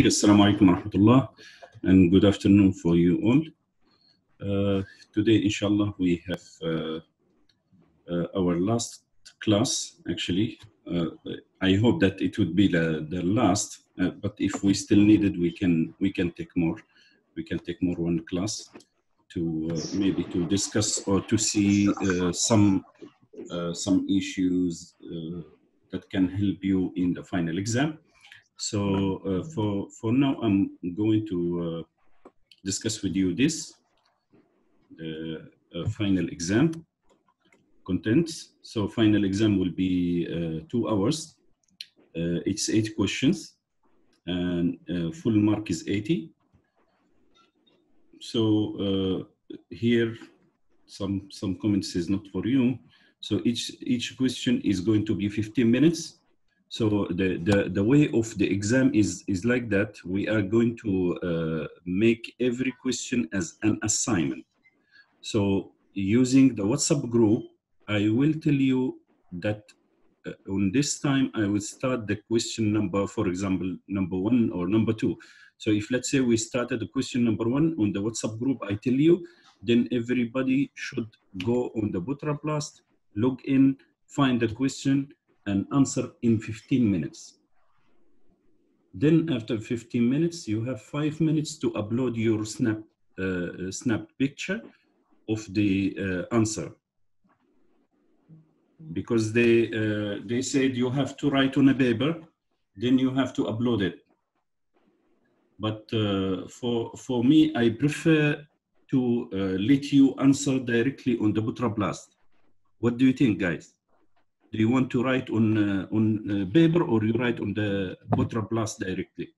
Assalamu alaikum wa rahmatullah, and good afternoon for you all. Today, inshallah, we have our last class, actually. I hope that it would be the last, but if we still need it, we can take more. We can take more one class to maybe to discuss or to see some issues that can help you in the final exam. So for now, I'm going to discuss with you this final exam contents. So final exam will be 2 hours. It's 8 questions, and full mark is 80. So here, some comments is not for you. So each question is going to be 15 minutes. So the way of the exam is like that. We are going to make every question as an assignment. So using the WhatsApp group, I will tell you that on this time, I will start the question number, for example, number 1 or number 2. So if let's say we started the question number 1 on the WhatsApp group, I tell you, then everybody should go on the Bootstrap Blast, log in, find the question, and answer in 15 minutes. Then after 15 minutes, you have 5 minutes to upload your snapped picture of the answer. Because they said you have to write on a paper, then you have to upload it. But for me, I prefer to let you answer directly on the Bootstrap Blast. What do you think, guys? Do you want to write on paper, or you write on the Bootstrap Blast directly?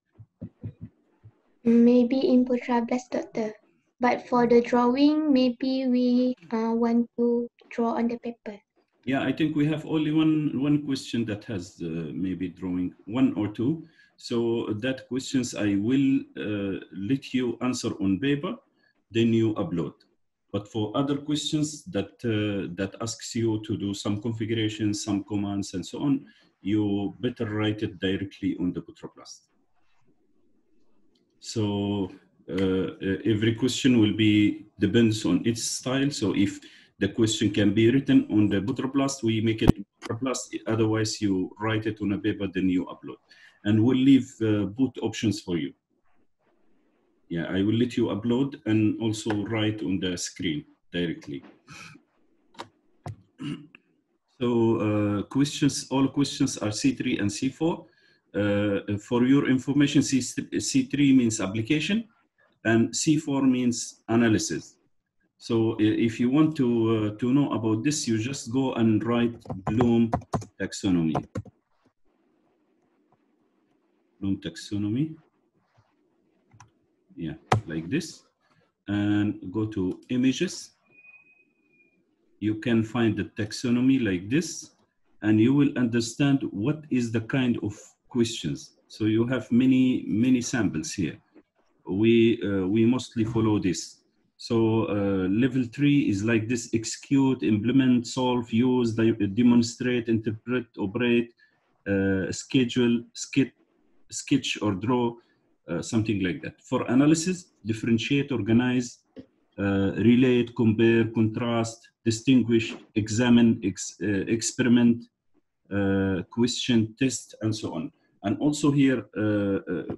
Maybe in Bootstrap Blast, doctor. But for the drawing, maybe we want to draw on the paper. Yeah, I think we have only one question that has maybe drawing, 1 or 2. So that questions I will let you answer on paper, then you upload. But for other questions that asks you to do some configurations, some commands, and so on, you better write it directly on the Bootstrap Blast. So every question will be depends on its style. So if the question can be written on the Bootstrap Blast, we make it Bootstrap Blast. Otherwise, you write it on a paper, then you upload. And we'll leave both options for you. Yeah, I will let you upload and also write on the screen directly. So all questions are C3 and C4. For your information, C3 means application, and C4 means analysis. So if you want to know about this, you just go and write Bloom taxonomy. Bloom taxonomy. Yeah, like this. And go to images. You can find the taxonomy like this, and you will understand what is the kind of questions. So you have many samples here. We mostly follow this. So level 3 is like this: execute, implement, solve, use, demonstrate, interpret, operate, schedule, sketch or draw, something like that. For analysis, differentiate, organize, relate, compare, contrast, distinguish, examine, experiment, question, test, and so on. And also here,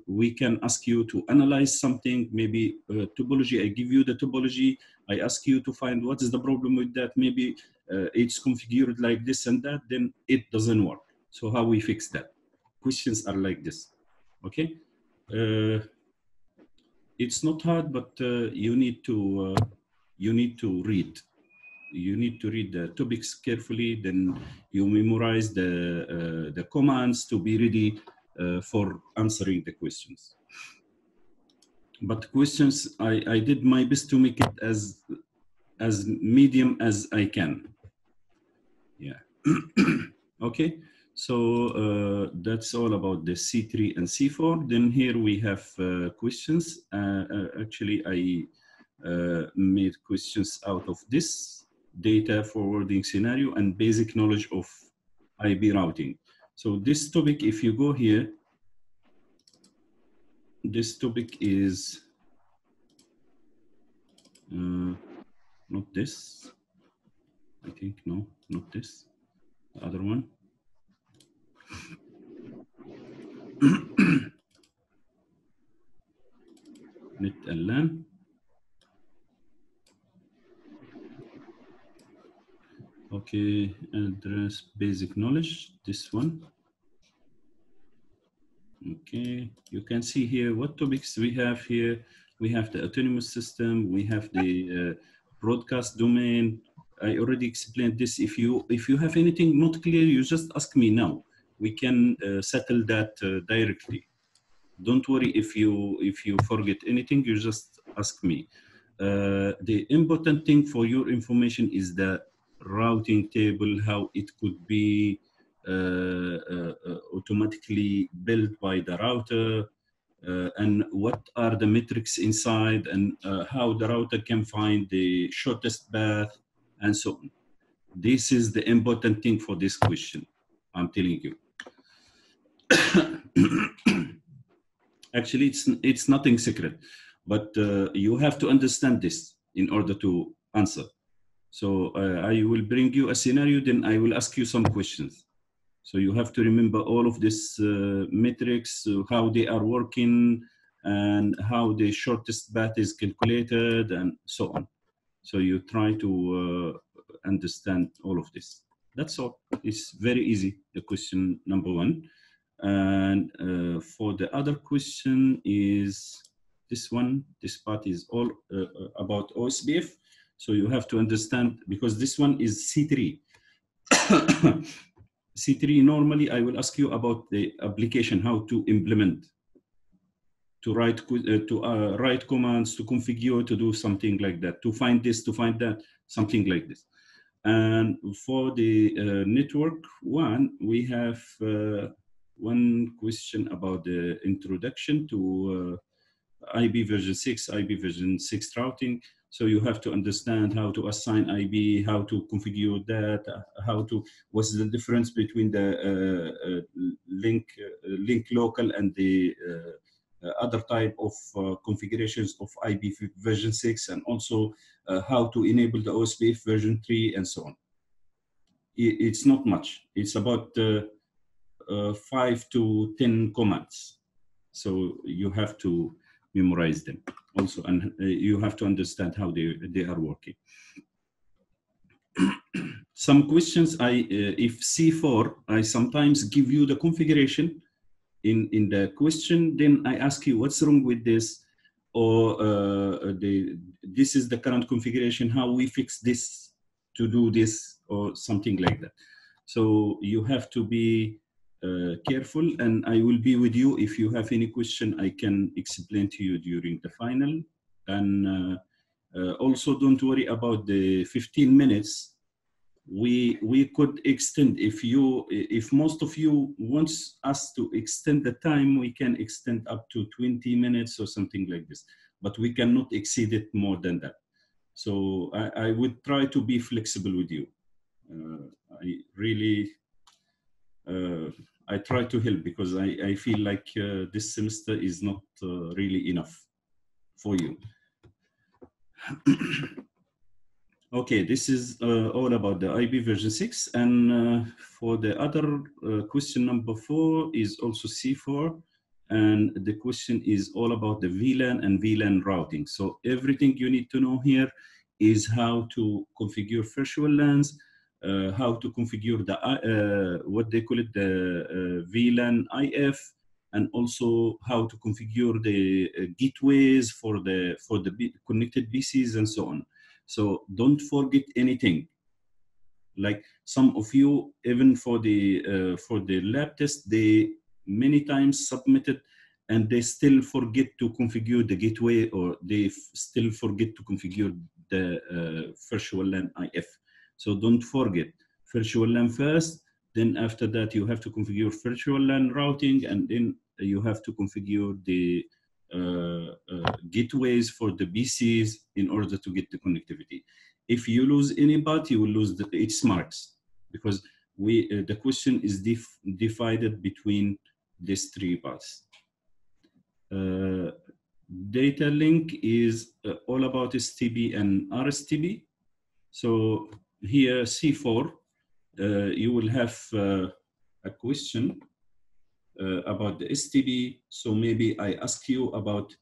we can ask you to analyze something, maybe topology. I give you the topology. I ask you to find what is the problem with that. Maybe it's configured like this and that, then it doesn't work. So how we fix that? Questions are like this, okay? It's not hard, but you need to read. You need to read the topics carefully, then you memorize the commands to be ready for answering the questions. But questions, I did my best to make it as medium as I can. Yeah. Okay. So that's all about the C3 and C4. Then here we have questions. Actually, I made questions out of this data forwarding scenario and basic knowledge of IP routing. So this topic, if you go here, this topic is not this. I think, no, not this. The other one. Net and LAN. Okay, address basic knowledge, this one. Okay, you can see here what topics we have here. We have the autonomous system, we have the broadcast domain. I already explained this. If you have anything not clear, you just ask me now. We can settle that directly. Don't worry if you forget anything, you just ask me. The important thing for your information is the routing table, how it could be automatically built by the router, and what are the metrics inside, and how the router can find the shortest path, and so on. This is the important thing for this question, I'm telling you. Actually, it's nothing secret, but you have to understand this in order to answer. So I will bring you a scenario, then I will ask you some questions. So you have to remember all of these metrics, how they are working, and how the shortest path is calculated, and so on. So you try to understand all of this. That's all. It's very easy, the question number one. And for the other question is this one. This part is all about OSPF. So you have to understand, because this one is C3. C3, normally I will ask you about the application, how to implement, to write commands, to configure, to do something like that, to find this, to find that, something like this. And for the network one, we have one question about the introduction to IB version 6, IB version 6 routing. So you have to understand how to assign IB, how to configure that, what's the difference between the link local and the other type of configurations of IB version 6, and also how to enable the OSPF version 3, and so on. It's not much. It's about 5 to 10 commands. So you have to memorize them also, and you have to understand how they are working. Some questions, if C4, I sometimes give you the configuration in the question, then I ask you what's wrong with this, or this is the current configuration, how we fix this to do this, or something like that. So you have to be careful, and I will be with you. If you have any question, I can explain to you during the final. And also don't worry about the 15 minutes. We could extend, if most of you wants us to extend the time, we can extend up to 20 minutes or something like this, but we cannot exceed it more than that. So I would try to be flexible with you. I really I try to help, because I feel like this semester is not really enough for you. Okay, this is all about the IB version 6. And for the other question number 4 is also C4. And the question is all about the VLAN and VLAN routing. So everything you need to know here is how to configure virtual LANs, how to configure the what they call it, the VLAN IF, and also how to configure the gateways for the connected PCs and so on. So don't forget anything. Like some of you, even for the lab test, they many times submitted and they still forget to configure the gateway, or they still forget to configure the virtual LAN IF. So don't forget, virtual LAN first, then after that you have to configure virtual LAN routing, and then you have to configure the gateways for the PCs in order to get the connectivity. If you lose any part, you will lose its marks, because the question is divided between these 3 parts. data link is all about STB and RSTB. So here C4, you will have a question about the STB. So maybe I ask you about,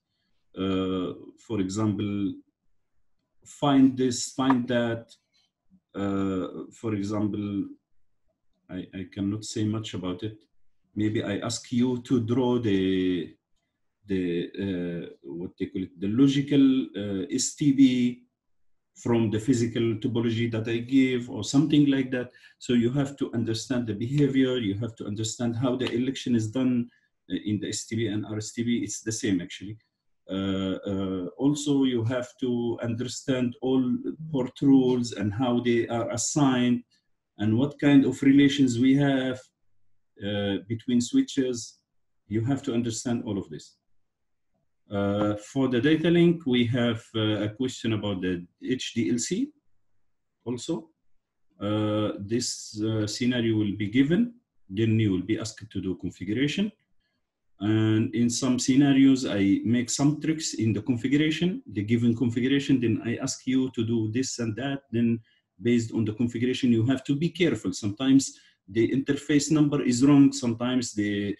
for example, find this, find that. For example, I cannot say much about it. Maybe I ask you to draw the what they call it, the logical STB from the physical topology that I give or something like that. So you have to understand the behavior. You have to understand how the election is done in the STB and RSTB. It's the same actually. Also, you have to understand all port rules and how they are assigned and what kind of relations we have between switches. You have to understand all of this. For the data link, we have a question about the HDLC also. This scenario will be given, then you will be asked to do configuration. And in some scenarios, I make some tricks in the configuration, the given configuration, then I ask you to do this and that. Then based on the configuration, you have to be careful. Sometimes the interface number is wrong. Sometimes the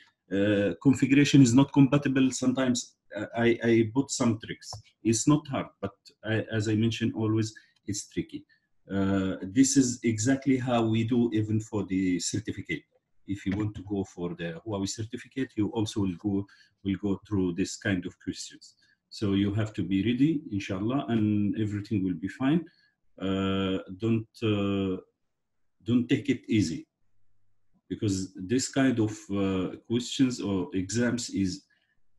configuration is not compatible. Sometimes I put some tricks. It's not hard, but as I mentioned, always it's tricky. This is exactly how we do even for the certificate. If you want to go for the Huawei certificate, you also will go through this kind of questions. So you have to be ready, inshallah, and everything will be fine. Don't take it easy, because this kind of questions or exams is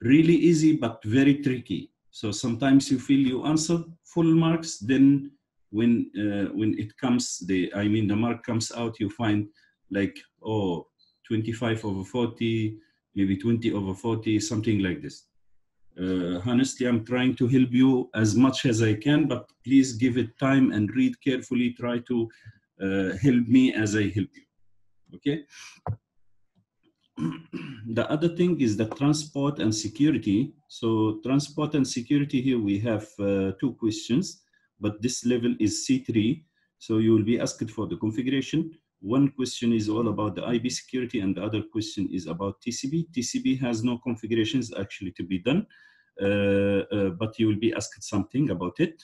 really easy but very tricky. So sometimes you feel you answer full marks, then when it comes, the mark comes out, you find like, oh, 25 over 40, maybe 20 over 40, something like this. Honestly, I'm trying to help you as much as I can, but please give it time and read carefully. Try to help me as I help you, okay? The other thing is the transport and security. So transport and security, here we have two questions, but this level is C3. So you will be asked for the configuration. One question is all about the IP security, and the other question is about TCP. TCP has no configurations actually to be done, but you will be asked something about it.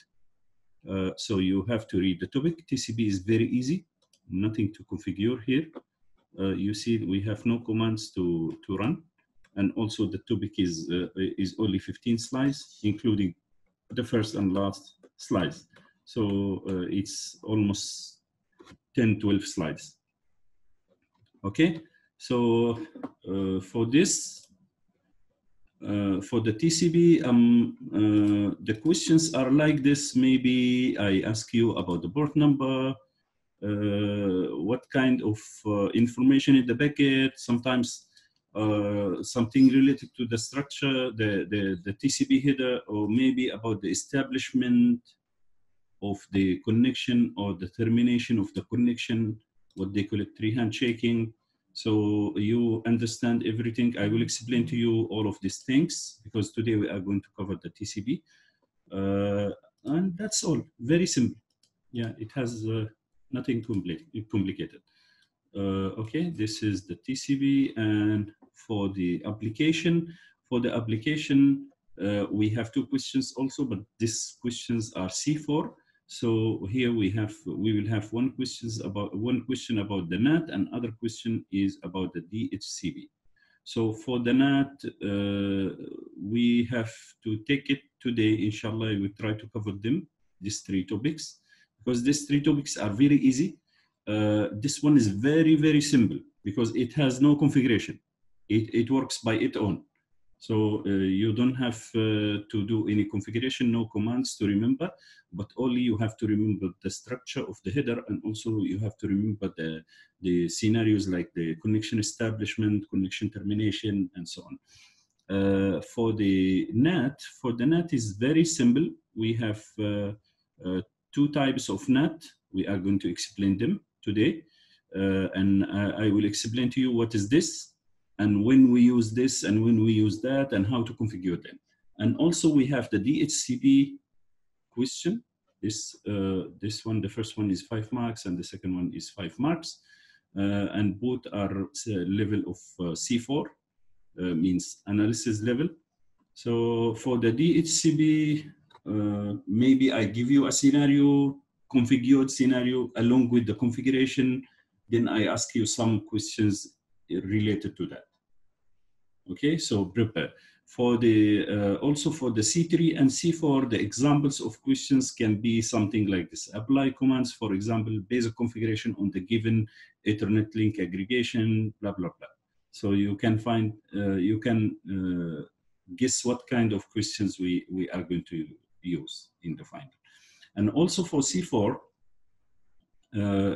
So you have to read the topic. TCP is very easy, nothing to configure here. You see we have no commands to run, and also the topic is only 15 slides, including the first and last slides. So it's almost 10-12 slides. Okay, so for this, for the TCP, the questions are like this. Maybe I ask you about the port number, what kind of information in the packet, sometimes something related to the structure, the TCP header, or maybe about the establishment of the connection or the termination of the connection, what they call it, 3-hand shaking. So you understand everything. I will explain to you all of these things, because today we are going to cover the TCP. And that's all, very simple. Yeah, it has nothing complicated. Okay, this is the TCP, and for the application, we have two questions also, but these questions are C4. So here we will have one question about the NAT, and other question is about the DHCP. So for the NAT, we have to take it today, inshallah. We try to cover them, these three topics, because these three topics are very easy. This one is very, very simple because it has no configuration. It works by its own. So you don't have to do any configuration, no commands to remember, but only you have to remember the structure of the header, and also you have to remember the scenarios like the connection establishment, connection termination, and so on. For the NAT is very simple. We have two types of NAT. We are going to explain them today, and I will explain to you what is this, and when we use this, and when we use that, and how to configure them. And also we have the DHCP question. This one, the first one is 5 marks and the second one is 5 marks. And both are level of C4, means analysis level. So for the DHCP, maybe I give you a scenario, configured scenario along with the configuration. Then I ask you some questions related to that. Okay, so prepare. For the also for the C3 and C4, the examples of questions can be something like this. Apply commands, for example, basic configuration on the given Ethernet link aggregation, blah, blah, blah. So you can find, you can guess what kind of questions we are going to use in the final. And also for C4,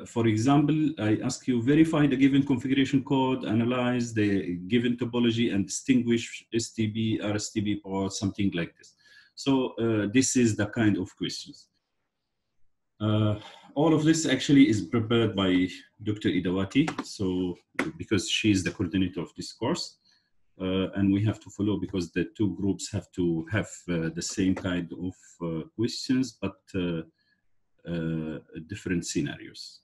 for example, I ask you verify the given configuration code, analyze the given topology, and distinguish STB, RSTB port, something like this. So this is the kind of questions. All of this actually is prepared by Dr. Idawati, so because she is the coordinator of this course. And we have to follow because the two groups have to have the same kind of questions, but different scenarios.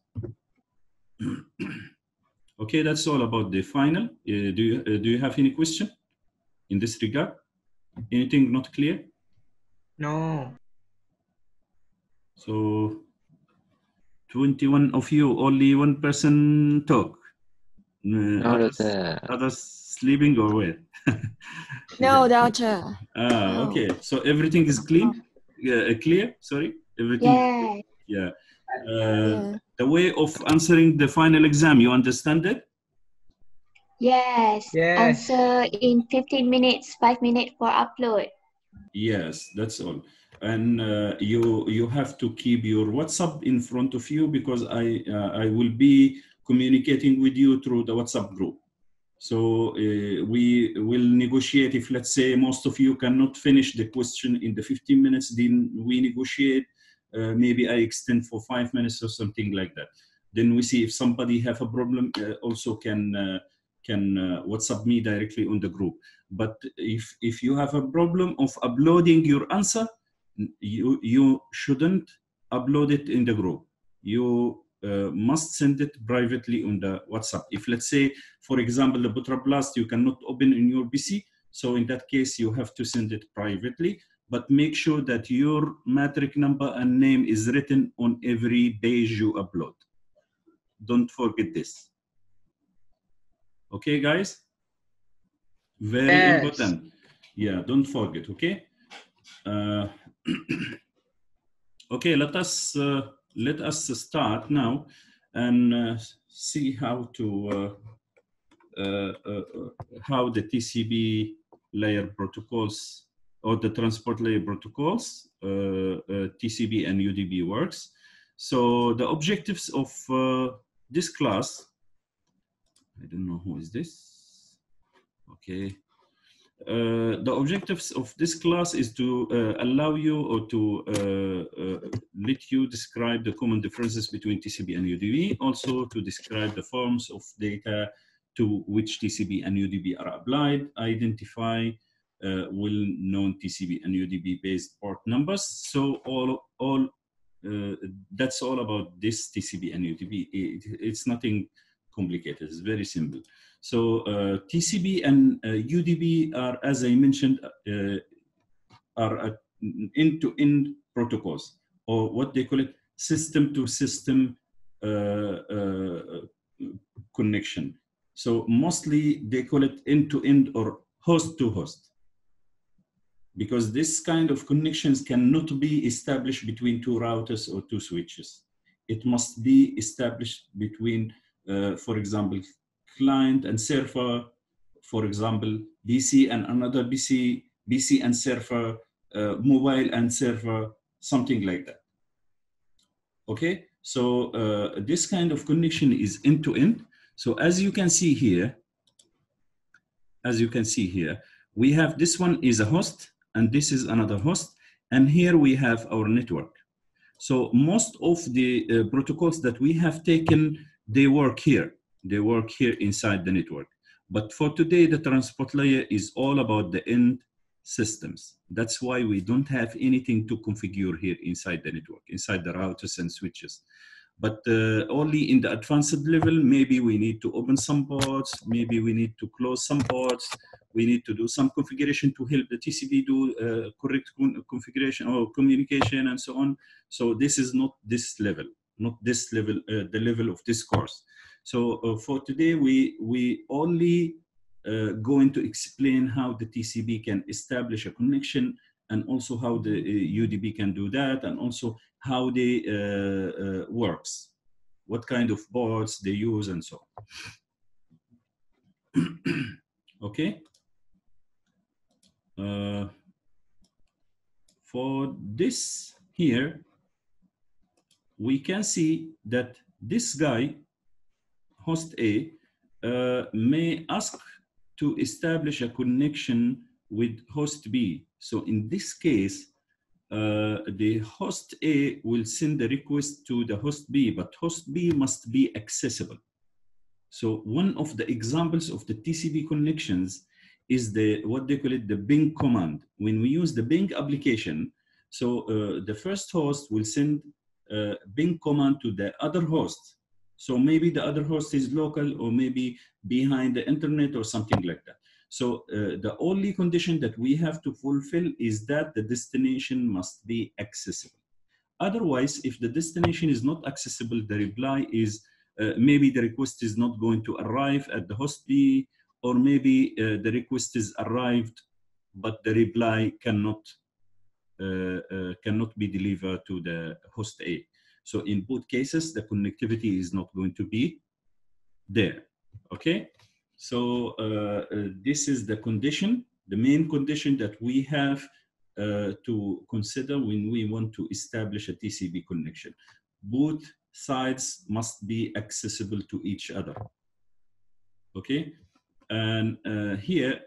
Okay, that's all about the final. Do you have any question in this regard? Anything not clear? No. So 21 of you, only one person talk. No, others sleeping or where? No, doctor. Ah, okay. So everything is clean? Clear? Sorry, everything. Yeah. Yeah. Yeah. The way of answering the final exam, you understand it? Yes. Yes. Answer in 15 minutes, 5 minutes for upload. Yes, that's all. And you have to keep your WhatsApp in front of you because I will be communicating with you through the WhatsApp group. So we will negotiate. If let's say most of you cannot finish the question in the 15 minutes, then we negotiate. Maybe I extend for 5 minutes or something like that. Then we see if somebody have a problem, also can WhatsApp me directly on the group. But if you have a problem of uploading your answer, you shouldn't upload it in the group. You must send it privately on the WhatsApp. If let's say, for example, the Butrablast you cannot open in your PC, so in that case you have to send it privately. But make sure that your matric number and name is written on every page you upload. Don't forget this. Okay, guys? Very important. Yeah, don't forget, okay? Okay, let us start now and see how to how the TCP layer protocols or the transport layer protocols, TCP and UDP works. So the objectives of this class, I don't know who is this. Okay. The objectives of this class is to allow you or to let you describe the common differences between TCP and UDP, also to describe the forms of data to which TCP and UDP are applied, identify well-known TCP and UDP based port numbers. So that's all about this TCP and UDP. It's nothing complicated, it's very simple. So TCP and UDP are, as I mentioned, are end-to-end protocols, or what they call it, system-to-system connection. So mostly they call it end-to-end or host-to-host, because this kind of connections cannot be established between two routers or two switches. It must be established between, for example, client and server, for example, PC and another PC, PC and server, mobile and server, something like that. Okay, so this kind of connection is end-to-end. So as you can see here, we have this one is a host, and this is another host, and here we have our network. So most of the protocols that we have taken, they work here. They work here inside the network. But for today, the transport layer is all about the end systems. That's why we don't have anything to configure here inside the network, inside the routers and switches. But only in the advanced level, maybe we need to open some ports, maybe we need to close some ports, we need to do some configuration to help the TCP do correct configuration or communication and so on. So this is not this level, the level of this course. So for today, we only going to explain how the TCP can establish a connection, and also how the UDP can do that, and also how they works, what kind of boards they use, and so on. Okay. For this here, we can see that this guy, host A, may ask to establish a connection with host B. So in this case, the host A will send the request to the host B, but host B must be accessible. So one of the examples of the TCP connections is what they call it, the ping command. When we use the ping application, so the first host will send a ping command to the other host. So maybe the other host is local, or maybe behind the internet or something like that. So the only condition that we have to fulfill is that the destination must be accessible. Otherwise, if the destination is not accessible, the reply is maybe the request is not going to arrive at the host B, or maybe the request is arrived, but the reply cannot be delivered to the host A. So in both cases, the connectivity is not going to be there. Okay. So this is the condition, the main condition that we have to consider when we want to establish a TCP connection. Both sides must be accessible to each other. Okay, and here,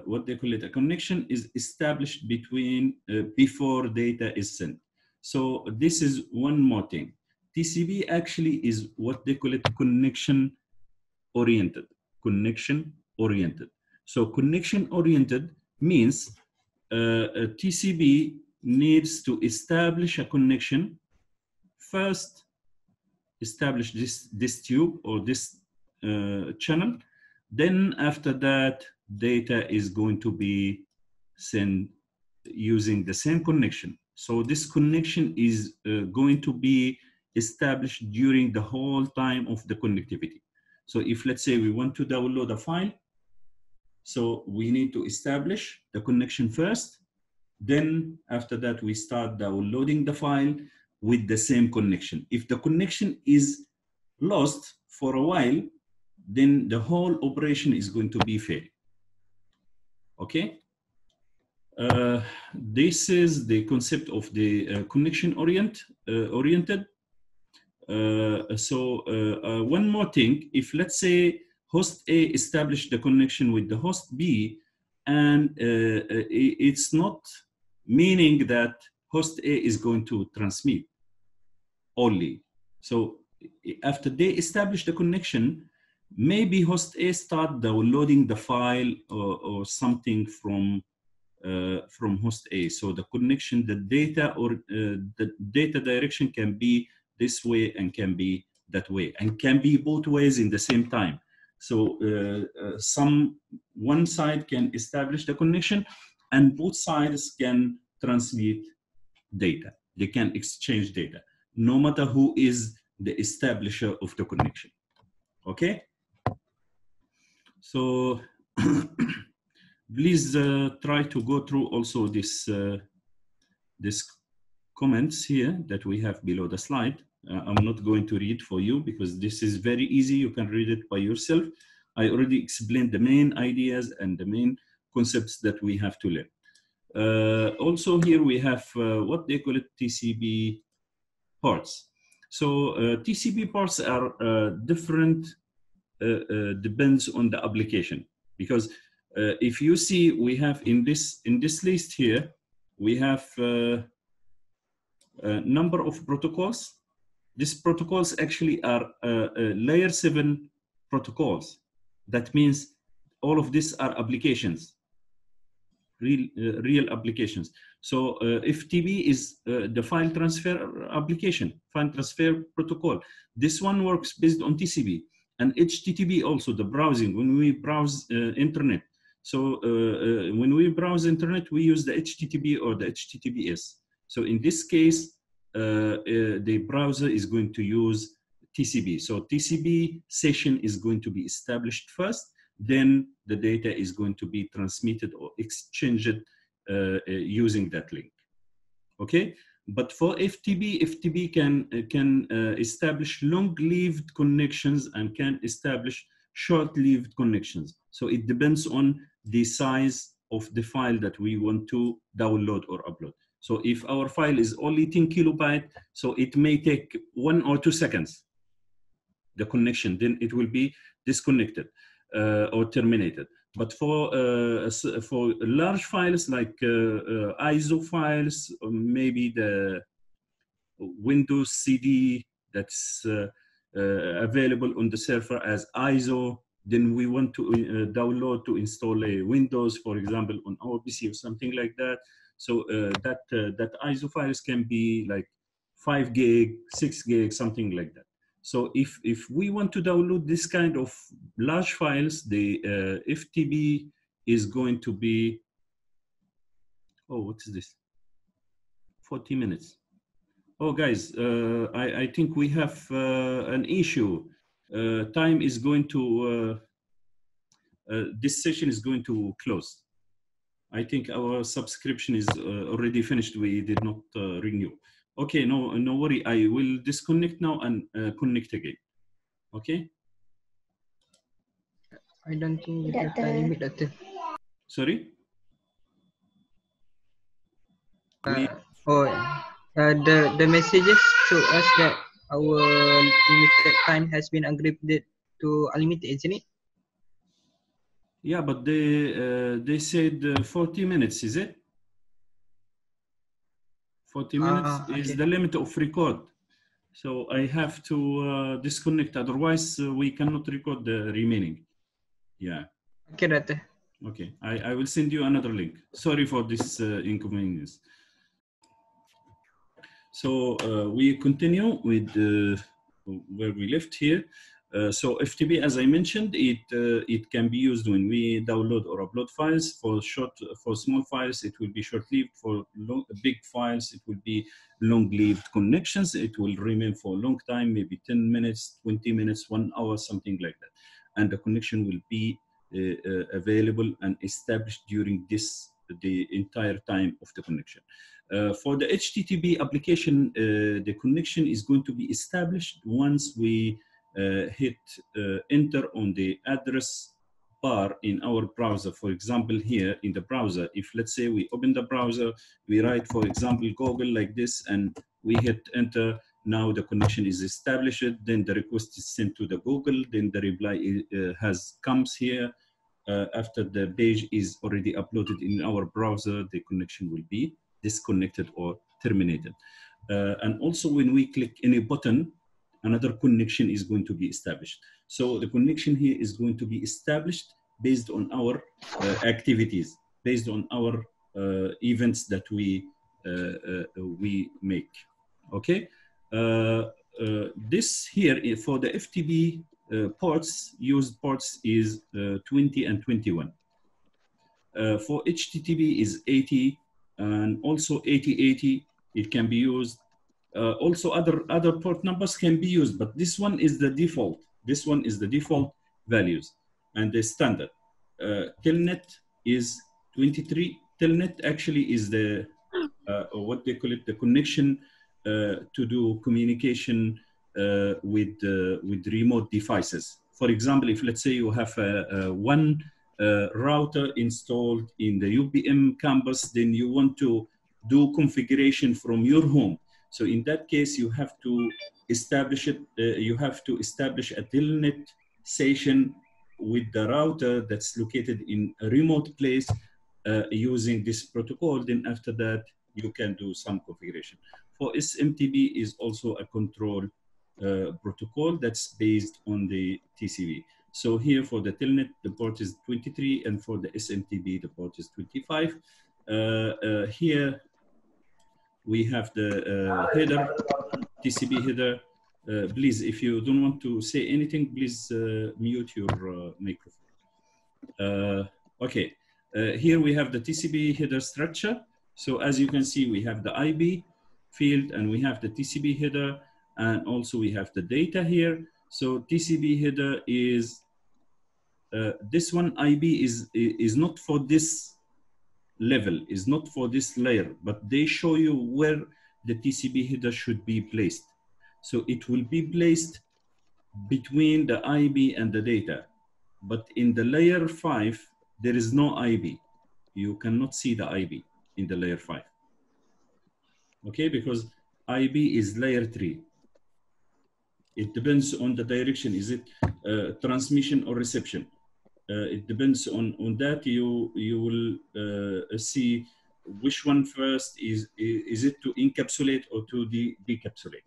what they call it, a connection is established between before data is sent. So this is one more thing. TCP actually is what they call it, connection oriented. Connection oriented. So connection oriented means a TCP needs to establish a connection. First, establish this tube or this channel. Then after that, data is going to be sent using the same connection. So this connection is going to be established during the whole time of the connectivity. So if, let's say, we want to download a file, so we need to establish the connection first. Then after that, we start downloading the file with the same connection. If the connection is lost for a while, then the whole operation is going to be failed. Okay. This is the concept of the connection oriented. One more thing, if let's say host A established the connection with the host B, and it's not meaning that host A is going to transmit only. So after they establish the connection, maybe host A start downloading the file or something from host A. So the connection, the data, or the data direction can be this way and can be that way, and can be both ways in the same time. So one side can establish the connection, and both sides can transmit data. They can exchange data, no matter who is the establisher of the connection. Okay. So please try to go through also this comments here that we have below the slide. I'm not going to read for you because this is very easy. You can read it by yourself. I already explained the main ideas and the main concepts that we have to learn. Also here we have what they call it, TCP ports. So TCP ports are different, depends on the application, because if you see, we have in this list here, we have a number of protocols. These protocols actually are layer 7 protocols. That means all of these are applications. real applications. So FTP is the file transfer application, file transfer protocol. This one works based on TCP and HTTP also, the browsing, when we browse internet. So when we browse internet, we use the HTTP or the HTTPS. So in this case, the browser is going to use TCP. So TCP session is going to be established first, then the data is going to be transmitted or exchanged using that link. Okay, but for FTP, FTP can establish long-lived connections and can establish short-lived connections. So it depends on the size of the file that we want to download or upload. So if our file is only 10 kilobyte, so it may take 1 or 2 seconds, the connection, then it will be disconnected or terminated. But for large files like ISO files, or maybe the Windows CD that's available on the server as ISO, then we want to download to install a Windows, for example, on our PC or something like that. So that ISO files can be like 5 gig, 6 gig, something like that. So if we want to download this kind of large files, the FTP is going to be, oh, what is this? 40 minutes. Oh, guys, I think we have an issue. Time is going to, this session is going to close. I think our subscription is already finished. We did not renew. Okay, no worry. I will disconnect now and connect again. Okay. I don't think we have time limit, Doctor. Sorry. The messages show us that our limited time has been upgraded to unlimited, isn't it? Yeah, but they said 40 minutes, is it? 40 minutes is the limit of record. So I have to disconnect, otherwise we cannot record the remaining. Yeah. Okay, Doctor. Okay, I will send you another link. Sorry for this inconvenience. So we continue with where we left here. So FTP, as I mentioned, it can be used when we download or upload files. For small files, it will be short-lived. For big files, it will be long-lived connections. It will remain for a long time, maybe 10 minutes, 20 minutes, 1 hour, something like that. And the connection will be available and established during the entire time of the connection. For the HTTP application, the connection is going to be established once we hit enter on the address bar in our browser. For example, here in the browser, if let's say we open the browser, we write, for example, Google like this, and we hit enter. Now the connection is established, then the request is sent to the Google, then the reply comes here. After the page is already uploaded in our browser, the connection will be disconnected or terminated. And also when we click any button, another connection is going to be established. So the connection here is going to be established based on our activities, based on our events that we make. Okay. This here for the FTP ports, used ports is 20 and 21. For HTTP is 80 and also 8080. It can be used. Also other port numbers can be used, but this one is the default. This one is the default values and the standard. Telnet is 23. Telnet actually is the what they call it, the connection to do communication with remote devices. For example, if let's say you have one router installed in the UPM campus, then you want to do configuration from your home. So in that case, you have to establish it. You have to establish a telnet session with the router that's located in a remote place using this protocol. Then after that, you can do some configuration. For SMTP is also a control protocol that's based on the TCP. So here for the telnet, the port is 23, and for the SMTP, the port is 25. Here we have the header, TCP header. Please, if you don't want to say anything, please mute your microphone. Okay, here we have the TCP header structure. So as you can see, we have the IB field, and we have the TCP header, and also we have the data here. So TCP header is, this one IB is not for this level, is not for this layer, but they show you where the TCP header should be placed. So it will be placed between the IB and the data. But in the layer 5, there is no IB. You cannot see the IB in the layer 5. Okay, because IB is layer 3. It depends on the direction. Is it transmission or reception? It depends on that. You will see which one first. Is it to encapsulate or to decapsulate?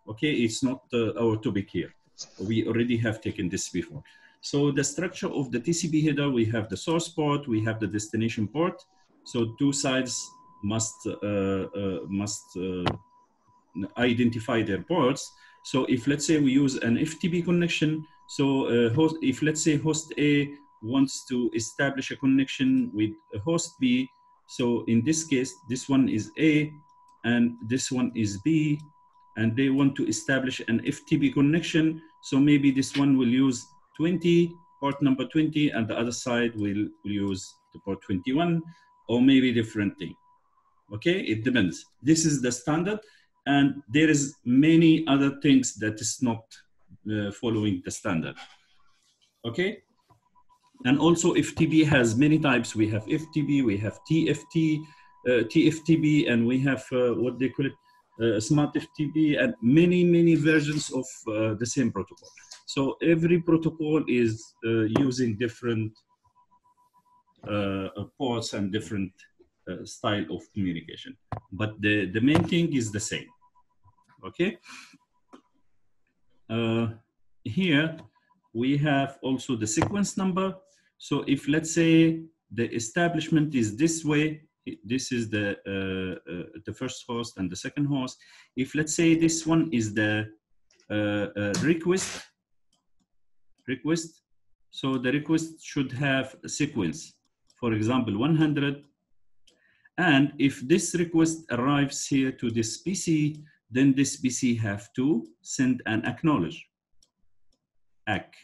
Okay, it's not our topic here. We already have taken this before. So the structure of the TCP header, we have the source port, we have the destination port. So two sides must identify their ports. So if let's say we use an FTP connection, so if let's say host A wants to establish a connection with a host B, so in this case, this one is A and this one is B, and they want to establish an FTP connection. So maybe this one will use 20, port number 20, and the other side will use the port 21, or maybe different thing. Okay, it depends. This is the standard, and there is many other things that is not following the standard. Okay, and also FTP has many types. We have FTP, we have TFT, TFTP, and we have what they call it, smart FTP, and many versions of the same protocol. So every protocol is using different ports and different style of communication, but the main thing is the same. Okay. Here we have also the sequence number. So if let's say the establishment is this way, this is the first host and the second host. If let's say this one is the request, so the request should have a sequence, for example, 100. And if this request arrives here to this PC, then this PC have to send and acknowledge, ACK,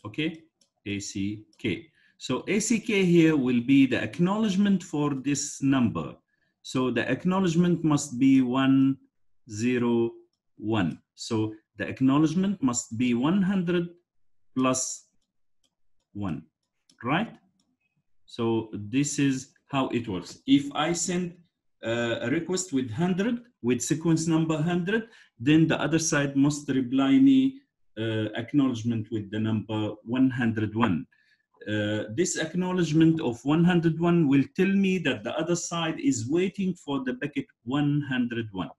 okay, ACK. So ACK here will be the acknowledgement for this number. So the acknowledgement must be 101. So the acknowledgement must be 100 plus 1, right? So this is how it works. If I send a request with 100, with sequence number 100, then the other side must reply me acknowledgement with the number 101. This acknowledgement of 101 will tell me that the other side is waiting for the packet 101.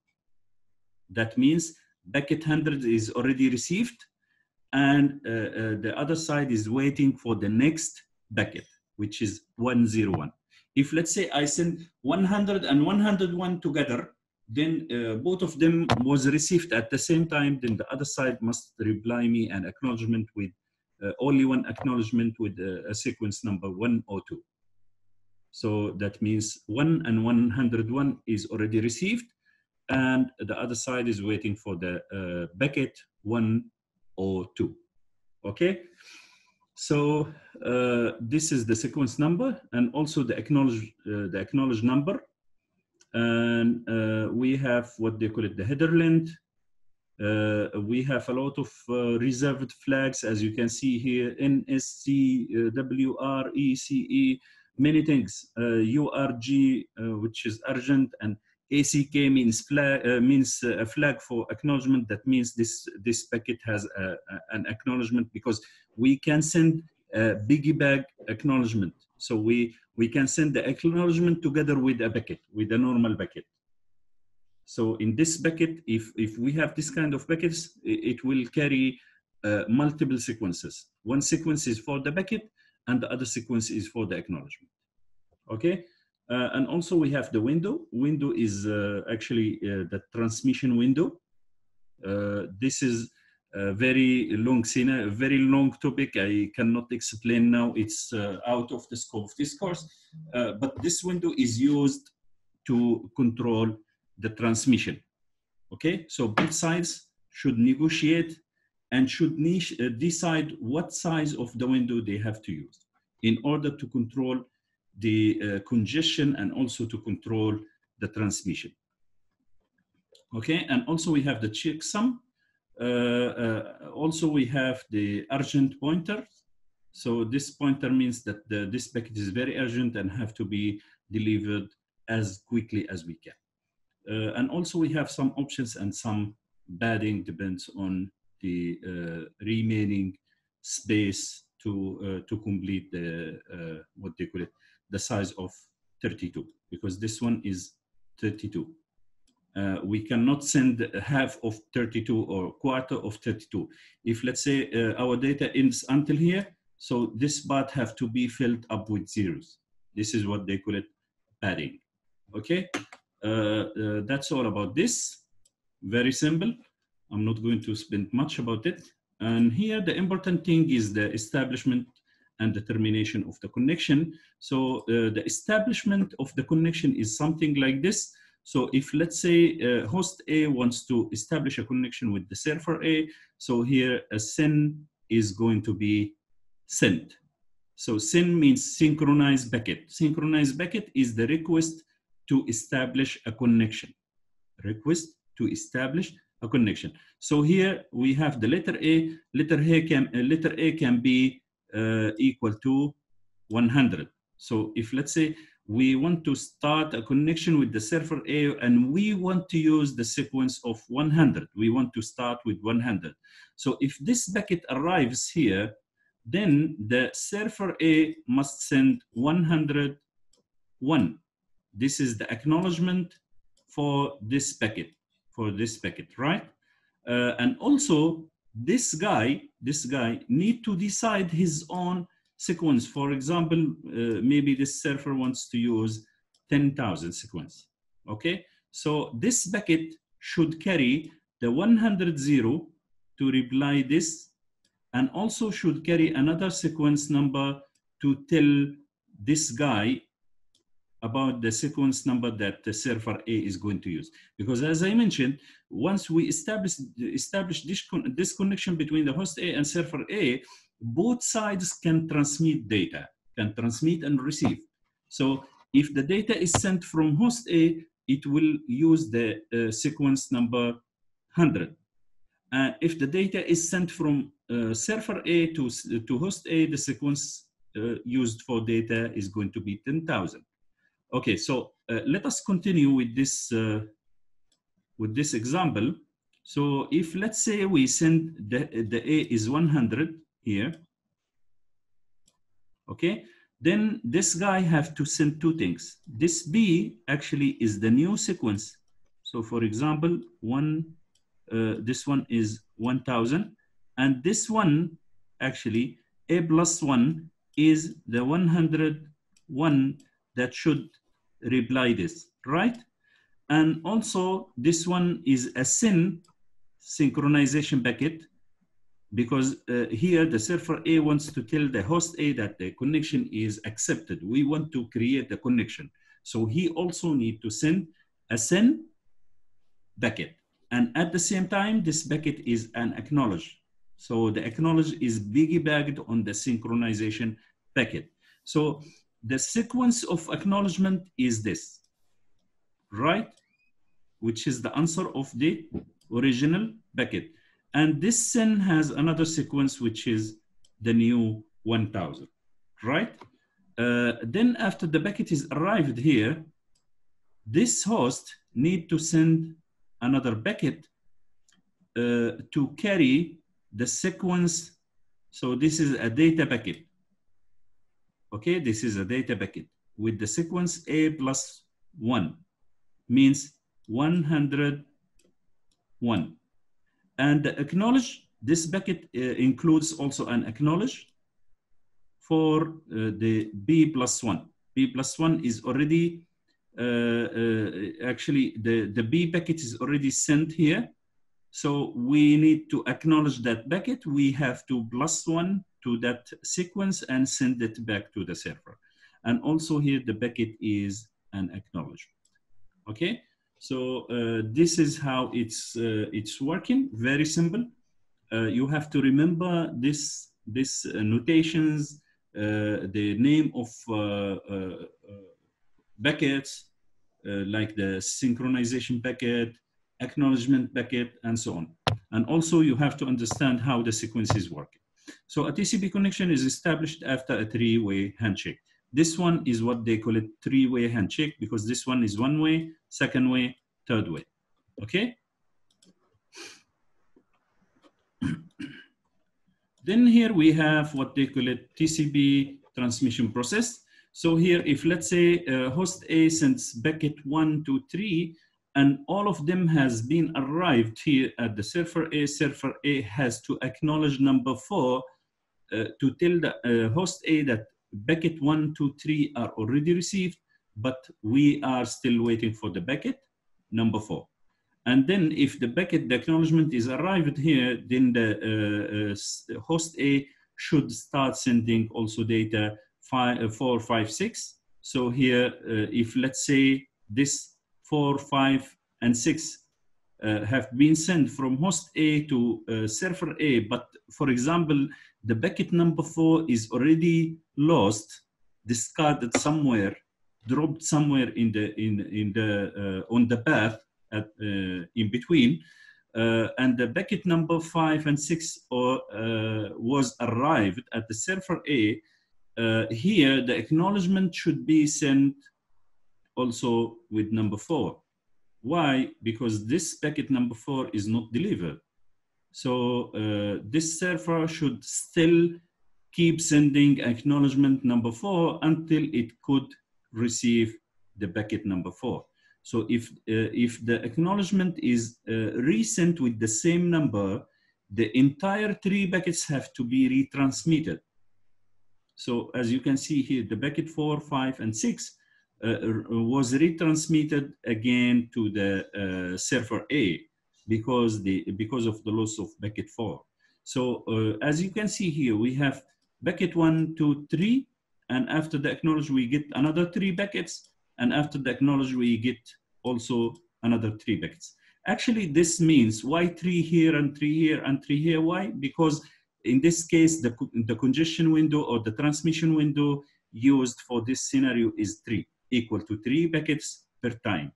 That means packet 100 is already received, and the other side is waiting for the next packet, which is 101. If let's say I send 100 and 101 together, then both of them was received at the same time, then the other side must reply me an acknowledgement with only one acknowledgement with a sequence number 102. So that means 1 and 101 is already received, and the other side is waiting for the packet 102. Okay. So this is the sequence number, and also the acknowledge number, and we have what they call it, the header length. We have a lot of reserved flags, as you can see here, NSC, WRECE, many things. URG, which is urgent, and ACK means flag, means a flag for acknowledgement. That means this packet has an acknowledgement, because we can send a piggyback acknowledgement. So we can send the acknowledgement together with a packet, with a normal packet. So in this packet, if we have this kind of packets, it will carry multiple sequences. One sequence is for the packet and the other sequence is for the acknowledgement. Okay, and also we have the window. Window is actually the transmission window. This is a very long scenario, a very long topic. I cannot explain now. It's out of the scope of this course. But this window is used to control the transmission. Okay, so both sides should negotiate and should decide what size of the window they have to use in order to control the congestion and also to control the transmission. Okay, and also we have the checksum. Also we have the urgent pointer. So this pointer means that this packet is very urgent and have to be delivered as quickly as we can. And also we have some options and some padding, depends on the remaining space to complete the what they call it, the size of 32, because this one is 32. We cannot send half of 32 or quarter of 32. If let's say our data ends until here, so this part have to be filled up with zeros. This is what they call it padding. Okay, that's all about this. Very simple. I'm not going to spend much about it. And here the important thing is the establishment and the termination of the connection. So the establishment of the connection is something like this. So if let's say host A wants to establish a connection with the server A, so here a SYN is going to be sent. So SYN means synchronized packet. Synchronized packet is the request to establish a connection. Request to establish a connection. So here we have the letter A. Letter A can be equal to 100. So if let's say we want to start a connection with the server A and we want to use the sequence of 100, we want to start with 100. So if this packet arrives here, then the server A must send 101. This is the acknowledgement for this packet, right? And also this guy need to decide his own sequence. For example, maybe this server wants to use 10,000 sequence. Okay, so this packet should carry the 100 to reply this, and also should carry another sequence number to tell this guy about the sequence number that the server A is going to use. Because as I mentioned, once we establish this connection between the host A and server A, both sides can transmit data, can transmit and receive. So if the data is sent from host A, it will use the sequence number 100. And if the data is sent from server A to host A, the sequence used for data is going to be 10,000. Okay, so let us continue with this example. So if let's say we send the A is 100 here, okay, then this guy have to send two things. This B actually is the new sequence. So for example, this one is 1000, and this one actually A plus 1 is the 101 that should reply this, right? And also this one is a SYN synchronization packet, because here the server A wants to tell the host A that the connection is accepted. We want to create the connection. So he also need to send a SYN packet. And at the same time, this packet is an acknowledge. So the acknowledge is piggybacked on the synchronization packet. So the sequence of acknowledgement is this, right? Which is the answer of the original packet. And this SYN has another sequence, which is the new 1000, right? Then after the packet is arrived here, this host need to send another packet to carry the sequence. So this is a data packet. Okay, this is a data packet with the sequence A plus 1, means 101. And the This bucket includes also an acknowledge for the B+1. B+1 is already, actually the B packet is already sent here. So we need to acknowledge that packet. We have to +1 to that sequence and send it back to the server. And also here, the packet is an acknowledgement. Okay, so this is how it's working. Very simple. You have to remember this notations, the name of packets, like the synchronization packet, acknowledgement packet, and so on. And also you have to understand how the sequence is working. So a TCP connection is established after a three-way handshake. This one is what they call it three-way handshake, because this one is one way, second way, third way, okay? Then here we have what they call it TCP transmission process. So here, if let's say host A sends packet 1, 2, 3, and all of them has been arrived here at the server A has to acknowledge number 4 to tell the host A that packet 1, 2, 3 are already received, but we are still waiting for the packet number 4. And then if the packet, the acknowledgement is arrived here, then the host A should start sending also data 4, 5, 6. So here, if let's say this 4, 5, and 6 have been sent from host A to server A, but for example, the packet number 4 is already lost, discarded somewhere, dropped somewhere in the on the path at, in between, and the packet number 5 and 6 was arrived at the server A. Here, the acknowledgement should be sent also with number 4. Why? Because this packet number 4 is not delivered. So this server should still keep sending acknowledgement number 4 until it could receive the packet number 4. So if the acknowledgement is resent with the same number, the entire 3 packets have to be retransmitted. So as you can see here, the packet 4, 5, and 6 was retransmitted again to the server A because of the loss of packet 4. So as you can see here, we have packet 1, 2, 3, and after the acknowledge, we get another 3 packets, and after the acknowledge, we get also another 3 packets. Actually, this means why 3 here and 3 here and 3 here? Why? Because in this case, the congestion window or the transmission window used for this scenario is 3, equal to 3 packets per time.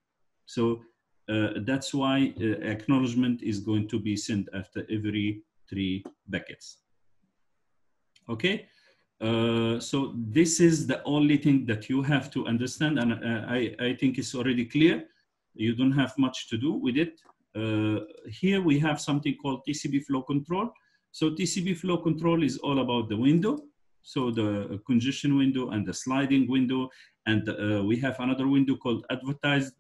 So that's why acknowledgement is going to be sent after every 3 packets. Okay, so this is the only thing that you have to understand, and I think it's already clear. You don't have much to do with it. Here we have something called TCP Flow Control. So TCP Flow Control is all about the window. So the congestion window and the sliding window. And we have another window called advertised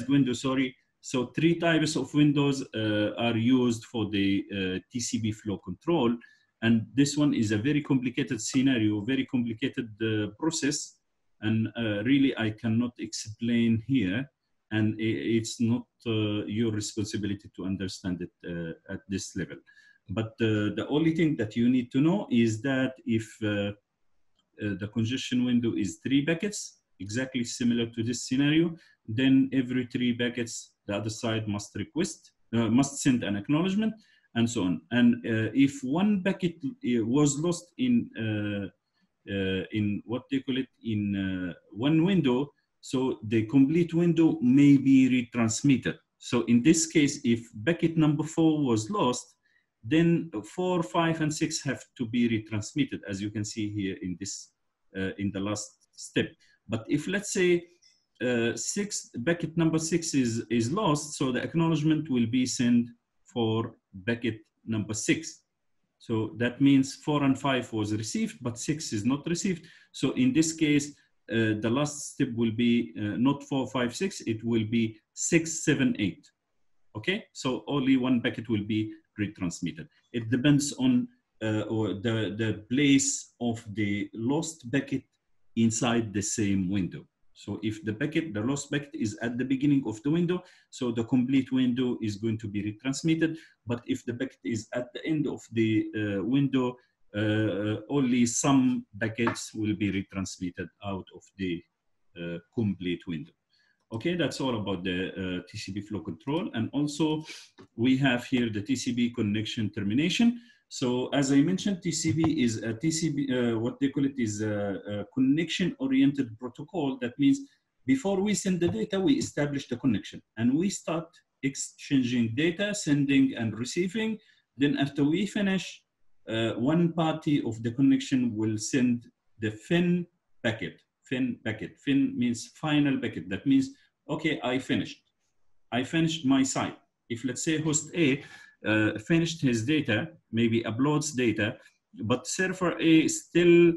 window, sorry. So 3 types of windows are used for the TCP Flow Control. And this one is a very complicated scenario, very complicated process. And really, I cannot explain here. And it's not your responsibility to understand it at this level. But the only thing that you need to know is that if the congestion window is 3 packets, exactly similar to this scenario, then every 3 packets, the other side must must send an acknowledgement, and so on. And if 1 packet was lost in what they call it, in 1 window, so the complete window may be retransmitted. So in this case, if packet number 4 was lost, then 4, 5, and 6 have to be retransmitted, as you can see here in this, in the last step. But if let's say packet number 6 is lost, so the acknowledgement will be sent for packet number 6. So that means 4 and 5 was received, but 6 is not received. So in this case, the last step will be not 4, 5, 6, it will be 6, 7, 8. Okay, so only 1 packet will be retransmitted. It depends on or the place of the lost packet inside the same window. So if the lost packet is at the beginning of the window, so the complete window is going to be retransmitted. But if the packet is at the end of the window, only some packets will be retransmitted out of the complete window. Okay, that's all about the TCP flow control. And also we have here the TCP connection termination. So as I mentioned, TCP is a what they call it is a connection-oriented protocol. That means before we send the data, we establish the connection and we start exchanging data, sending and receiving. Then after we finish, one party of the connection will send the FIN packet. FIN packet. FIN means final packet. That means, okay, I finished my site. If let's say host A finished his data, maybe uploads data, but server A is still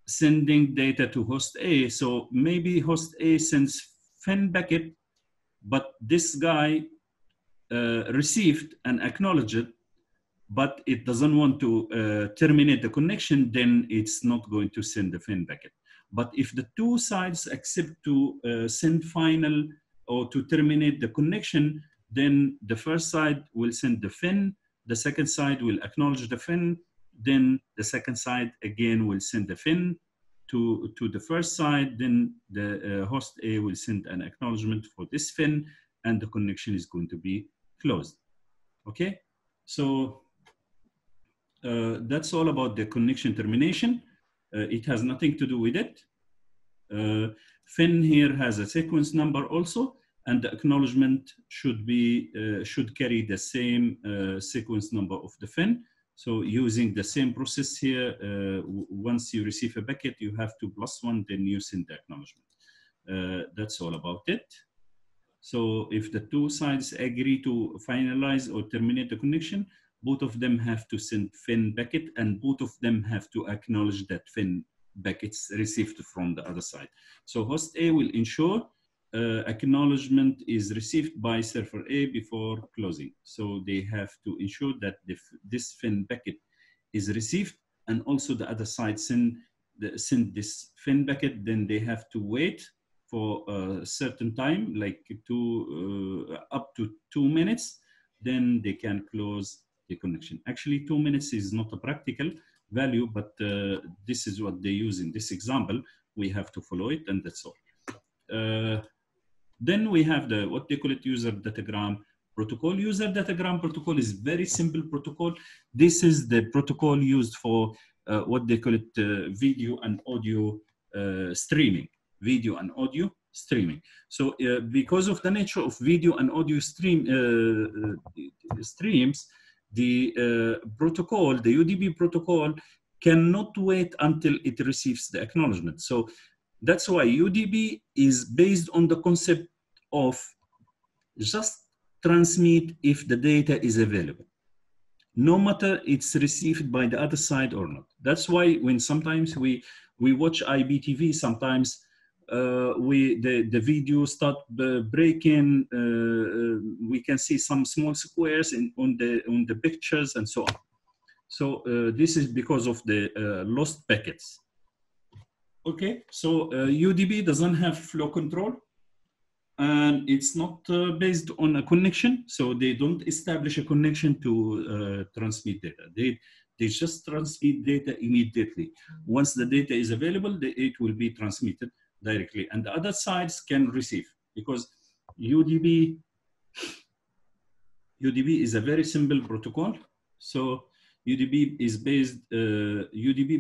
sending data to host A. So maybe host A sends FIN packet, but this guy received and acknowledged it, but it doesn't want to terminate the connection, then it's not going to send the FIN packet. But if the two sides accept to send final or to terminate the connection, then the first side will send the FIN, the second side will acknowledge the FIN, then the second side again will send the FIN to the first side, then the host A will send an acknowledgement for this FIN, and the connection is going to be closed. Okay, so that's all about the connection termination. It has nothing to do with it. FIN here has a sequence number also, and the acknowledgement should carry the same sequence number of the FIN. So using the same process here, once you receive a packet, you have to +1, then you send the acknowledgement. That's all about it. So if the two sides agree to finalize or terminate the connection, both of them have to send FIN packet, and both of them have to acknowledge that FIN packets received from the other side. So host A will ensure acknowledgement is received by server A before closing. So they have to ensure that this FIN packet is received, and also the other side send this FIN packet. Then they have to wait for a certain time, like up to 2 minutes. Then they can close the connection. Actually, 2 minutes is not a practical value, but this is what they use in this example. We have to follow it, and that's all. Then we have what they call it user datagram protocol. User datagram protocol is very simple protocol. This is the protocol used for what they call it video and audio streaming. Video and audio streaming. So because of the nature of video and audio streams, the protocol, the UDP protocol, cannot wait until it receives the acknowledgement. So that's why UDP is based on the concept of just transmit if the data is available, no matter it's received by the other side or not. That's why when sometimes we watch IPTV, sometimes the video start breaking. We can see some small squares on the pictures and so on. So this is because of the lost packets. Okay, so UDP doesn't have flow control, and it's not based on a connection. So they don't establish a connection to transmit data. They just transmit data immediately. Once the data is available, it will be transmitted directly, and the other sides can receive, because UDP is a very simple protocol. So UDP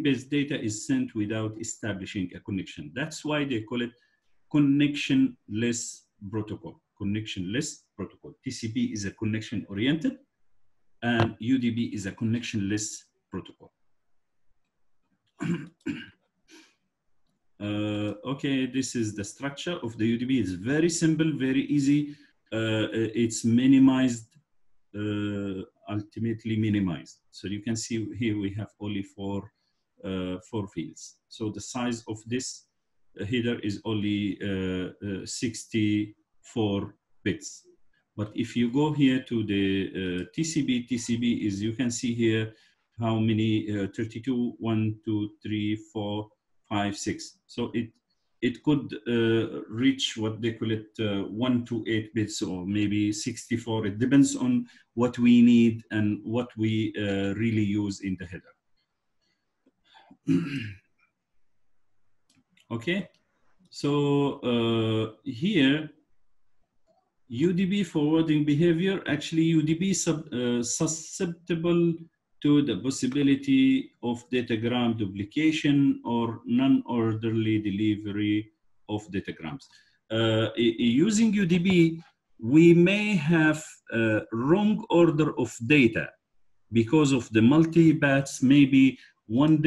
based data is sent without establishing a connection. That's why they call it connectionless protocol. Connectionless protocol. TCP is a connection oriented, and UDP is a connectionless protocol. Okay, this is the structure of the UDP. It's very simple, very easy. It's minimized, ultimately minimized. So you can see here we have only four fields. So the size of this header is only 64 bits. But if you go here to the TCP is, you can see here how many 32, 1, 2, 3, 4, 5, 6. So it could reach what they call it 1 to 8 bits or maybe 64. It depends on what we need and what we really use in the header. Okay, so here UDP forwarding behavior, actually UDP susceptible to the possibility of datagram duplication or non-orderly delivery of datagrams. Using UDP, we may have wrong order of data because of the multi-paths. Maybe one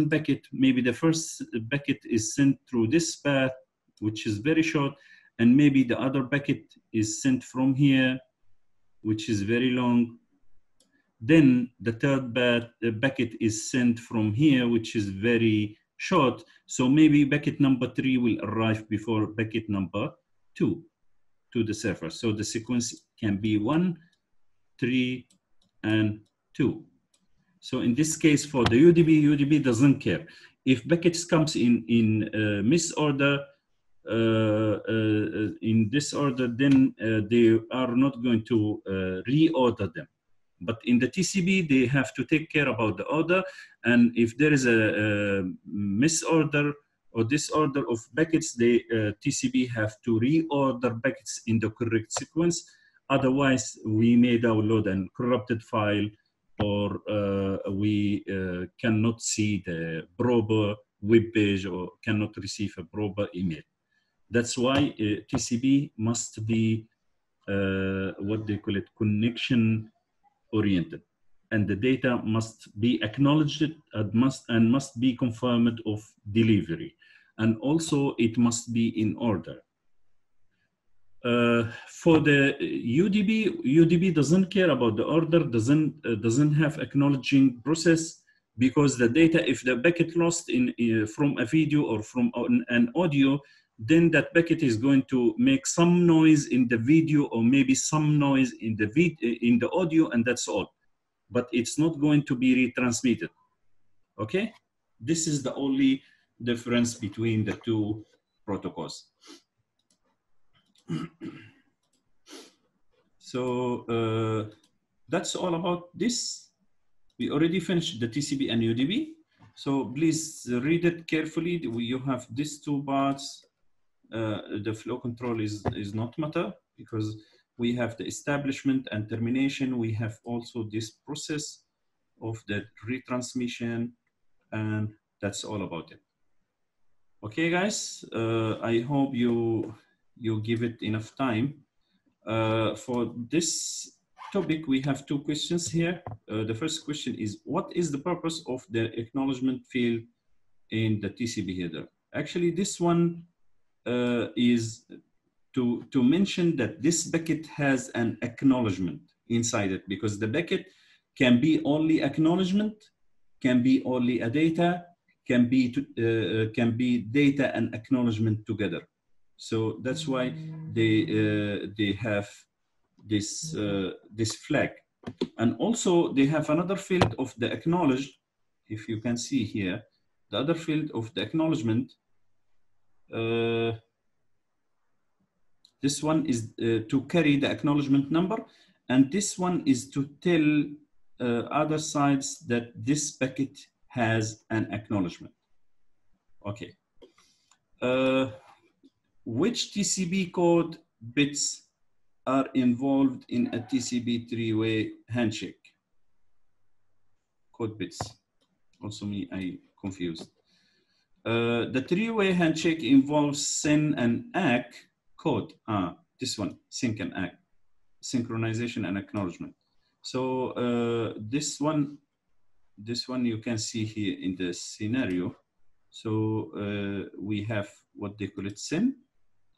packet, maybe the first packet is sent through this path, which is very short, and maybe the other packet is sent from here, which is very long. Then the third packet is sent from here, which is very short. So maybe packet number 3 will arrive before packet number 2 to the server. So the sequence can be 1, 3, and 2. So in this case, for the UDP doesn't care. If packets comes in misorder, in this order, then they are not going to reorder them. But in the TCP, they have to take care about the order. And if there is a misorder or disorder of packets, the TCP have to reorder packets in the correct sequence. Otherwise, we may download a corrupted file, or we cannot see the proper web page or cannot receive a proper email. That's why TCP must be what they call it, connection oriented, and the data must be acknowledged and must be confirmed of delivery, and also it must be in order. For the UDP doesn't care about the order, doesn't have acknowledging process, because the data, if the packet lost from a video or from an audio, then that packet is going to make some noise in the video or maybe some noise in the audio, and that's all. But it's not going to be retransmitted. Okay, this is the only difference between the two protocols. So that's all about this. We already finished the TCP and UDP. So please read it carefully. You have these two parts. The flow control is not matter, because we have the establishment and termination. We have also this process of the retransmission, and that's all about it. Okay, guys, I hope you give it enough time. For this topic, we have two questions here. The first question is, what is the purpose of the acknowledgement field in the TCP header? Actually, this one is to mention that this packet has an acknowledgement inside it, because the packet can be only acknowledgement, can be only a data, can be data and acknowledgement together. So that's why they have this this flag. And also they have another field of the acknowledged. If you can see here, the other field of the acknowledgement, this one is to carry the acknowledgement number, and this one is to tell other sides that this packet has an acknowledgement. Okay. Which TCP code bits are involved in a TCP three-way handshake? Code bits. Also me, I confused. The three-way handshake involves SYN and ACK code. This one, sync and ACK, synchronization and acknowledgement. So this one you can see here in the scenario. So we have what they call it SYN,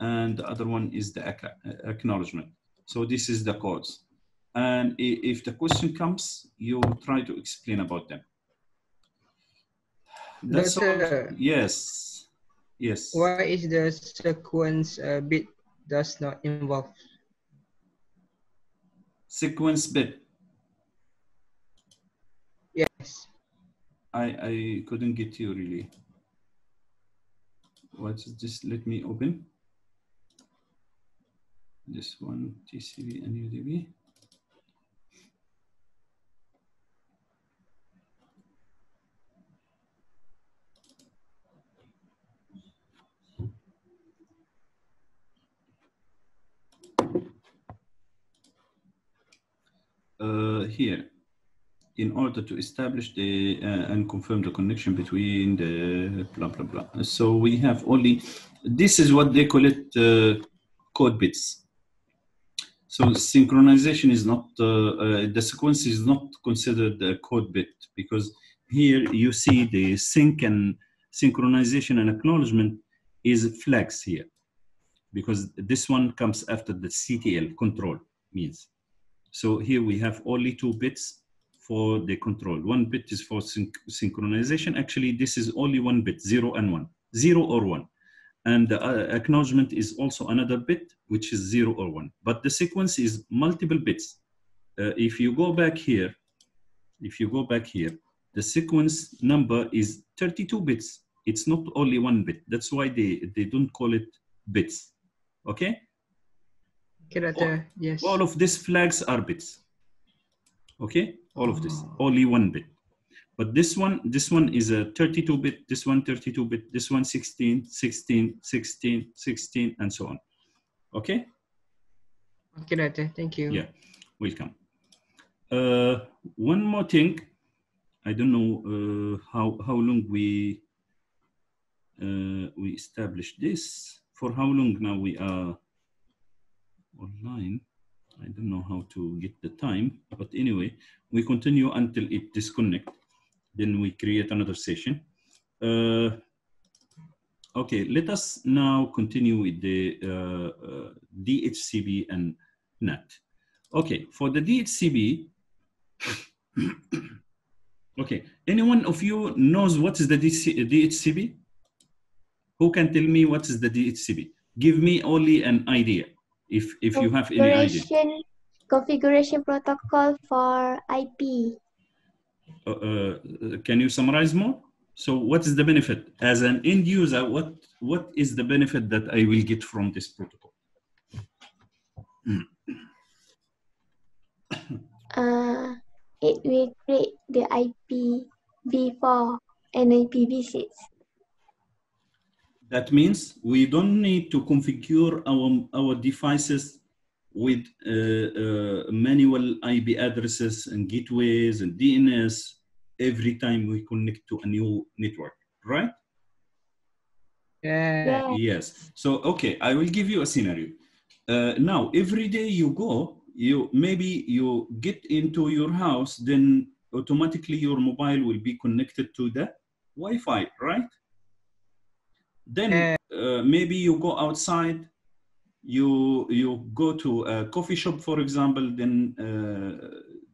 and the other one is the acknowledgement. So this is the codes. And if the question comes, you try to explain about them. That's all. Yes. Yes. Why is the sequence bit does not involve? Sequence bit. Yes. I couldn't get you really. What's this? Let me open this one, TCP and UDP. Here, in order to establish the and confirm the connection between the blah blah blah. So we have only, this is what they call it code bits. So synchronization is not, the sequence is not considered a code bit, because here you see the sync and synchronization and acknowledgement is flags here, because this one comes after the CTL, control means. So here we have only 2 bits for the control. 1 bit is for synchronization. Actually, this is only 1 bit, 0 and 1, 0 or 1. And the acknowledgement is also another bit, which is 0 or 1. But the sequence is multiple bits. If you go back here, the sequence number is 32 bits. It's not only 1 bit. That's why they don't call it bits. Okay? Yes. All of these flags are bits. Okay? All of this, only 1 bit. But this one is a 32-bit, this one 32-bit, this one 16, 16, 16, 16, and so on. Okay? Okay, Doctor. Thank you. Yeah, welcome. One more thing. I don't know how long we established this. For how long now we are online? I don't know how to get the time, but anyway, we continue until it disconnects. Then we create another session. Okay, let us now continue with the DHCP and NAT. Okay, for the DHCP, okay, anyone of you knows what is the DHCP? Who can tell me what is the DHCP? Give me only an idea, if you have any idea. Configuration protocol for IP. Can you summarize more? So what is the benefit? As an end user, what is the benefit that I will get from this protocol? It will create the IPv4 and IPv6. That means we don't need to configure our devices with manual IP addresses and gateways and DNS every time we connect to a new network, right? Yeah. Yes. So, okay, I will give you a scenario. Now, every day you go, maybe you get into your house, then automatically your mobile will be connected to the Wi-Fi, right? Then maybe you go outside, you go to a coffee shop, for example, then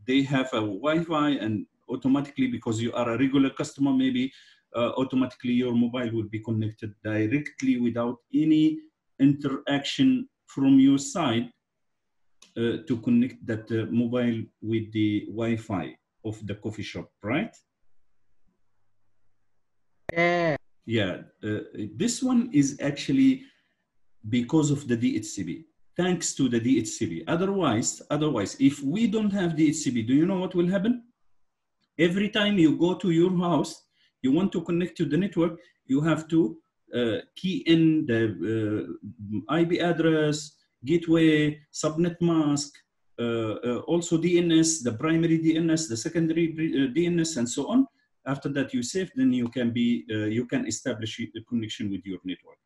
they have a Wi-Fi, and automatically, because you are a regular customer, maybe automatically your mobile will be connected directly without any interaction from your side to connect that mobile with the Wi-Fi of the coffee shop, right? Yeah. Yeah, this one is actually because of the DHCP, thanks to the DHCP. Otherwise, if we don't have DHCP, do you know what will happen? Every time you go to your house, you want to connect to the network, you have to key in the IP address, gateway, subnet mask, also DNS, the primary DNS, the secondary DNS, and so on. After that you save, then you can establish a connection with your network.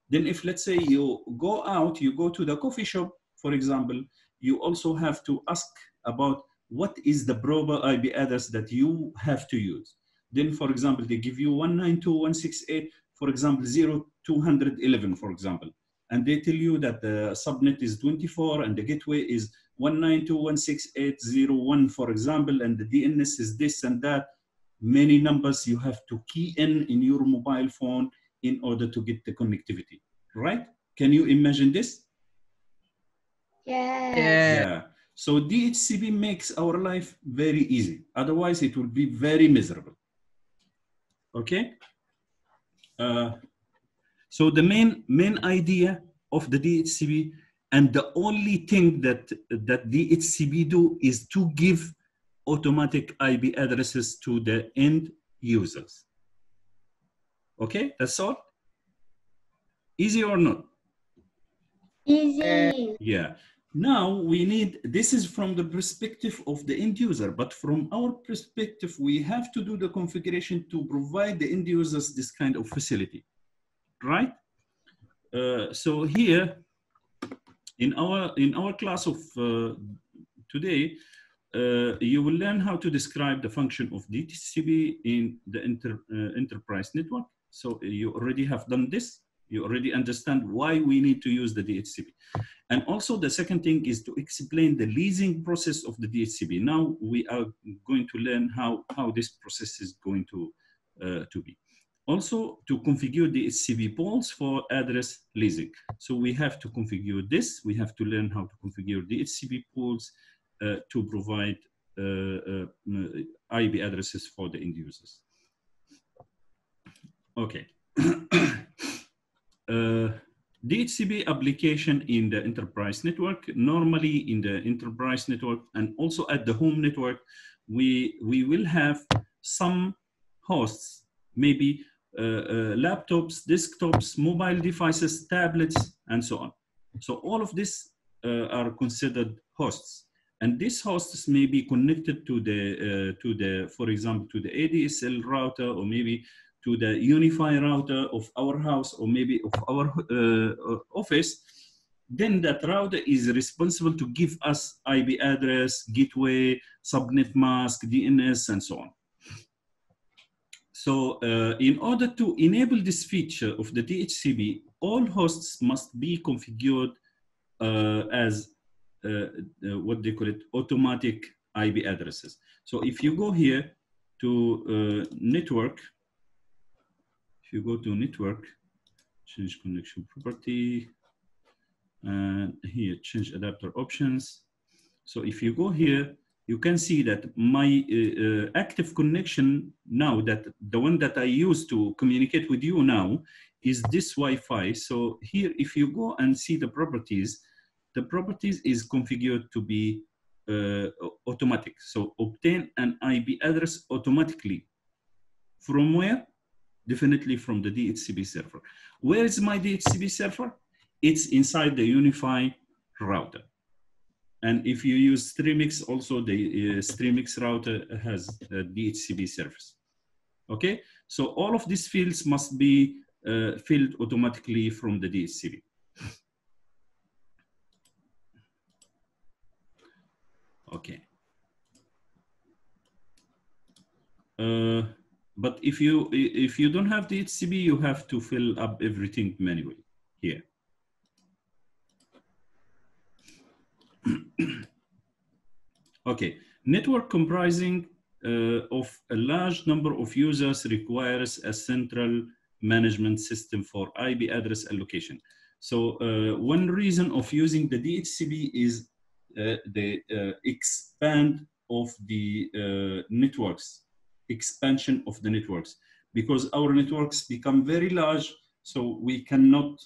Then if, let's say, you go out, you go to the coffee shop, for example, you also have to ask about what is the proper IP address that you have to use. Then, for example, they give you 192.168, for example, 0211, for example. And they tell you that the subnet is 24 and the gateway is 192.168.01, for example, and the DNS is this and that. Many numbers you have to key in your mobile phone in order to get the connectivity, right? Can you imagine this? Yes. Yeah. Yeah. So DHCP makes our life very easy. Otherwise, it will be very miserable. Okay. So the main idea of the DHCP, and the only thing that DHCP do, is to give automatic IP addresses to the end users. Okay, that's all. Easy or not? Easy. Yeah. Now we need, this is from the perspective of the end user, but from our perspective, we have to do the configuration to provide the end users this kind of facility, right? So here, in our class of today, you will learn how to describe the function of DHCP in the enterprise network. So you already have done this. You already understand why we need to use the DHCP. And also the second thing is to explain the leasing process of the DHCP. Now we are going to learn how this process is going to be. Also to configure DHCP poles for address leasing. So we have to configure this. We have to learn how to configure DHCP poles to provide IP addresses for the end users. Okay. DHCP application in the enterprise network. Normally in the enterprise network and also at the home network, we will have some hosts, maybe laptops, desktops, mobile devices, tablets, and so on. So all of this are considered hosts. And these hosts may be connected to the, for example, to the ADSL router, or maybe to the Unify router of our house, or maybe of our office. Then that router is responsible to give us IP address, gateway, subnet mask, DNS, and so on. So in order to enable this feature of the DHCP, all hosts must be configured as what they call it, automatic IP addresses. So if you go here to network, if you go to network, change connection property, and here change adapter options. So if you go here, you can see that my active connection now, that the one that I use to communicate with you now, is this Wi-Fi. So here, if you go and see the properties is configured to be automatic. So obtain an IP address automatically. From where? Definitely from the DHCP server. Where is my DHCP server? It's inside the Unify router. And if you use Streamix, also the Streamix router has a DHCP service. Okay, so all of these fields must be filled automatically from the DHCP. Okay. But if you don't have DHCP, you have to fill up everything manually here. Okay, network comprising of a large number of users requires a central management system for IP address allocation. So one reason of using the DHCP is the expand of the networks, expansion of the networks, because our networks become very large, so we cannot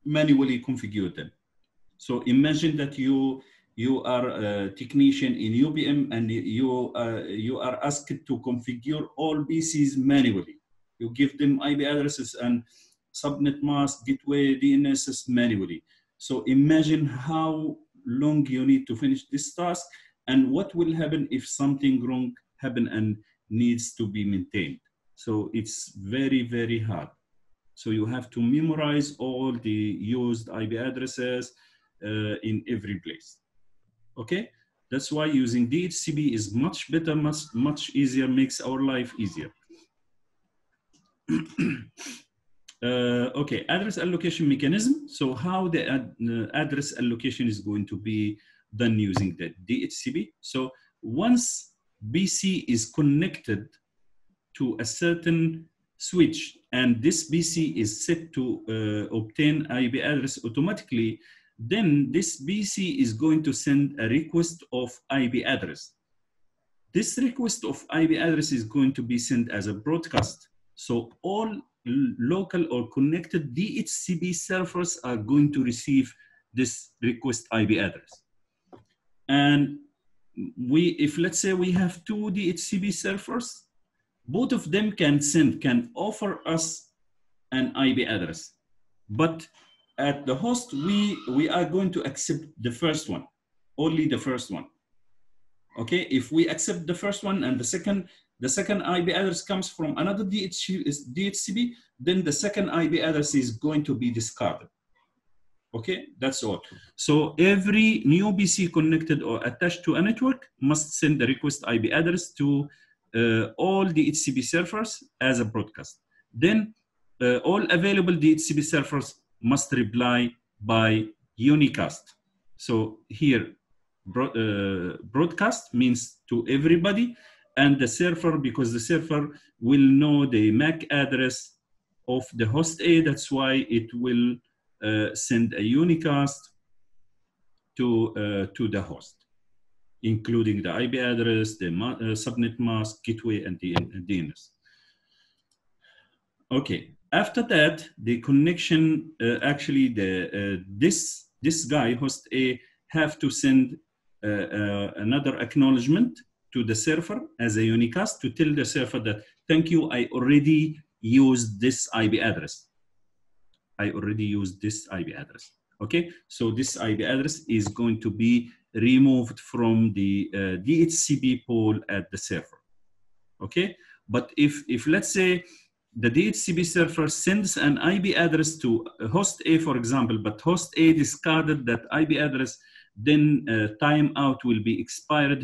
manually configure them. So imagine that you are a technician in UPM and you are asked to configure all PCs manually. You give them IP addresses and subnet mask, gateway, DNSs manually. So imagine how long you need to finish this task, and what will happen if something wrong happen and needs to be maintained. So it's very, very hard. So you have to memorize all the used IP addresses in every place. Okay, that's why using DHCP is much better, much easier, makes our life easier. Okay, address allocation mechanism. So how the address allocation is going to be done using the DHCP. So once BC is connected to a certain switch and this BC is set to obtain IP address automatically, then this PC is going to send a request of IP address. This request of IP address is going to be sent as a broadcast. So all local or connected DHCP servers are going to receive this request IP address. And if let's say we have two DHCP servers, both of them can offer us an IP address. But at the host, we are going to accept the first one, only the first one. Okay, if we accept the first one and the second IP address comes from another DHCP, then the second IP address is going to be discarded. Okay, that's all. So every new PC connected or attached to a network must send the request IP address to all DHCP servers as a broadcast. Then all available DHCP servers must reply by unicast. So here, broadcast means to everybody, and the server, because the server will know the MAC address of the host A, that's why it will send a unicast to the host, including the IP address, the subnet mask, gateway, and the DNS. Okay, after that, the connection, actually this guy, host A, have to send another acknowledgement to the server as a unicast to tell the server that, thank you, I already used this IP address. I already used this IP address. Okay, so this IP address is going to be removed from the DHCP pool at the server. Okay, but if let's say the DHCP server sends an IP address to host A, for example, but host A discarded that IP address, then timeout will be expired.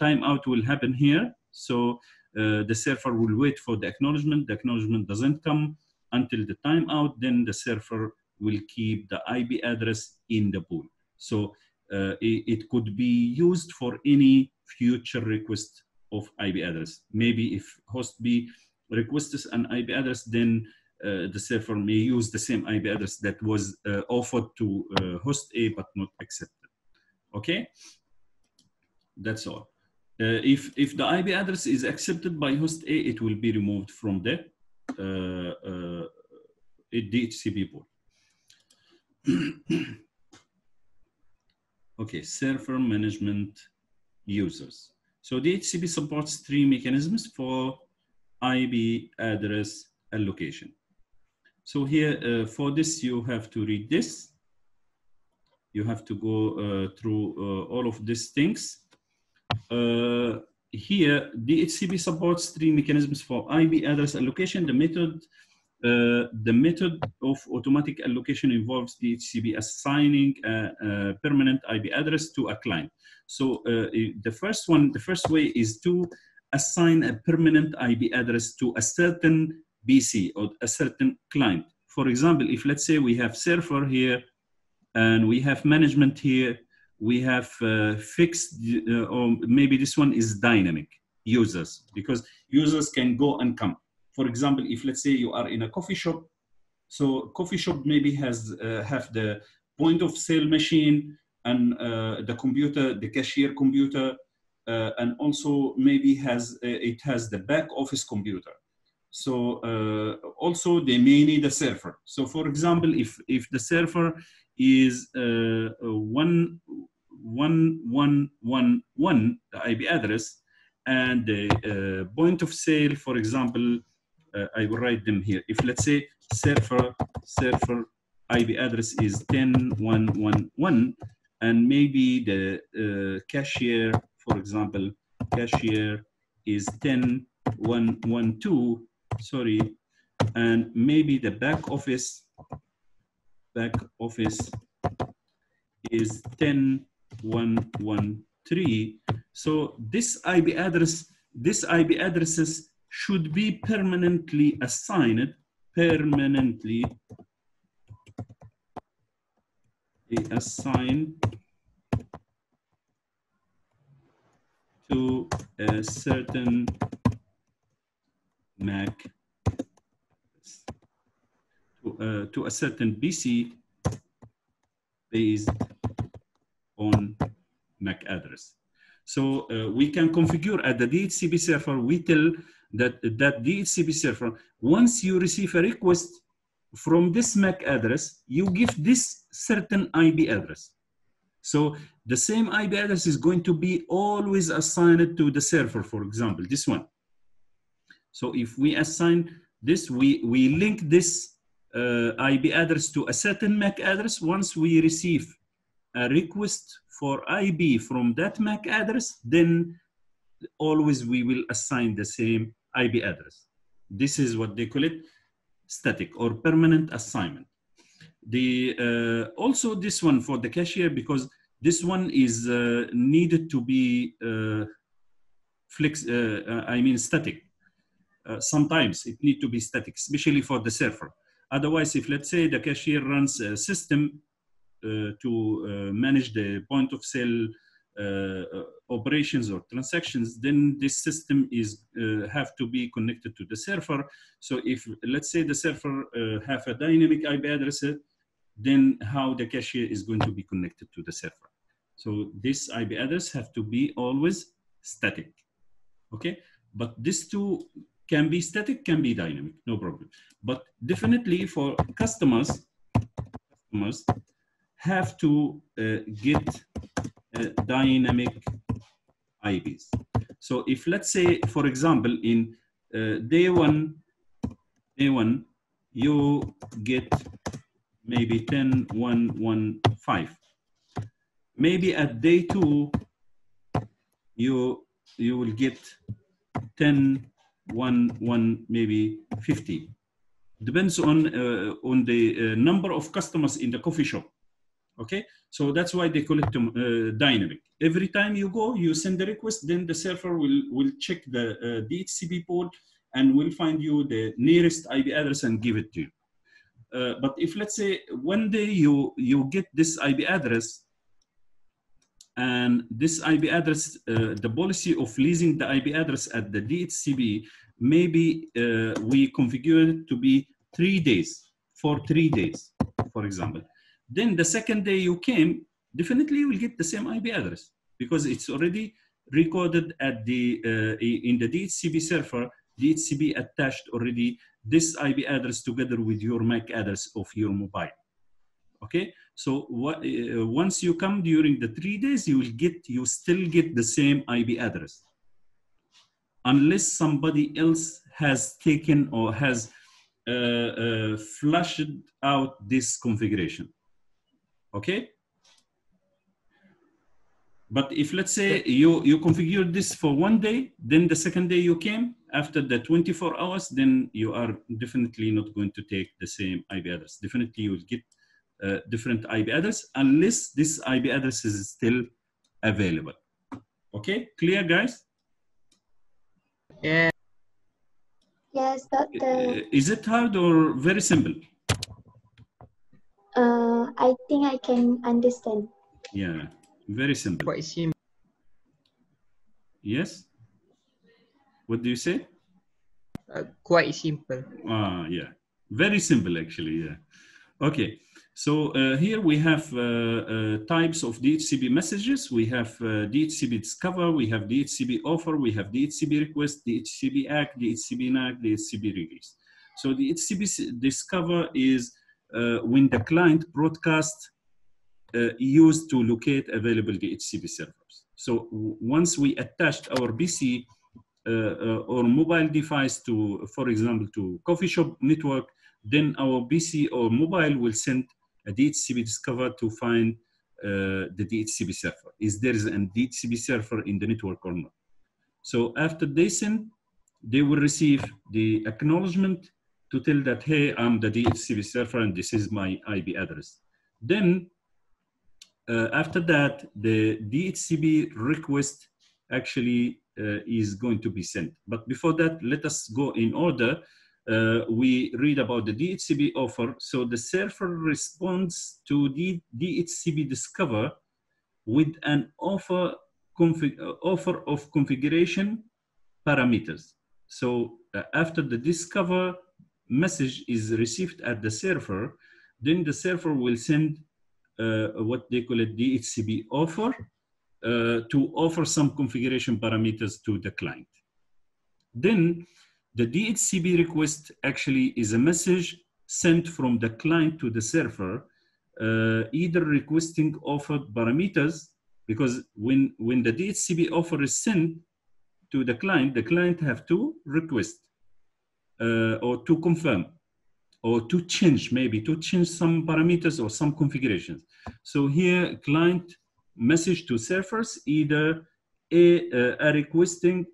Timeout will happen here. So the server will wait for the acknowledgement. The acknowledgement doesn't come until the timeout. Then the server will keep the IP address in the pool. So it could be used for any future request of IP address. Maybe if host B requests an IP address, then the server may use the same IP address that was offered to host A but not accepted. Okay, that's all. If the IP address is accepted by host A, it will be removed from the DHCP pool. Okay, server management users. So DHCP supports three mechanisms for IP address allocation. So here, for this, you have to read this. You have to go through all of these things. Here, DHCP supports three mechanisms for IP address allocation. The method of automatic allocation involves DHCP assigning a permanent IP address to a client. So the first way is to assign a permanent IP address to a certain PC or a certain client. For example, if let's say we have server here and we have management here, we have fixed, or maybe this one is dynamic users, because users can go and come. For example, if let's say you are in a coffee shop, so coffee shop maybe has have the point of sale machine and the computer, the cashier computer, and also maybe it has the back office computer. So also they may need a server. So for example, if the server is 1111, the IP address, and the point of sale, for example, I will write them here. If let's say server IP address is 10111, and maybe the cashier, for example, cashier is 10112, sorry, and maybe the back office is 10113. So this IP addresses should be permanently assigned, to a certain MAC, to a certain PC based on MAC address. So we can configure at the DHCP server, we tell that DHCP server, once you receive a request from this MAC address, you give this certain IP address. So the same IP address is going to be always assigned to the server, for example, this one. So if we assign this, we link this IP address to a certain MAC address. Once we receive a request for IP from that MAC address, then always we will assign the same IP address. This is what they call it, static or permanent assignment. Also this one for the cashier, because this one is needed to be static. Sometimes it needs to be static, especially for the server. Otherwise, if let's say the cashier runs a system to manage the point of sale operations or transactions, then this system is have to be connected to the server. So if let's say the server have a dynamic IP address, then how the cashier is going to be connected to the server. So this IP address have to be always static, okay? But these two can be static, can be dynamic, no problem. But definitely for customers have to get dynamic IPs. So if let's say, for example, in day one, you get maybe 10.1.1.5. Maybe at day two, you will get 10.1.1, maybe 50. Depends on the number of customers in the coffee shop. Okay, so that's why they call it dynamic. Every time you go, you send the request, then the server will check the DHCP port and will find you the nearest IP address and give it to you. But if let's say one day you get this IP address, and this IP address, the policy of leasing the IP address at the DHCP, maybe we configure it to be 3 days, for 3 days, for example. Then the second day you came, definitely you will get the same IP address because it's already recorded at the in the DHCP server. DHCP attached already this IP address together with your MAC address of your mobile. Okay, so what once you come during the 3 days, you still get the same IP address, unless somebody else has taken or has flushed out this configuration. Okay, but if let's say you configured this for 1 day, then the second day you came after the 24 hours, then you are definitely not going to take the same IP address. Definitely you will get different IP address unless this IP address is still available. Okay, clear, guys? Yeah. Yes, doctor. Is it hard or very simple? I think I can understand. Yeah, very simple. Quite simple. Yes? What do you say? Quite simple. Yeah, very simple actually, yeah. Okay, so here we have types of DHCP messages. We have DHCP discover, we have DHCP offer, we have DHCP request, DHCP act, DHCP NAT, DHCP release. So DHCP discover is when the client broadcast used to locate available DHCP servers. So once we attached our PC or mobile device to, for example, to coffee shop network, then our PC or mobile will send a DHCP discover to find the DHCP server. Is there a DHCP server in the network or not? So after they send, they will receive the acknowledgement to tell that, hey, I'm the DHCP server and this is my IP address. Then after that, the DHCP request actually is going to be sent. But before that, let us go in order. We read about the DHCP offer. So the server responds to the DHCP discover with an offer of configuration parameters. So after the discover message is received at the server, then the server will send what they call it DHCP offer to offer some configuration parameters to the client. Then the DHCP request actually is a message sent from the client to the server, either requesting offered parameters, because when the DHCP offer is sent to the client have to request or to confirm or to change, maybe to change some parameters or some configurations. So here client message to servers, either requesting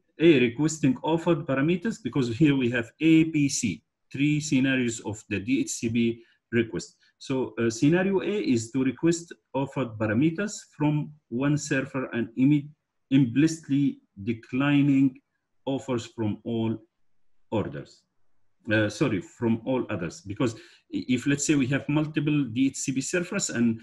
offered parameters, because here we have A, B, C, 3 scenarios of the DHCP request. So scenario A is to request offered parameters from one server and implicitly declining offers from all orders. From all others, because if let's say we have multiple DHCP servers and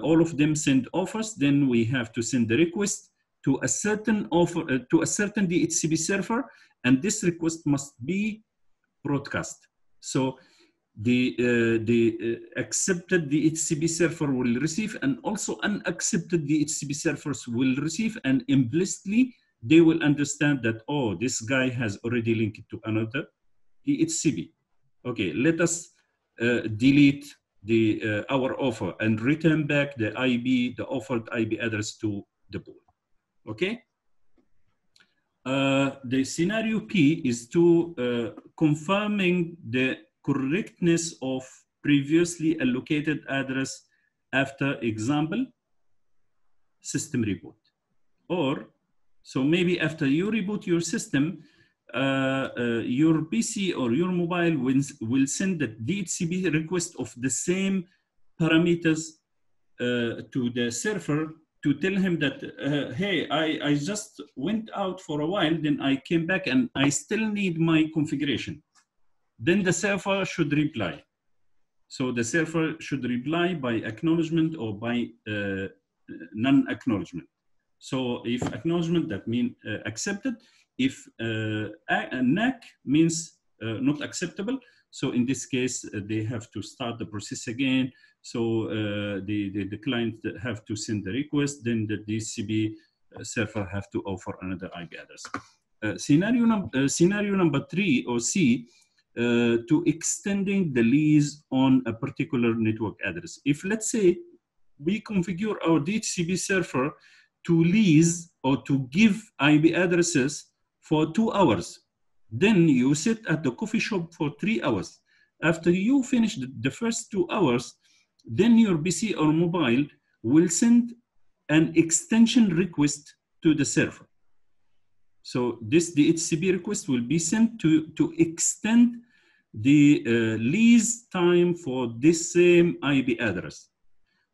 all of them send offers, then we have to send the request to a certain offer to a certain DHCP server, and this request must be broadcast. So the accepted DHCP server will receive, and also unaccepted DHCP servers will receive, and implicitly they will understand that, oh, this guy has already linked to another DHCP. Okay, let us delete the our offer and return back the IP, the offered IP address to the pool. Okay. The scenario P is to confirming the correctness of previously allocated address after example system reboot, or so maybe after you reboot your system, your PC or your mobile will send the DHCP request of the same parameters to the server to tell him that, hey, I just went out for a while, then I came back and I still need my configuration. Then the server should reply. So the server should reply by acknowledgement or by non-acknowledgement. So if acknowledgement, that means accepted. If NAC means not acceptable, so in this case, they have to start the process again. So the client have to send the request, then the DHCP server have to offer another IP address. Scenario number 3 or C, to extending the lease on a particular network address. If let's say we configure our DHCP server to lease or to give IP addresses for 2 hours, then you sit at the coffee shop for 3 hours. After you finish the first 2 hours, then your PC or mobile will send an extension request to the server. So this DHCP request will be sent to extend the lease time for this same IP address.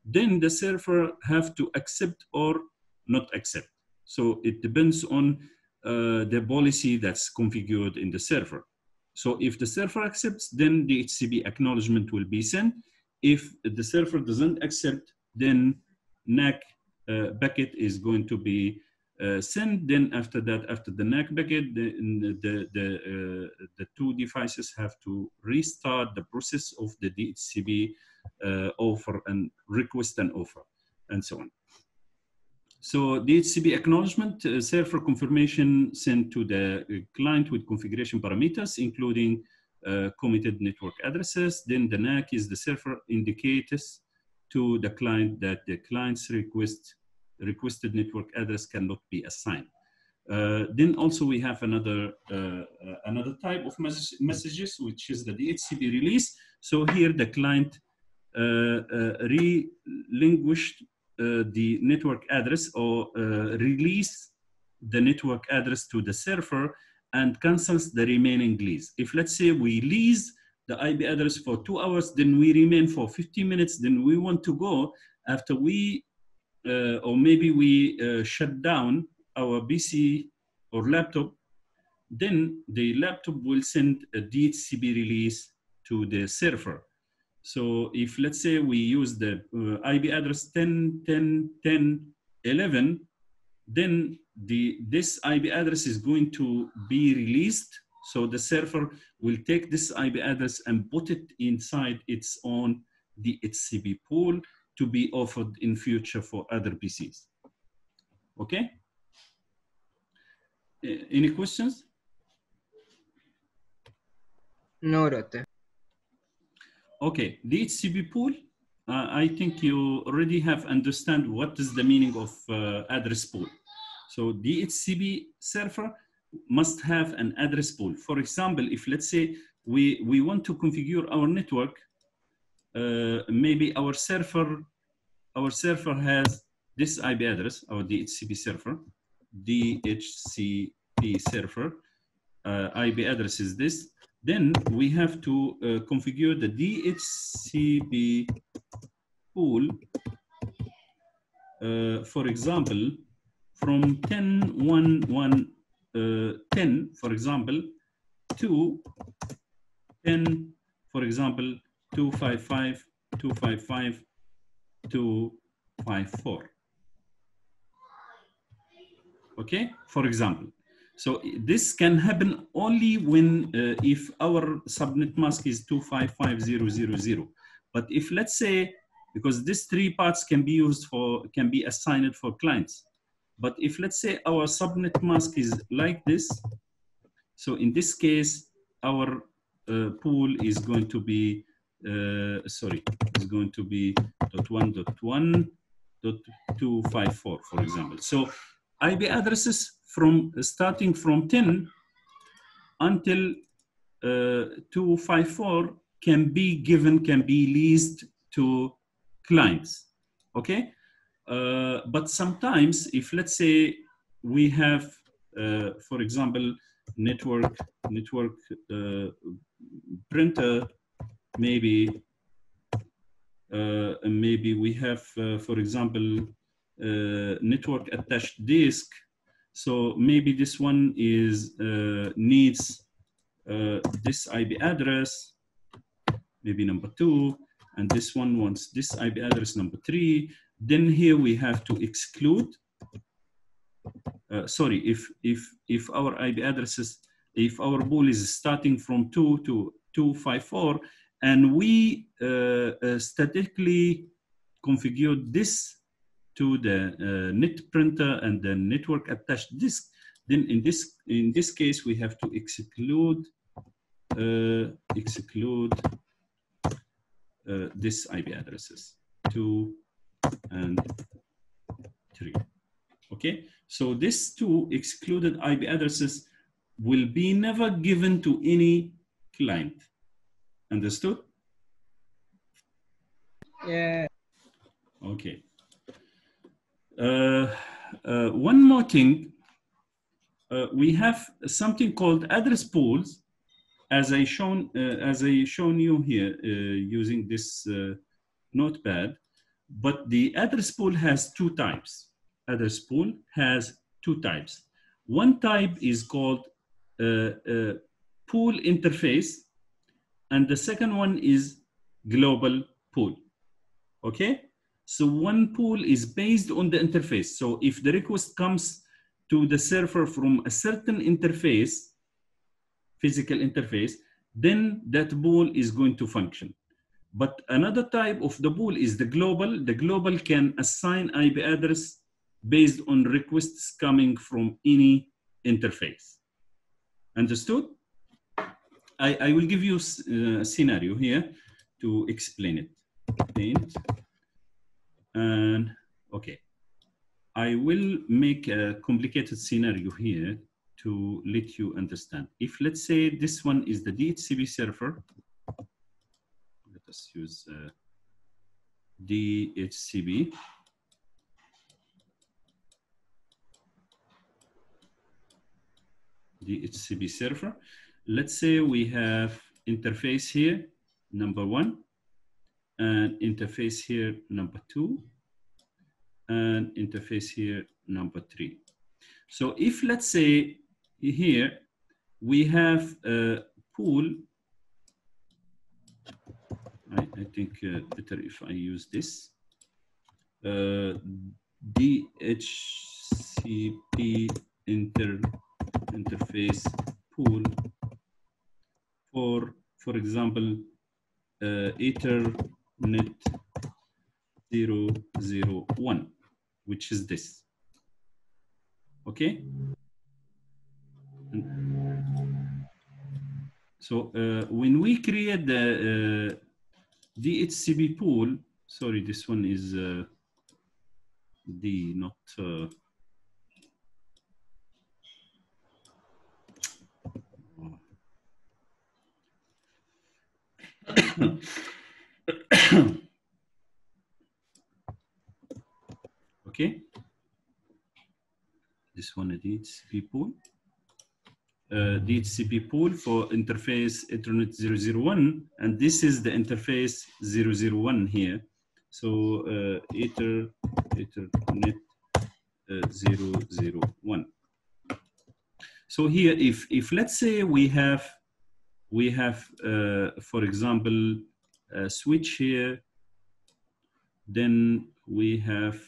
Then the server have to accept or not accept. So it depends on the policy that's configured in the server. So if the server accepts, then the DHCP acknowledgement will be sent. If the server doesn't accept, then NAC bucket is going to be sent. Then after that, after the NAC bucket, the 2 devices have to restart the process of the DHCP offer and request and offer, and so on. So DHCP acknowledgement, server confirmation sent to the client with configuration parameters, including committed network addresses. Then the NAC is the server indicates to the client that the client's requested network address cannot be assigned. Then also we have another type of messages, which is the DHCP release. So here the client relinquished the network address or release the network address to the server and cancels the remaining lease. If let's say we lease the IP address for 2 hours, then we remain for 15 minutes, then we want to go after we, or maybe we shut down our PC or laptop, then the laptop will send a DHCP release to the server. So if let's say we use the IP address 10.10.10.11, then this IP address is going to be released. So the server will take this IP address and put it inside its own DHCP pool to be offered in future for other PCs. Okay? Any questions? No, Doctor. Okay, DHCP pool, I think you already have understand what is the meaning of address pool. So DHCP server must have an address pool. For example, if let's say we want to configure our network, maybe our server has this IP address, our DHCP server, DHCP server, IP address is this. Then we have to configure the DHCP pool, for example, from 10, for example, to 10, for example, 255, 255, 254. Okay, for example. So this can happen only when if our subnet mask is 255000. But if let's say, because these three parts can be used for, can be assigned for clients. But if let's say our subnet mask is like this, so in this case, our pool is going to be, is going to be .1.1.254, for example. So IP addresses from starting from 10 until 254 can be given, can be leased to clients, okay? But sometimes if let's say we have, for example, network printer, maybe we have, for example, network attached disk. So maybe this one is needs this IP address, maybe number 2, and this one wants this IP address number 3. Then here we have to exclude. Sorry, if our IP addresses, if our pool is starting from 2 to 254, and we statically configured this to the net printer and the network attached disk, then in this case we have to exclude this IP addresses 2 and 3. Okay, so these 2 excluded IP addresses will be never given to any client. Understood? Yeah. Okay. One more thing, we have something called address pools, as I shown you here using this notepad. But the address pool has 2 types. Address pool has 2 types. One type is called pool interface, and the second one is global pool. Okay? So one pool is based on the interface. So if the request comes to the server from a certain interface, physical interface, then that pool is going to function. But another type of the pool is the global. The global can assign IP address based on requests coming from any interface. Understood? I will give you a scenario here to explain it. Paint. And okay, I will make a complicated scenario here to let you understand. If let's say this one is the DHCP server, let us use DHCP. DHCP server. Let's say we have interface here, number 1, and interface here, number 2, and interface here, number 3. So if let's say here we have a pool, I think better if I use this, DHCP interface pool for example, Ethernet 001, which is this. Okay. So when we create the DHCP pool, sorry, this one is D, not. Okay, this one is DHCP pool. DHCP pool for interface Ethernet 001, and this is the interface 001 here. So Ethernet 001. So here, if let's say we have for example a switch here, then we have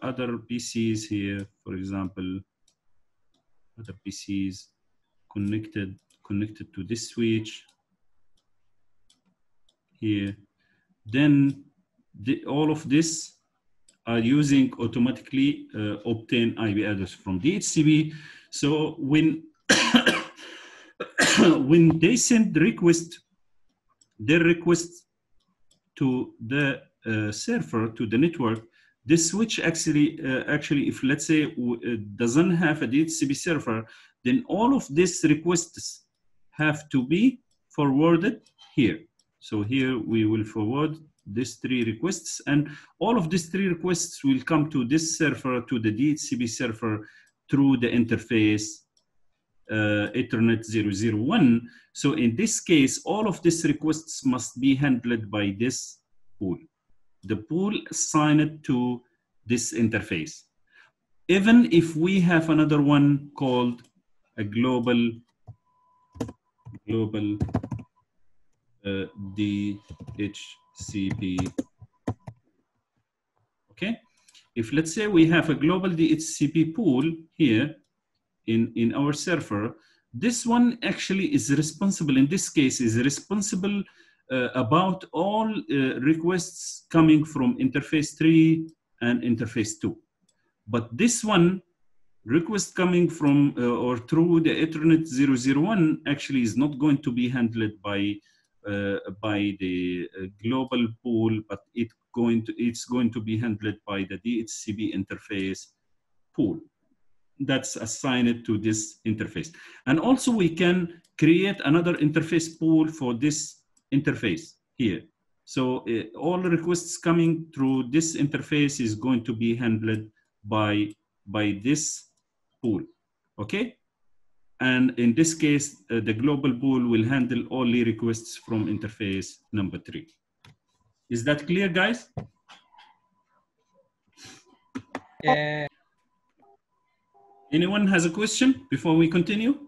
other PCs here, for example, other PCs connected to this switch here. Then all of this are using automatically obtain IP address from DHCP. So when when they send request, their request to the server, to the network, this switch actually if let's say doesn't have a DHCP server, then all of these requests have to be forwarded here. So here we will forward these 3 requests, and all of these 3 requests will come to this server, to the DHCP server, through the interface Ethernet 001. So in this case, all of these requests must be handled by this pool. The pool assigned to this interface. Even if we have another one called a global DHCP. Okay, if let's say we have a global DHCP pool here in our server, this one actually is responsible, in this case, is responsible about all requests coming from interface 3 and interface 2. But this one, request coming from or through the Ethernet 001 actually is not going to be handled by the global pool, but it's going to be handled by the DHCP interface pool that's assigned to this interface. And also we can create another interface pool for this interface here. So all requests coming through this interface is going to be handled by this pool, okay? And in this case, the global pool will handle only requests from interface number 3. Is that clear, guys? Yeah. Anyone has a question before we continue?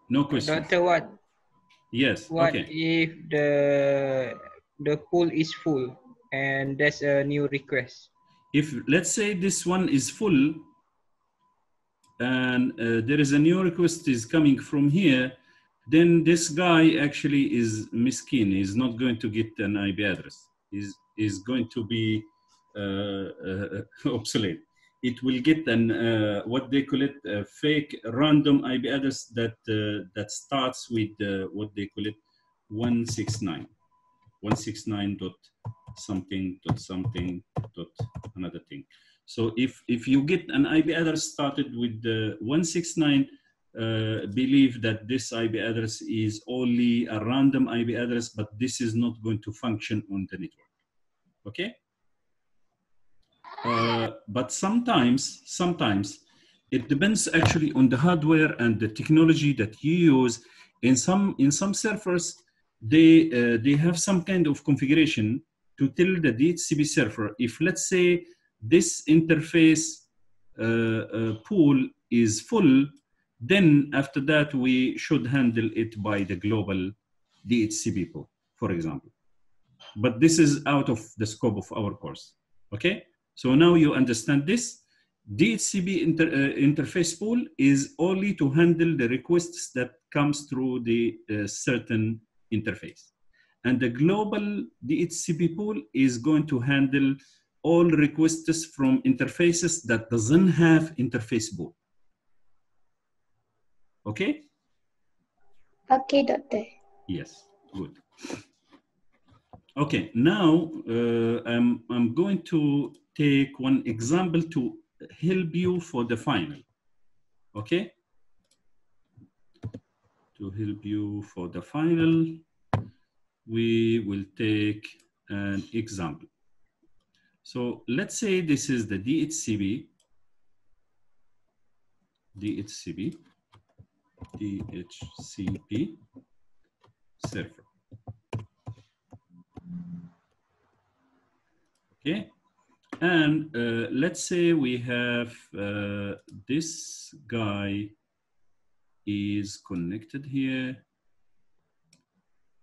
No question. Doctor, what? Yes. What okay. if the pool is full and there's a new request? If let's say this one is full and there is a new request is coming from here, then this guy actually is miskin. He's not going to get an IP address. Is going to be obsolete. It will get an what they call it, a fake random IP address that that starts with what they call it 169 dot something dot something dot another thing. So if you get an IP address started with the 169, believe that this IP address is only a random IP address, but this is not going to function on the network. Okay. But sometimes it depends actually on the hardware and the technology that you use. In some servers, they have some kind of configuration to tell the DHCP server, if let's say this interface pool is full, then after that we should handle it by the global DHCP pool, for example. But this is out of the scope of our course. Okay, so now you understand this. DHCP interface pool is only to handle the requests that comes through the certain interface. And the global DHCP pool is going to handle all requests from interfaces that doesn't have interface pool. Okay? Okay, Doctor. Yes, good. Okay, now I'm going to take one example to help you for the final. Okay? To help you for the final, we will take an example. So let's say this is the DHCP server. Okay, and let's say we have this guy is connected here,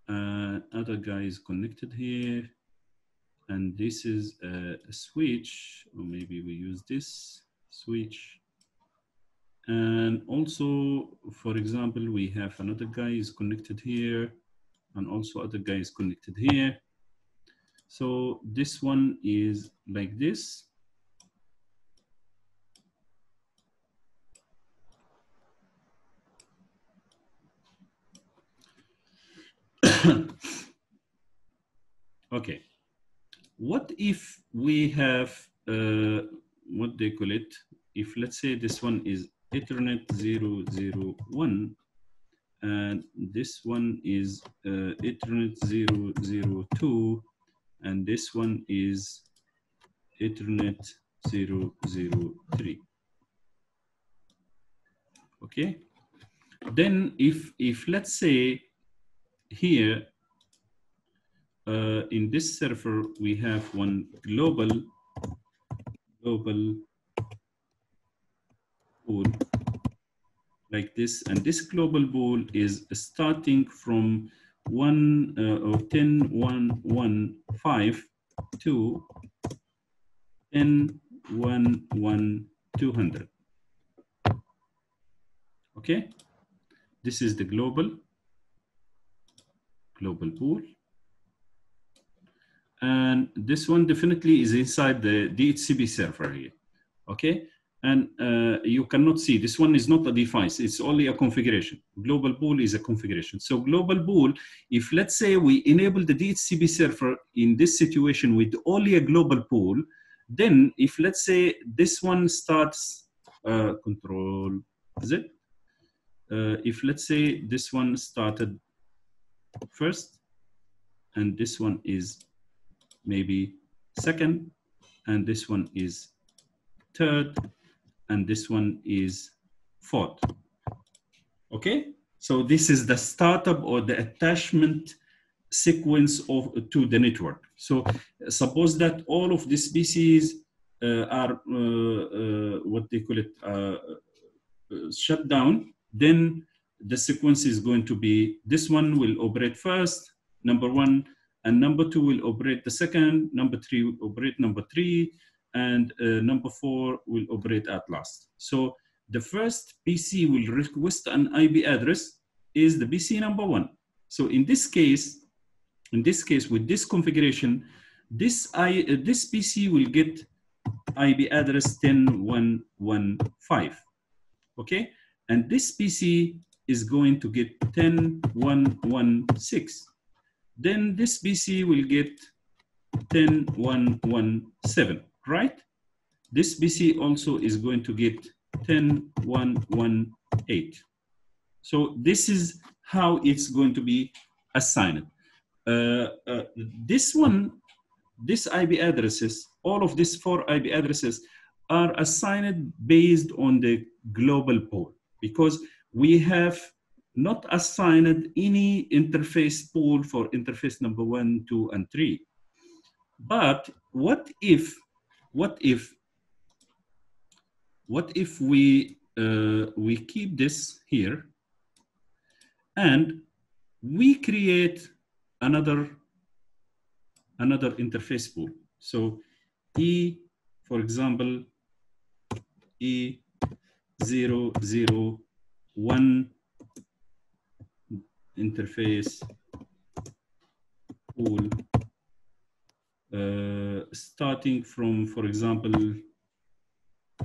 other guy is connected here, and this is a switch, or maybe we use this switch. And also, for example, we have another guy is connected here, and also other guy is connected here. So this one is like this. Okay. What if we have, what they call it? If let's say this one is Ethernet 001, and this one is Ethernet 002, and this one is Ethernet 003. Okay. Then if let's say here in this server we have one global pool like this, and this global pool is starting from 10.1.1.5 to 10.1.1.200. Okay, this is the global pool, and this one definitely is inside the DHCP server here. Okay, and you cannot see, this one is not a device, it's only a configuration. Global pool is a configuration. So global pool, if let's say we enable the DHCP server in this situation with only a global pool, then if let's say this one starts control Z, if let's say this one started first, and this one is maybe second, and this one is third, and this one is fourth. Okay, so this is the startup or the attachment sequence to the network. So suppose that all of these PCs are what they call it shut down, then the sequence is going to be, this one will operate first, number one, and number two will operate the second, number three will operate number three, and number four will operate at last. So the first PC will request an IP address is the PC number one. So in this case with this configuration, this PC will get IP address 10.1.1.5. Okay, and this PC is going to get 10.1.1.6. Then this PC will get 10.1.1.7, right? This PC also is going to get 10.1.1.8. So this is how it's going to be assigned. This IP addresses, all of these 4 IP addresses are assigned based on the global pool, because we have not assigned any interface pool for interface number 1, 2, and 3. But what if we keep this here and we create another interface pool? So for example, E001 interface pool, starting from, for example,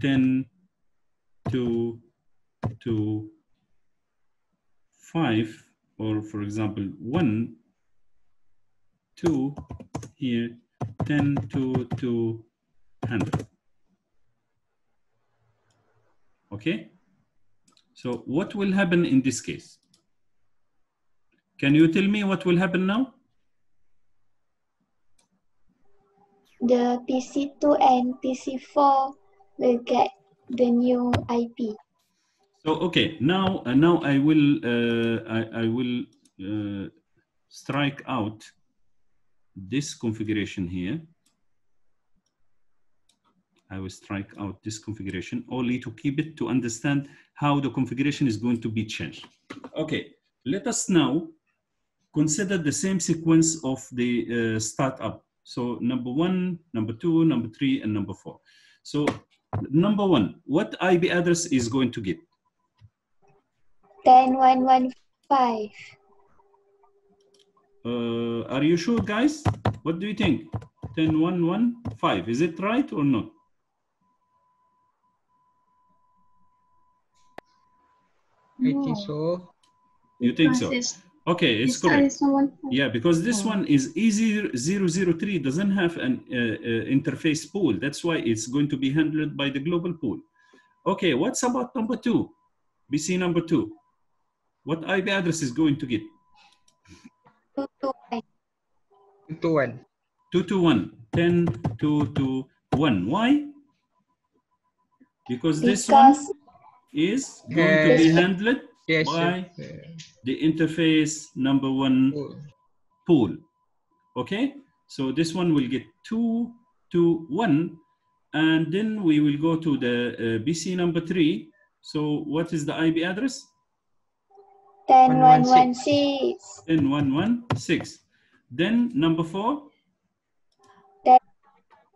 10 to 5, or for example, 1, 2, here, 10 to 200. Okay? So what will happen in this case? Can you tell me what will happen now? The PC2 and PC4 will get the new IP. So okay, now I will strike out this configuration here. I will strike out this configuration only to keep it, to understand how the configuration is going to be changed. Okay, let us now consider the same sequence of the startup. So number 1, number 2, number 3, and number 4. So number 1, what IP address is going to get? 10115. Are you sure, guys? What do you think? 10115, is it right or not? I think so. You think so? Okay, it's correct. Yeah, because this one is E003, doesn't have an interface pool. That's why it's going to be handled by the global pool. Okay, what's about number 2? BC number 2. What IP address is going to get? 221. 221, 10.221. Why? Because this one is going to be handled by the interface number 1 pool. Okay, so this one will get 221, and then we will go to the BC number 3. So what is the IP address? 10116. 10116. Then number 4?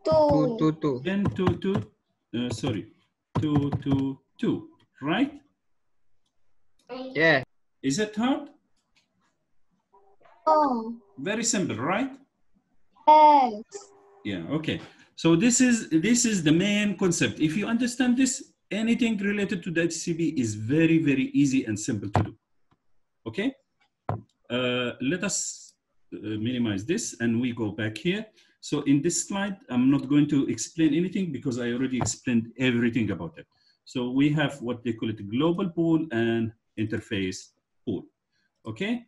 222. 10.222. Sorry, 222. Right? Yeah. Is it hard? Oh. Very simple, right? Yes. Yeah, okay. So this is the main concept. If you understand this, anything related to the DHCP is very, very easy and simple to do. Okay? Let us minimize this and we go back here. So in this slide, I'm not going to explain anything because I already explained everything about it. So we have what they call it, global pool and interface pool. Okay?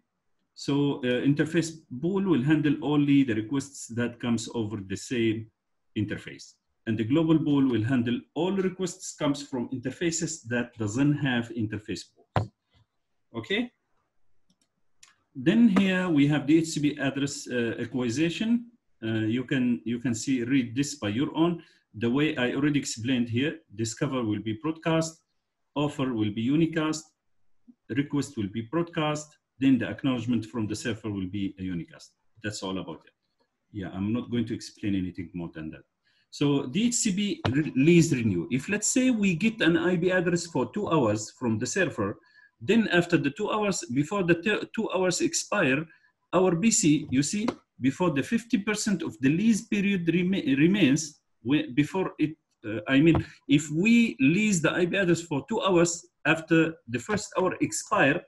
So interface pool will handle only the requests that comes over the same interface. And the global pool will handle all requests comes from interfaces that doesn't have interface pools. Okay? Then here we have the DHCP address acquisition. You can see, read this by your own. The way I already explained here, discover will be broadcast, offer will be unicast, request will be broadcast, then the acknowledgement from the server will be a unicast. That's all about it. Yeah, I'm not going to explain anything more than that. So DHCP release renew. If let's say we get an IP address for 2 hours from the server, then after the 2 hours, before the 2 hours expire, our BC, you see, before the 50% of the lease period remains, before it, I mean, if we lease the IP address for 2 hours after the first hour expire,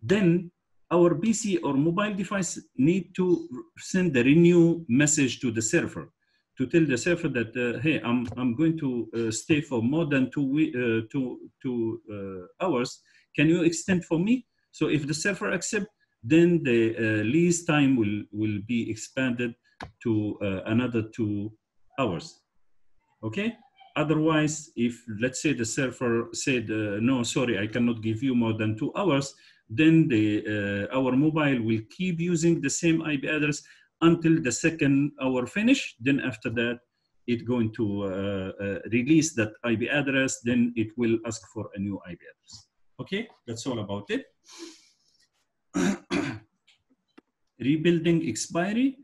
then our PC or mobile device need to send the renew message to the server to tell the server that, hey, I'm going to stay for more than 2 hours. Can you extend for me? So if the server accepts, then the lease time will be expanded to another 2 hours. Okay? Otherwise, if let's say the server said, no, sorry, I cannot give you more than 2 hours, then our mobile will keep using the same IP address until the second hour finish. Then after that, it's going to release that IP address. Then it will ask for a new IP address. Okay, that's all about it. Rebuilding expiry.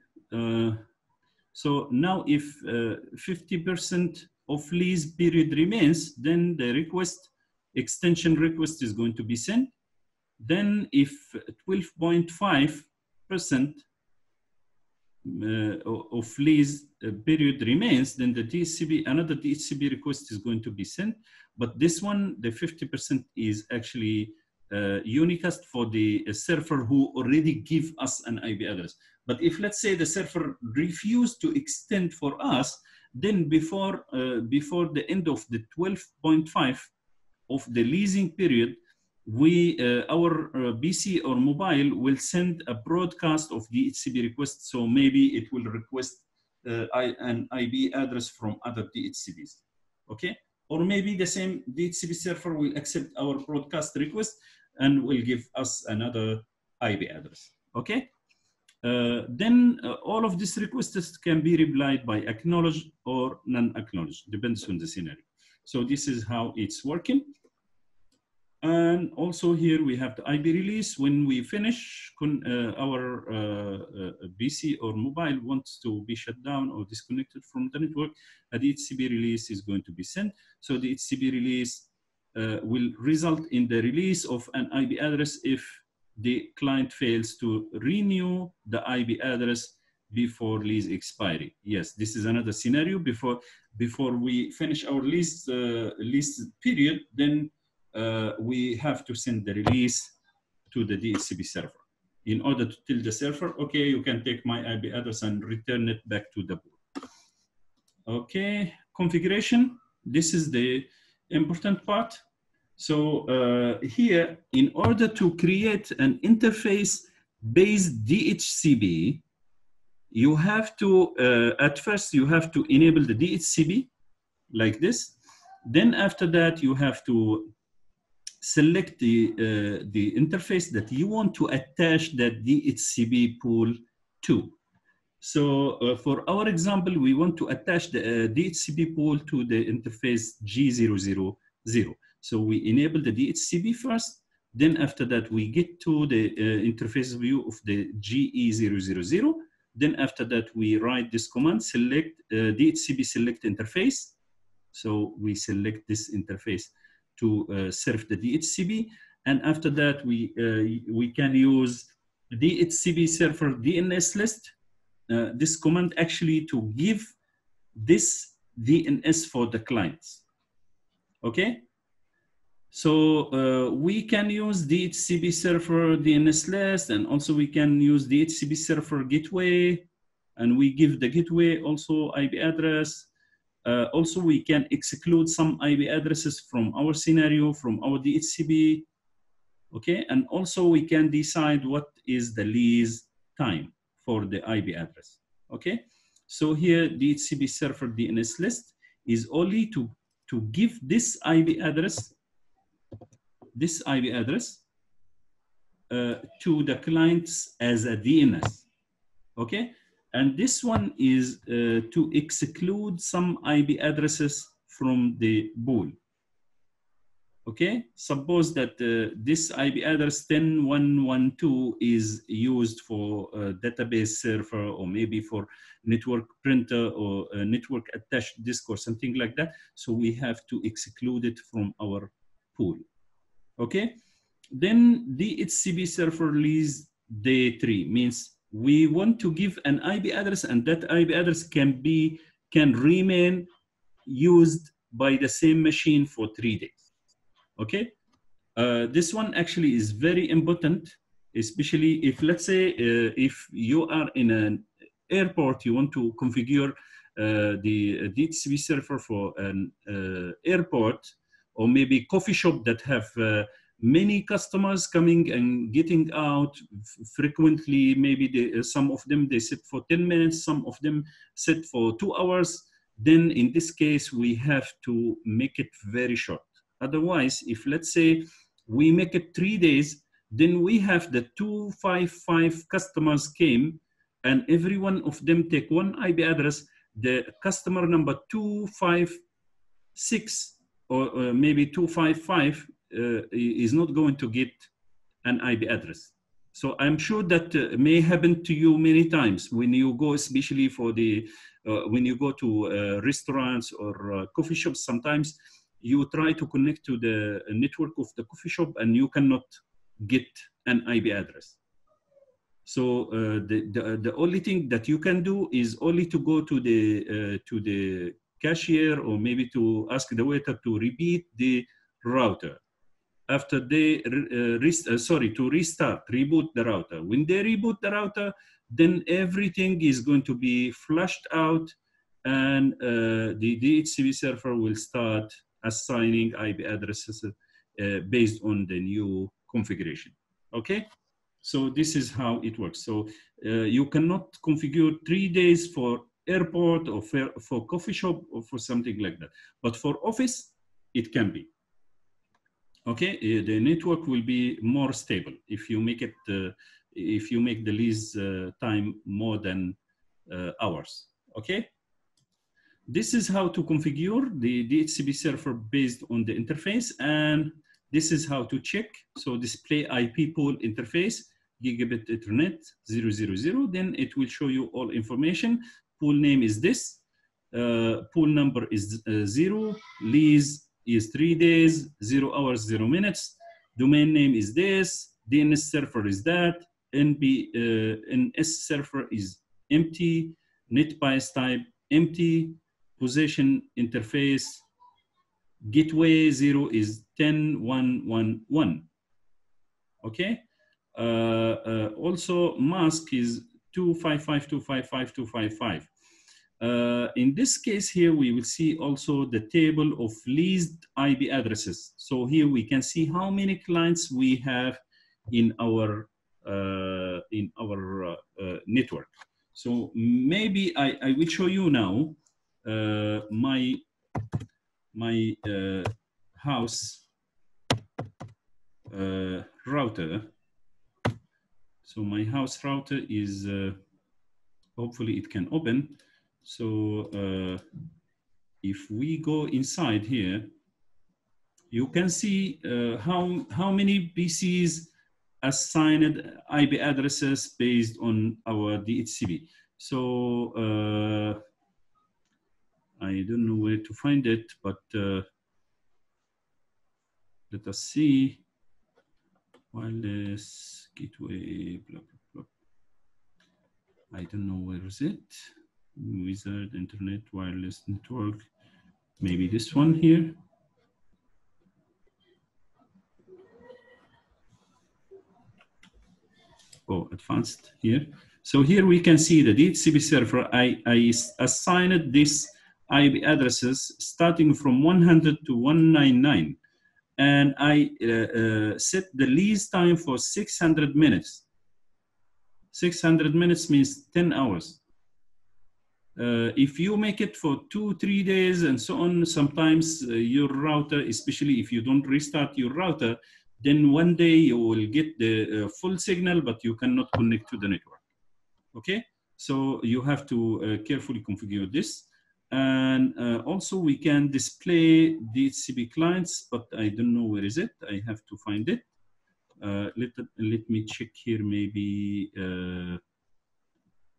So now if 50% of lease period remains, then the request, extension request is going to be sent. Then if 12.5% of lease period remains, then the another DHCP request is going to be sent. But this one, the 50% is actually unicast for the server who already give us an IP address. But if, let's say, the server refused to extend for us, then before the end of the 12.5 of the leasing period, our PC or mobile will send a broadcast of DHCP request. So maybe it will request an IP address from other DHCPs, okay? Or maybe the same DHCP server will accept our broadcast request and will give us another IP address, okay? Then all of these requests can be replied by acknowledged or non-acknowledged, depends on the scenario. So this is how it's working. And also here we have the IP release. When we finish, our PC or mobile wants to be shut down or disconnected from the network, a DHCP release is going to be sent. So the DHCP release will result in the release of an IP address if the client fails to renew the IP address before lease expiry. Yes, this is another scenario. Before we finish our lease period, then we have to send the release to the DHCP server in order to tell the server, okay, you can take my IP address and return it back to the pool. Okay, configuration. This is the important part. So here, in order to create an interface-based DHCP, you have to, at first, you have to enable the DHCP like this. Then after that, you have to select the interface that you want to attach that DHCP pool to. So for our example, we want to attach the DHCP pool to the interface G000. So we enable the DHCP first, then after that we get to the interface view of the GE000. Then after that we write this command, select DHCP select interface. So we select this interface to serve the DHCP, and after that we can use DHCP server DNS list. This command actually to give this DNS for the clients. Okay, so we can use DHCP server DNS list, and also we can use DHCP server gateway, and we give the gateway also IP address. Also, we can exclude some IP addresses from our scenario, from our DHCP, okay? And also we can decide what is the lease time for the IP address, okay? So here, DHCP server DNS list is only to give this IP address, to the clients as a DNS, okay? And this one is to exclude some IP addresses from the pool. Okay, suppose that this IP address 10.1.1.2 is used for a database server, or maybe for network printer, or a network attached disk or something like that. So we have to exclude it from our pool. Okay, then DHCP server release day 3 means we want to give an IP address, and that IP address can remain used by the same machine for 3 days. Okay, this one actually is very important, especially if, let's say, if you are in an airport, you want to configure the DHCP server for an airport, or maybe coffee shop that have many customers coming and getting out frequently. Maybe some of them, they sit for 10 minutes, some of them sit for 2 hours. Then in this case, we have to make it very short. Otherwise, if let's say we make it 3 days, then we have the 255 customers came, and every one of them take one IP address. The customer number 256 or maybe 255 is not going to get an IP address. So I'm sure that may happen to you many times when you go, especially for the, when you go to restaurants or coffee shops. Sometimes you try to connect to the network of the coffee shop and you cannot get an IP address. So the only thing that you can do is only to go to the cashier, or maybe to ask the waiter to repeat the router. After they to restart, reboot the router. When they reboot the router, then everything is going to be flushed out, and the DHCP server will start assigning IP addresses based on the new configuration. Okay, so this is how it works. So you cannot configure 3 days for airport or for coffee shop or for something like that, but for office it can be. Okay, the network will be more stable if you make it, if you make the lease time more than hours. Okay, this is how to configure the DHCP server based on the interface, and this is how to check. So display IP pool interface, gigabit Ethernet 000. Then it will show you all information. Pool name is this. Pool number is 0. Lease is 3 days, 0 hours, 0 minutes. Domain name is this. DNS server is that. NS server is empty. NetBIOS type empty. Possession interface. Gateway 0 is 10.1.1.1. Okay. Also mask is 255.255.255. In this case here, we will see also the table of leased IP addresses. So here we can see how many clients we have in our network. So maybe I will show you now my house router. So my house router is hopefully it can open. So if we go inside here, you can see how many PCs assigned IP addresses based on our DHCP. So I don't know where to find it, but let us see. Wireless gateway, blah, blah, blah. I don't know where is it. Wizard Internet Wireless Network. Maybe this one here. Oh, advanced here. So here we can see the DHCP server. I assigned this IP addresses starting from 100 to 199. And I set the lease time for 600 minutes. 600 minutes means 10 hours. If you make it for 2-3 days and so on, sometimes your router, especially if you don't restart your router, then one day you will get the full signal, but you cannot connect to the network. Okay, so you have to carefully configure this. And also we can display DHCP clients, but I don't know where is it. I have to find it. Let me check here, maybe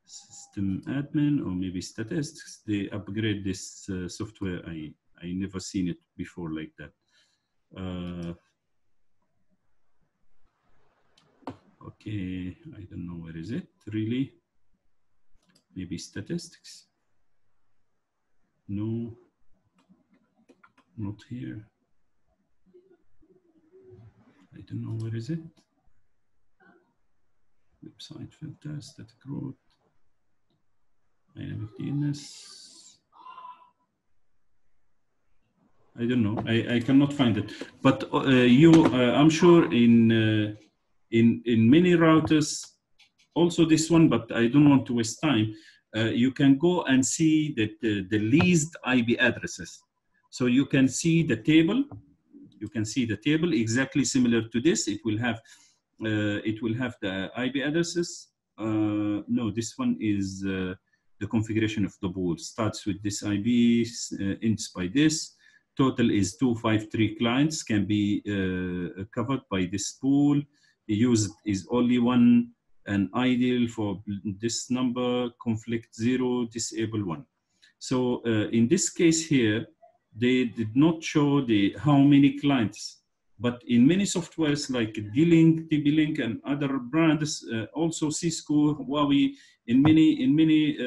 system admin or maybe statistics. They upgrade this software. I never seen it before like that. Okay, I don't know where is it really. Maybe statistics. No, not here. I don't know where is it. Website filter, static route, dynamic DNS. I don't know. I cannot find it. But I'm sure in many routers, also this one, but I don't want to waste time. You can go and see that the leased IP addresses. So you can see the table. You can see the table exactly similar to this. It will have the IP addresses. No, this one is the configuration of the pool. Starts with this IP, ends by this. Total is 253 clients can be covered by this pool. Used is only one, and ideal for this number, conflict 0, disable 1. So in this case here, they did not show how many clients But in many softwares like D-Link, TP-Link, and other brands, also Cisco, Huawei, in many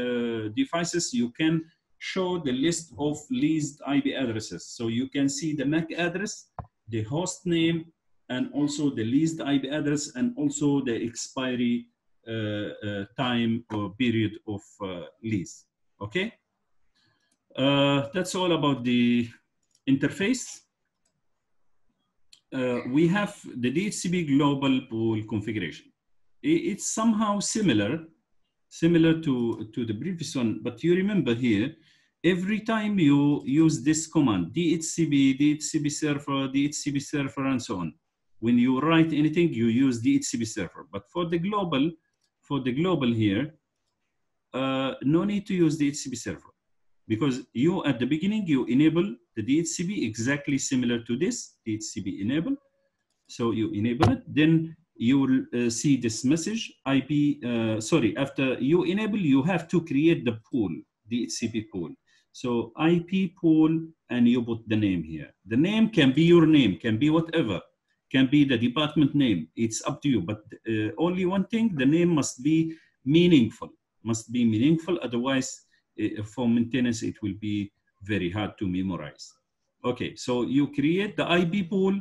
devices, you can show the list of leased IP addresses. So you can see the MAC address, the host name, and also the leased IP address, and also the expiry time or period of lease. Okay, that's all about the interface. We have the DHCP global pool configuration. It's somehow similar to the previous one, but you remember here, every time you use this command, DHCP server, and so on. When you write anything, you use DHCP server. But for the global here, no need to use DHCP server, because you at the beginning you enable the DHCP exactly similar to this DHCP enable. So you enable it, then you will see this message IP. After you enable, you have to create the pool, DHCP pool. So IP pool, and you put the name here. The name can be your name, can be whatever, can be the department name. It's up to you. But only one thing: the name must be meaningful. Must be meaningful. Otherwise, for maintenance, it will be very hard to memorize. Okay, so you create the IP pool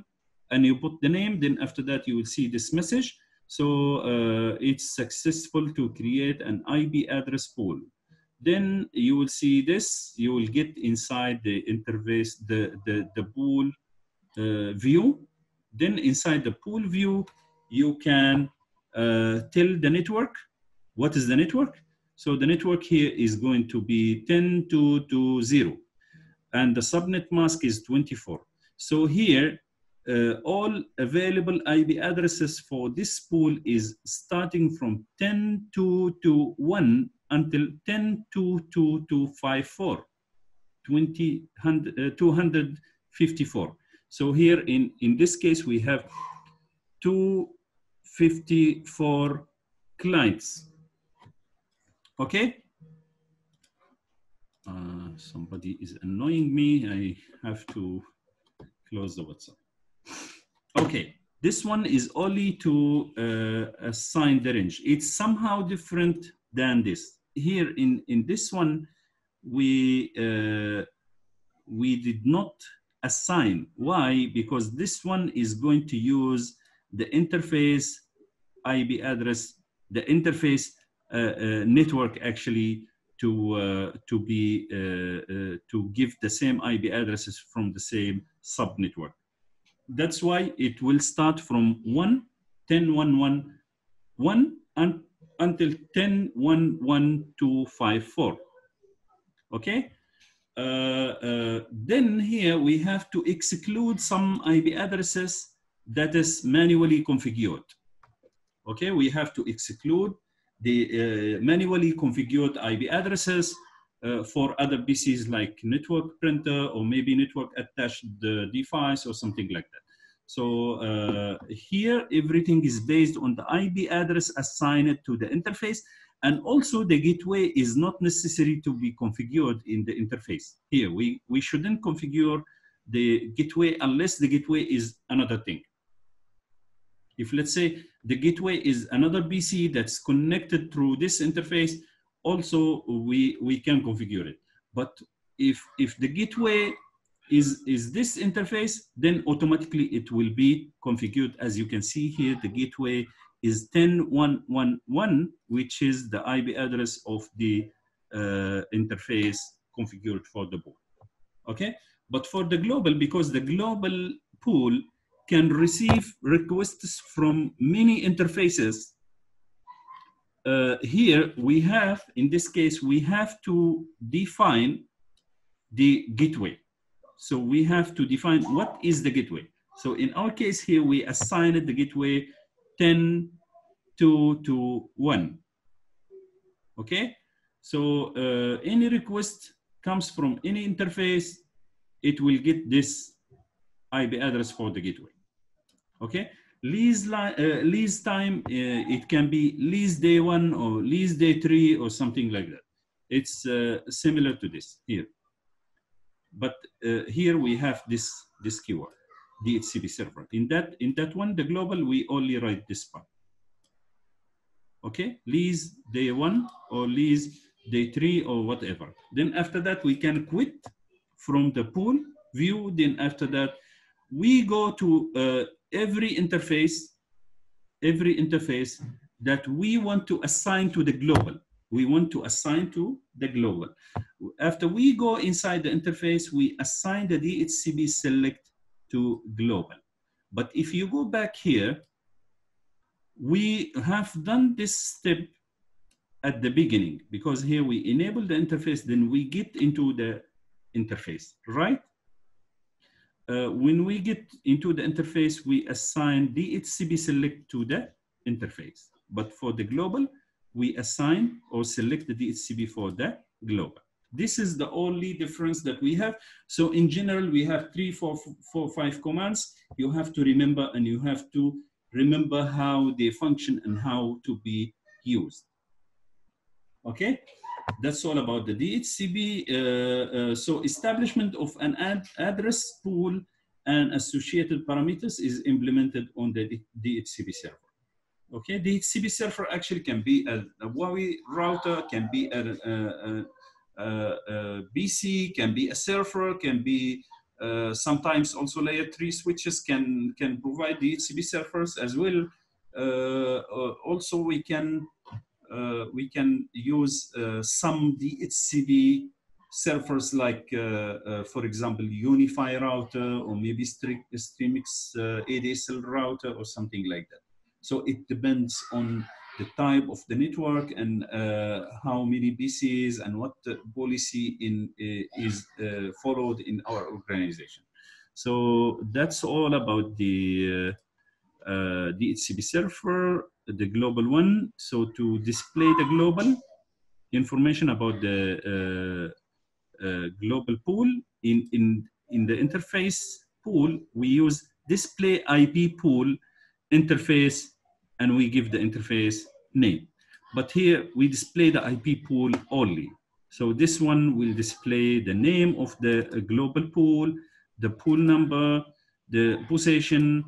and you put the name. Then after that, you will see this message. So it's successful to create an IP address pool. Then you will see this. You will get inside the interface the pool view. Then inside the pool view, you can tell the network. What is the network? So the network here is going to be 10.2.2.0, and the subnet mask is 24. So here, all available IP addresses for this pool is starting from 10.2.2.1 until 10.2.2.2.54, 254. So here in this case, we have 254 clients. Okay. Somebody is annoying me. I have to close the WhatsApp. Okay, this one is only to assign the range. It's somehow different than this. Here in this one, we did not assign. Why? Because this one is going to use the interface IP address, the interface network actually to give the same IP addresses from the same subnetwork. That's why it will start from 10.1.1.1 until 10.1.1.2.54. Okay. Then here we have to exclude some IP addresses that is manually configured. Okay, we have to exclude the manually configured IP addresses for other PCs like network printer or maybe network attached device or something like that. So here everything is based on the IP address assigned to the interface, and also the gateway is not necessary to be configured in the interface. Here we shouldn't configure the gateway unless the gateway is another thing. If let's say the gateway is another PC that's connected through this interface, also we can configure it. But if the gateway is this interface, then automatically it will be configured. As you can see here, the gateway is 10.1.1.1, which is the IP address of the interface configured for the pool. Okay, but for the global, because the global pool can receive requests from many interfaces. Here we have, in this case, we have to define the gateway. So we have to define what is the gateway. So in our case here, we assigned the gateway 10.2.2.1. Okay, so any request comes from any interface, it will get this IP address for the gateway. Okay, lease time, it can be lease day 1 or lease day 3 or something like that. It's similar to this here, but here we have this keyword. DHCP server. In that one, the global, we only write this part. Okay, lease day 1 or lease day 3 or whatever. Then after that, we can quit from the pool view. Then after that, we go to every interface that we want to assign to the global. We want to assign to the global. After we go inside the interface, we assign the DHCP select to global. But if you go back here, we have done this step at the beginning, because here we enable the interface, then we get into the interface, right? When we get into the interface, we assign DHCP select to the interface. But for the global, we assign or select the DHCP for the global. This is the only difference that we have. So in general, we have 3, 4, 5 commands. You have to remember, and you have to remember how they function and how to be used. Okay, that's all about the DHCP. So establishment of an address pool and associated parameters is implemented on the DHCP server. Okay, DHCP server actually can be a Huawei router, can be a BC, can be a server, can be sometimes also layer 3 switches can provide DHCP servers as well. Also, we can use some DHCP servers like, for example, Unify router, or maybe Streamix ADSL router or something like that. So it depends on the type of the network and how many PCs and what policy is followed in our organization. So that's all about the DHCP server, the global one. So to display the global information about the global pool in the interface pool, we use display IP pool interface, and we give the interface name. But here we display the IP pool only. So this one will display the name of the global pool, the pool number, the possession,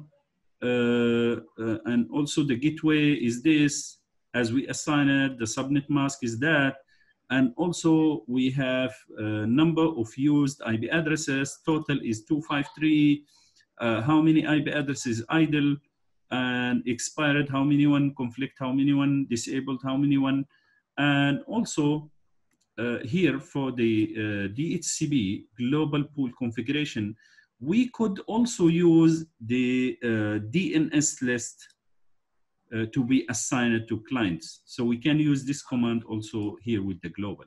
and also the gateway is this, as we assign it, the subnet mask is that, and also we have a number of used IP addresses, total is 253, how many IP addresses idle, and expired, how many one, conflict, how many one, disabled, how many one, and also here for the DHCP global pool configuration, we could also use the DNS list to be assigned to clients. So we can use this command also here with the global.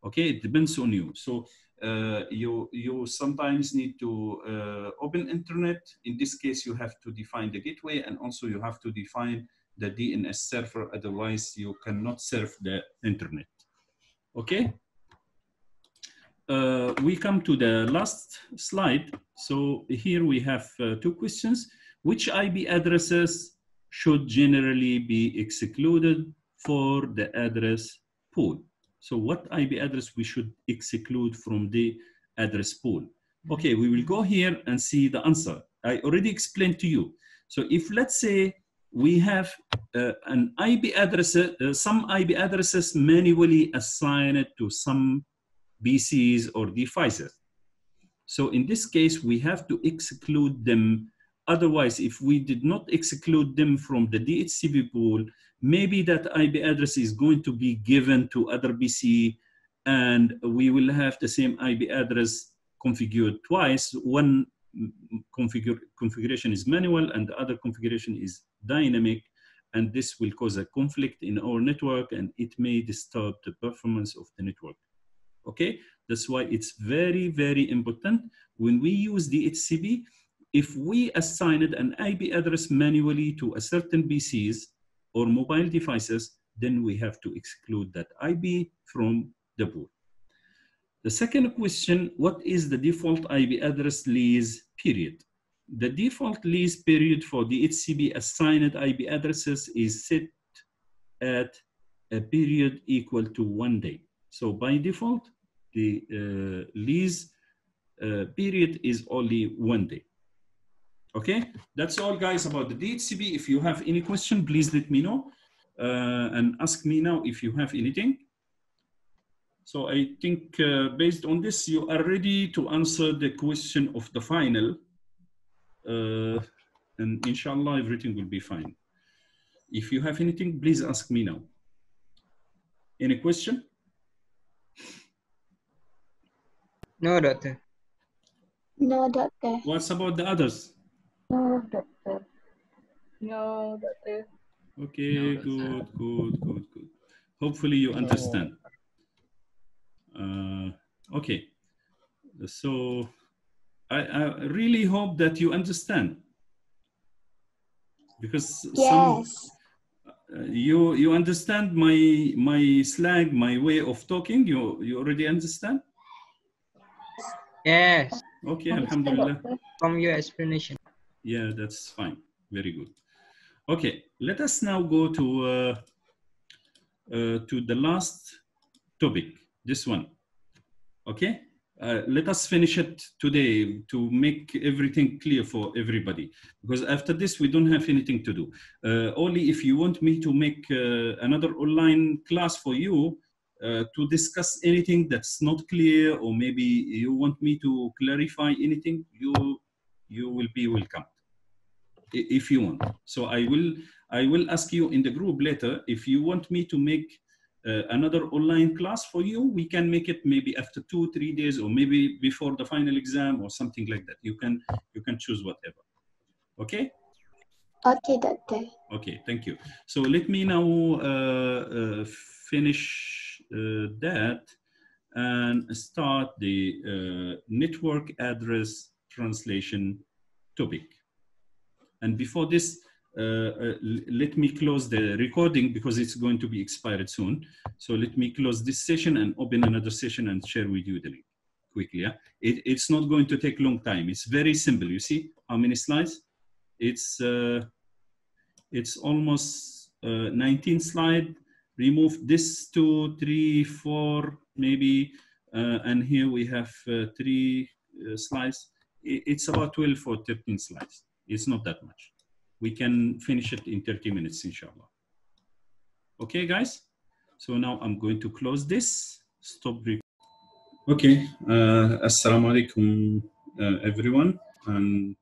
Okay, it depends on you. So you sometimes need to open internet. In this case, you have to define the gateway, and also you have to define the DNS server. Otherwise, you cannot serve the internet. Okay. We come to the last slide. So here we have 2 questions. Which IP addresses should generally be excluded for the address pool? So what IP address we should exclude from the address pool? Okay, we will go here and see the answer. I already explained to you. So if, let's say, we have an IP address, some IP addresses manually assigned to some PCs or devices. So in this case, we have to exclude them. Otherwise, if we did not exclude them from the DHCP pool, maybe that IP address is going to be given to other PC, and we will have the same IP address configured twice. One configuration is manual and the other configuration is dynamic, and this will cause a conflict in our network, and it may disturb the performance of the network. Okay, that's why it's very, very important when we use DHCP. If we assigned an IP address manually to a certain PCs or mobile devices, then we have to exclude that IP from the pool. The second question, what is the default IP address lease period? The default lease period for DHCP assigned IP addresses is set at a period equal to 1 day. So by default, the lease period is only 1 day. Okay, that's all, guys, about the DHCP. If you have any question, please let me know and ask me now if you have anything. So I think based on this, you are ready to answer the question of the final. And inshallah, everything will be fine. If you have anything, please ask me now. Any question? No, doctor. No, doctor. What's about the others? No, doctor. No, doctor. Okay, good. Hopefully you understand. Okay, so I really hope that you understand, because Yes. you understand my slang, my way of talking. You already understand? Yes. Okay, alhamdulillah. From your explanation. Yeah, that's fine. Very good. Okay, let us now go to the last topic, this one. Okay, let us finish it today to make everything clear for everybody, because after this we don't have anything to do. Only if you want me to make another online class for you to discuss anything that's not clear, or maybe you want me to clarify anything, you will be welcome if you want. So I will ask you in the group later if you want me to make another online class for you. We can make it maybe after 2-3 days, or maybe before the final exam, or something like that. You can choose whatever. Okay. Okay, doctor. Okay, thank you. So let me now finish that and start the network address translation topic. And before this, let me close the recording because it's going to be expired soon. So let me close this session and open another session and share with you the link quickly. Yeah? It's not going to take a long time. It's very simple. You see how many slides? It's almost 19 slides. Remove this 2, 3, 4, maybe. And here we have 3 slides. It's about 12 or 13 slides. It's not that much. We can finish it in 30 minutes, inshallah. Okay, guys? So now I'm going to close this. Stop. Okay. Assalamu alaikum, everyone. And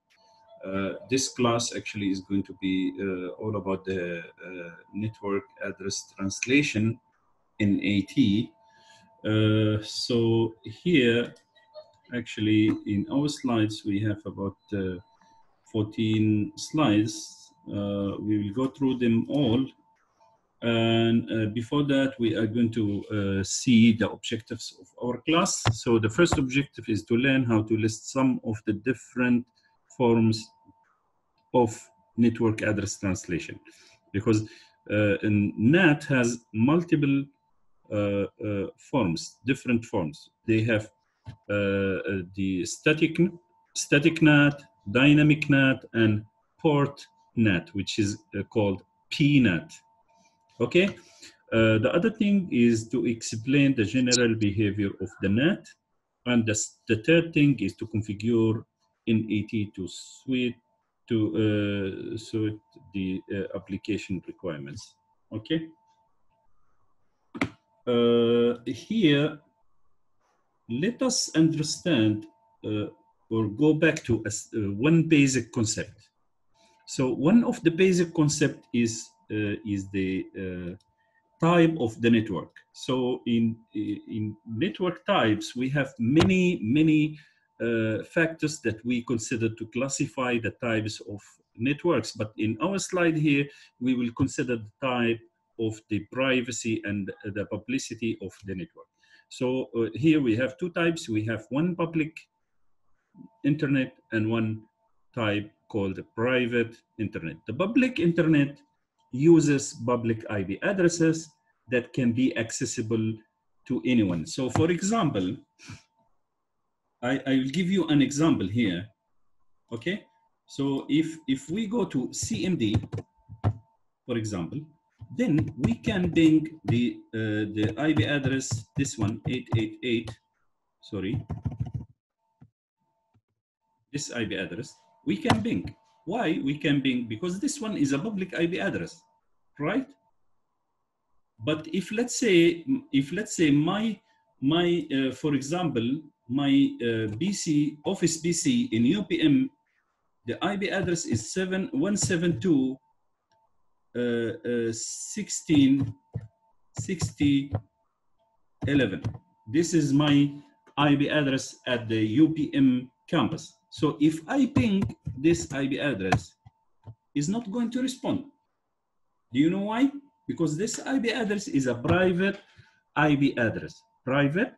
this class actually is going to be all about the network address translation in NAT. So here, actually, in our slides, we have about 14 slides. We will go through them all. And before that, we are going to see the objectives of our class. So the first objective is to learn how to list some of the different forms of network address translation, because NAT has multiple forms, different forms. They have the static NAT, dynamic NAT, and port NAT, which is called PNAT. Okay. The other thing is to explain the general behavior of the NAT, and the third thing is to configure NAT to suit the application requirements. Okay. Here, let us understand or go back to one basic concept. So one of the basic concept is the type of the network. So in network types, we have many factors that we consider to classify the types of networks. But in our slide here, we will consider the type of the privacy and the publicity of the network. So here we have 2 types. We have one public internet and one type called private internet. The public internet uses public IP addresses that can be accessible to anyone. So for example, I will give you an example here. Okay, so if we go to CMD, for example, then we can ping the IP address, this one, 888, sorry, this IP address, we can ping. Why we can ping? Because this one is a public IP address, right? But if let's say my for example my PC office PC in UPM, the IP address is 172.16.60.11. This is my IP address at the UPM campus. So if I ping this IP address, is not going to respond. Do you know why? Because this IP address is a private IP address. Private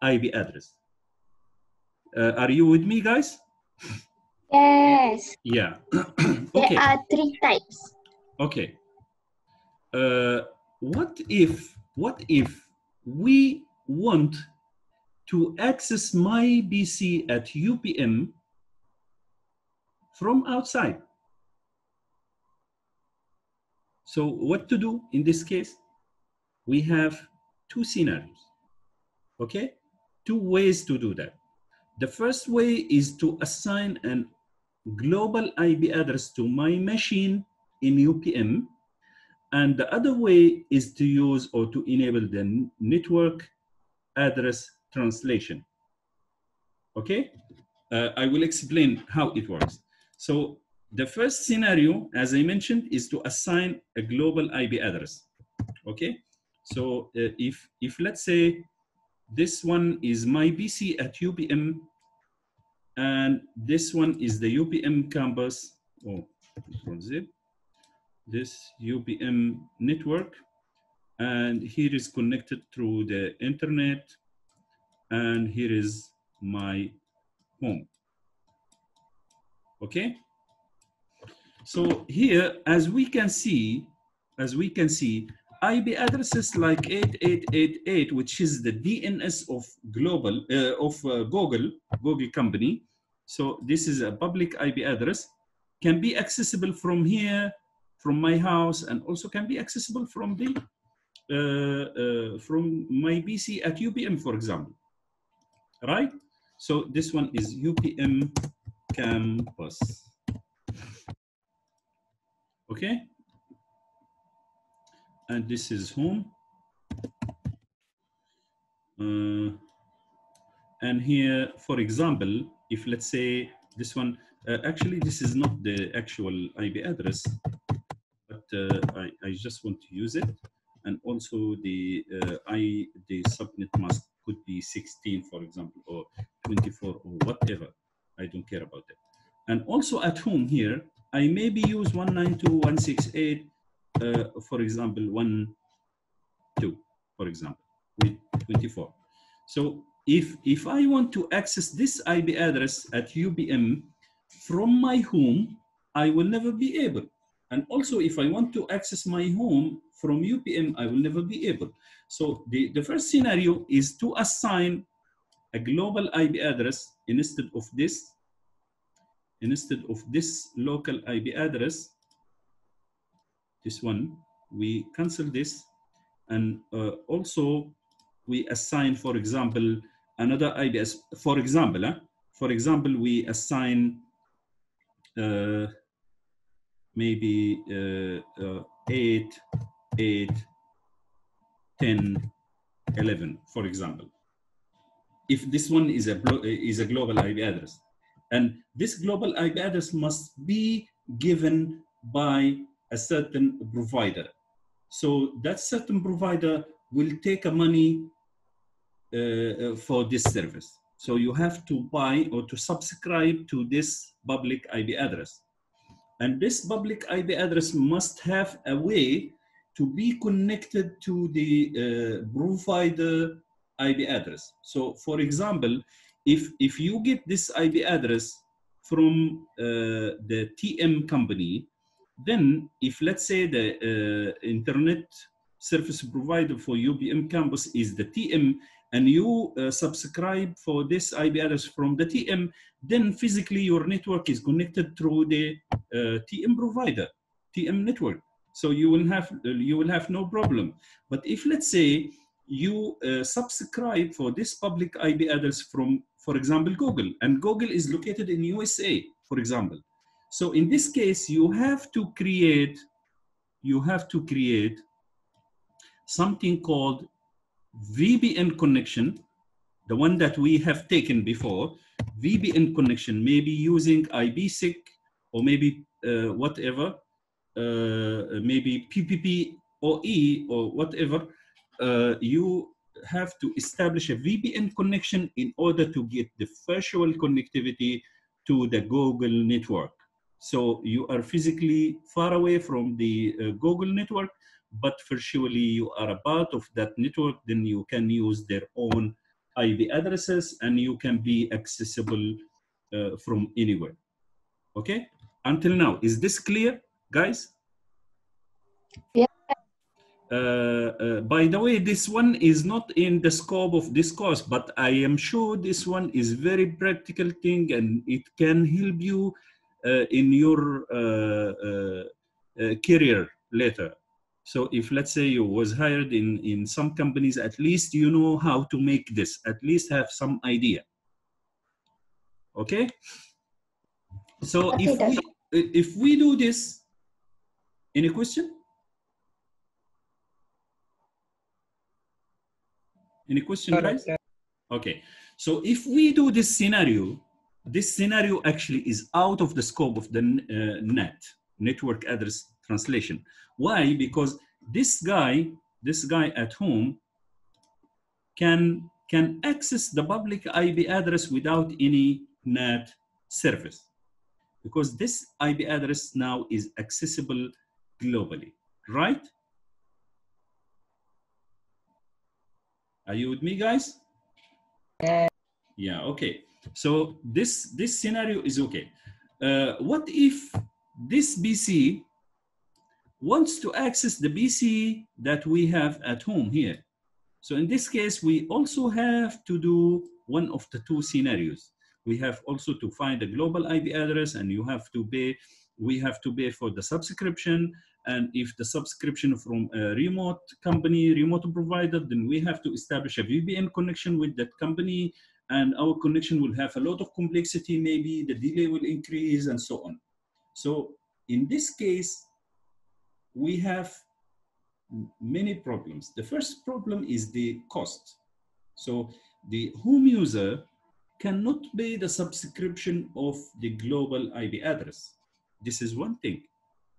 IP address. Are you with me, guys? Yes. Yeah. Okay. Okay. There are 3 types. Okay. What if we want to access my PC at UPM from outside? So what to do in this case? We have 2 scenarios. Okay? 2 ways to do that. The first way is to assign a global IP address to my machine in UPM. And the other way is to use or to enable the network address translation. Okay? I will explain how it works. So the first scenario, as I mentioned, is to assign a global IP address. Okay? So if let's say this one is my PC at UPM, and this one is the UPM campus, zip, this UPM network, and here is connected through the internet, and here is my home. Okay? So here, as we can see, IP addresses like 8888, which is the DNS of global Google company. So this is a public IP address, can be accessible from here, from my house, and also can be accessible from the from my PC at UPM, for example. Right? So this one is UPM campus. Okay? And this is home. And here, for example, if let's say this one, actually this is not the actual IP address, but I just want to use it. And also the subnet mask could be 16, for example, or 24 or whatever. I don't care about that. And also at home here, I maybe use 192.168, for example, 1.2, for example, with 24. So if I want to access this IP address at UPM from my home, I will never be able. And also if I want to access my home from UPM, I will never be able. So the first scenario is to assign a global IP address instead of this local IP address. This one, we cancel this, and also we assign, for example, another IPS. For example, we assign maybe 8, 10, 11, for example. If this one is a global IP address, and this global IP address must be given by a certain provider. So that certain provider will take a money for this service. So you have to buy or to subscribe to this public IP address. And this public IP address must have a way to be connected to the provider IP address. So for example, if you get this IP address from the TM company, then if let's say the internet service provider for UPM campus is the TM, and you subscribe for this IP address from the TM, then physically your network is connected through the TM provider, TM network. So you will have no problem. But if let's say you subscribe for this public IP address from, for example, Google, and Google is located in USA, for example. So in this case, you have to create something called VPN connection, the one that we have taken before, VPN connection, maybe using IPsec or maybe whatever, maybe PPPoE or whatever. You have to establish a VPN connection in order to get the virtual connectivity to the Google network. So you are physically far away from the Google network, but virtually you are a part of that network. Then you can use their own IP addresses and you can be accessible from anywhere. Okay, until now, is this clear, guys? Yeah. By the way, this one is not in the scope of this course, but I am sure this one is very practical thing and it can help you in your career later. So if, let's say, you was hired in some companies, at least you know how to make this, at least have some idea. Okay? So Okay, if we do this, any question? Any question, guys? Okay. So if we do this scenario actually is out of the scope of the NAT, network address translation. Why? Because this guy at home can access the public IP address without any NAT service, because this IP address now is accessible globally, right? Are you with me, guys? Yeah, okay. So this scenario is okay. What if this BC wants to access the BC that we have at home here? So in this case, we also have to do one of the two scenarios. We have also to find a global IP address, and you have to pay. We have to pay for the subscription. And if the subscription from a remote company, remote provider, then we have to establish a VPN connection with that company. And our connection will have a lot of complexity. Maybe the delay will increase and so on. So in this case, we have many problems. The first problem is the cost. So the home user cannot pay the subscription of the global IP address. This is one thing.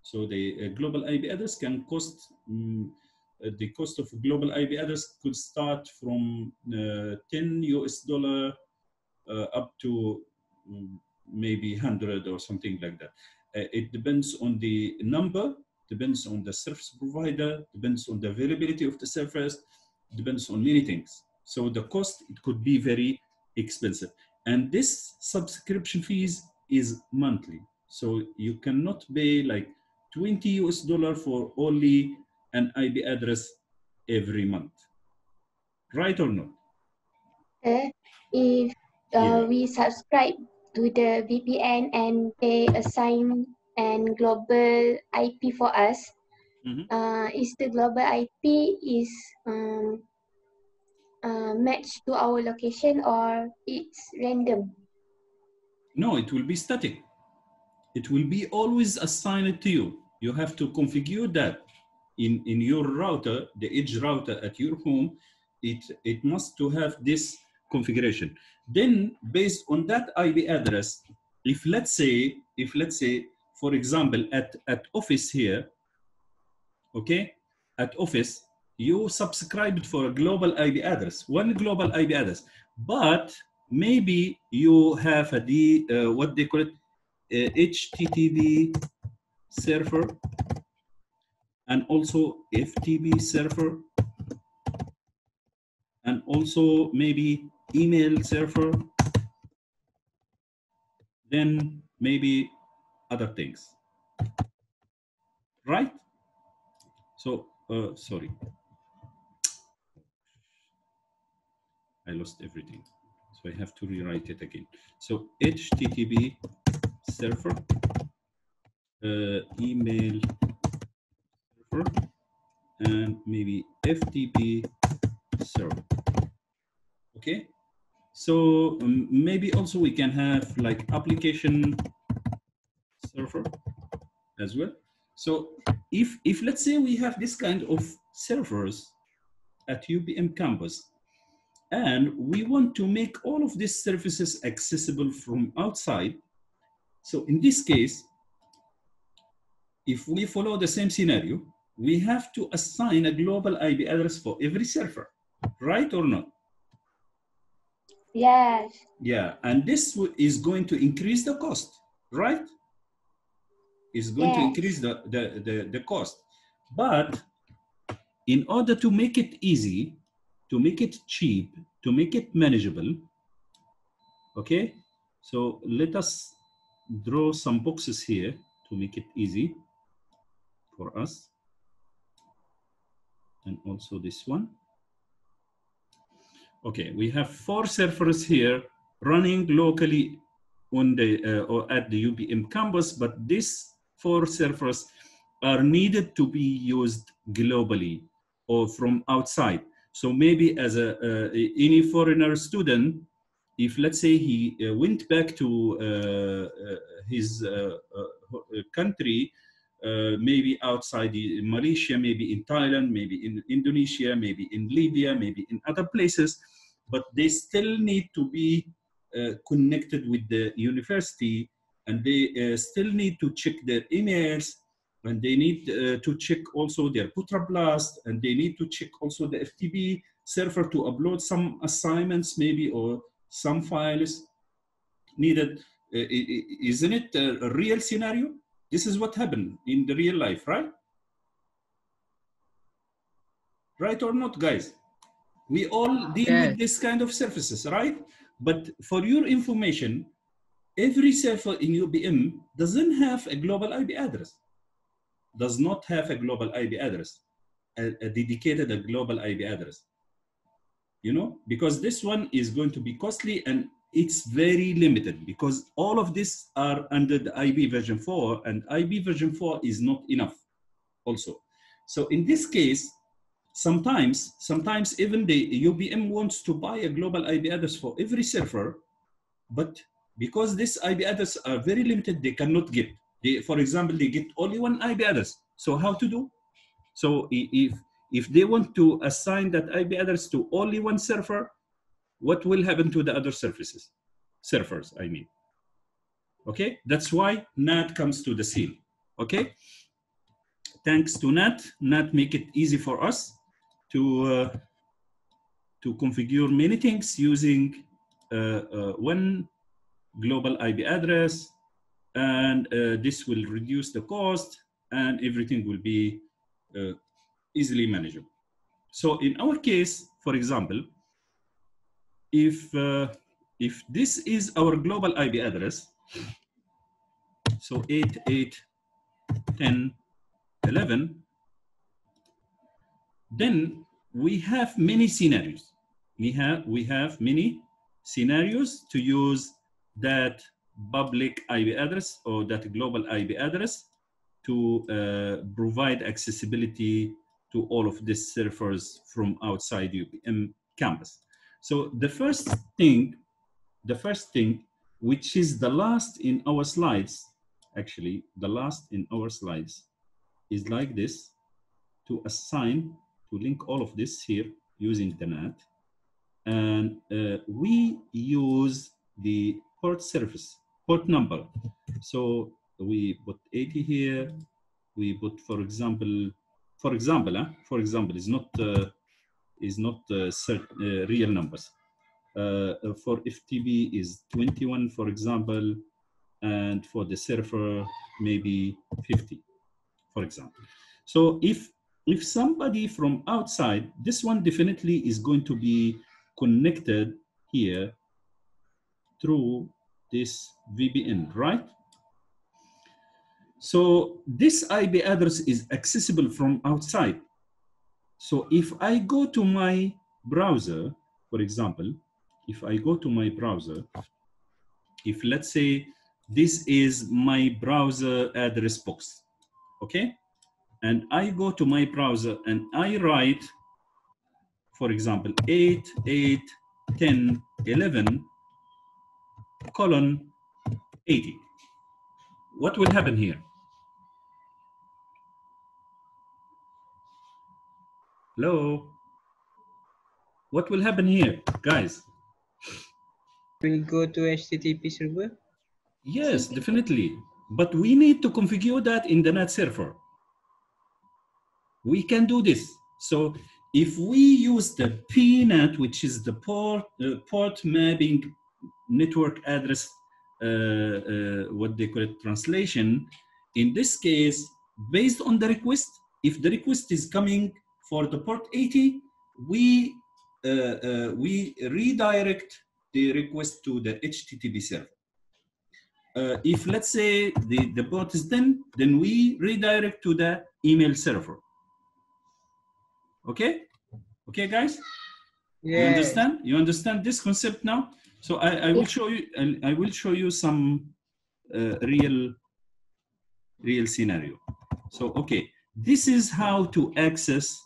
So the global IP address can cost, the cost of global IP address could start from $10 US up to maybe 100 or something like that. It depends on the number, depends on the service provider, depends on the availability of the service, depends on many things. So the cost, it could be very expensive. And this subscription fees is monthly. So you cannot pay like $20 US for only an IP address every month. Right or not? If we subscribe to the VPN and they assign and global IP for us, is the global IP is matched to our location or it's random? No, it will be static. It will be always assigned to you. You have to configure that in your router, the edge router at your home. It must to have this configuration. Then based on that IP address, if let's say, for example, at office here, okay, at office, you subscribed for a global IP address, one global IP address, but maybe you have a what they call it, HTTP server and also FTP server and also maybe email server, then maybe other things, right? So sorry, I lost everything, so I have to rewrite it again. So HTTP server, email server, and maybe FTP server. Okay, so maybe also we can have like application server as well. So if let's say we have this kind of servers at UBM campus, and we want to make all of these services accessible from outside. So in this case, if we follow the same scenario, we have to assign a global IP address for every server, right or not? Yes. Yeah, and this is going to increase the cost, right? It's going to increase the cost. But in order to make it easy, to make it cheap, to make it manageable, okay? So let us draw some boxes here to make it easy for us. And also this one. Okay, we have 4 servers here running locally on the or at the UBM campus, but these 4 servers are needed to be used globally or from outside. So maybe as any foreigner student, if let's say he went back to his country, maybe outside Malaysia, maybe in Thailand, maybe in Indonesia, maybe in Libya, maybe in other places, but they still need to be connected with the university, and they still need to check their emails, and they need to check also their Putra Blast, and they need to check also the FTP server to upload some assignments maybe, or some files needed. Isn't it a real scenario? This is what happened in the real life, right? Right or not, guys? We all deal with this kind of services, right? But for your information, every server in UBM doesn't have a global IP address. Does not have a global IP address, a dedicated global IP address. You know, because this one is going to be costly, and it's very limited because all of this are under the IP version 4, and IP version 4 is not enough also. So in this case, sometimes even the UBM wants to buy a global IP address for every server, but because these IP addresses are very limited, they cannot get. For example, they get only one IP address. So how to do? So if they want to assign that IP address to only one server, what will happen to the other servers, I mean. Okay, that's why NAT comes to the scene. Okay, thanks to NAT make it easy for us to configure many things using one global IP address, and this will reduce the cost, and everything will be easily manageable. So in our case, for example, if this is our global IP address, so 88.10.11, then we have many scenarios. We have many scenarios to use that public IP address or that global IP address to provide accessibility to all of these servers from outside UBM campus. So the first thing, which is the last in our slides, actually the last in our slides, is like this: to assign, to link all of this here using the NAT, and we use the port service, port number. So we put 80 here. We put, for example, is not real numbers. For FTP is 21, for example, and for the server maybe 50, for example. So if somebody from outside, this one definitely is going to be connected here through this VPN, right? So this IP address is accessible from outside. So if I go to my browser, for example, if I go to my browser, if let's say this is my browser address box, okay? And I go to my browser and I write, for example, 88.10.11:80. what will happen here? Hello? What will happen here, guys? We'll go to HTTP server. Yes, definitely. But we need to configure that in the NAT server. We can do this. So if we use the PNAT, which is the port mapping network address, what they call it, translation, in this case, based on the request, if the request is coming for the port 80, we redirect the request to the HTTP server. If let's say the port is 10, then we redirect to the email server. Okay? Okay, guys? Yeah. You understand? You understand this concept now? So I will show you. I will show you some real scenario. So okay, this is how to access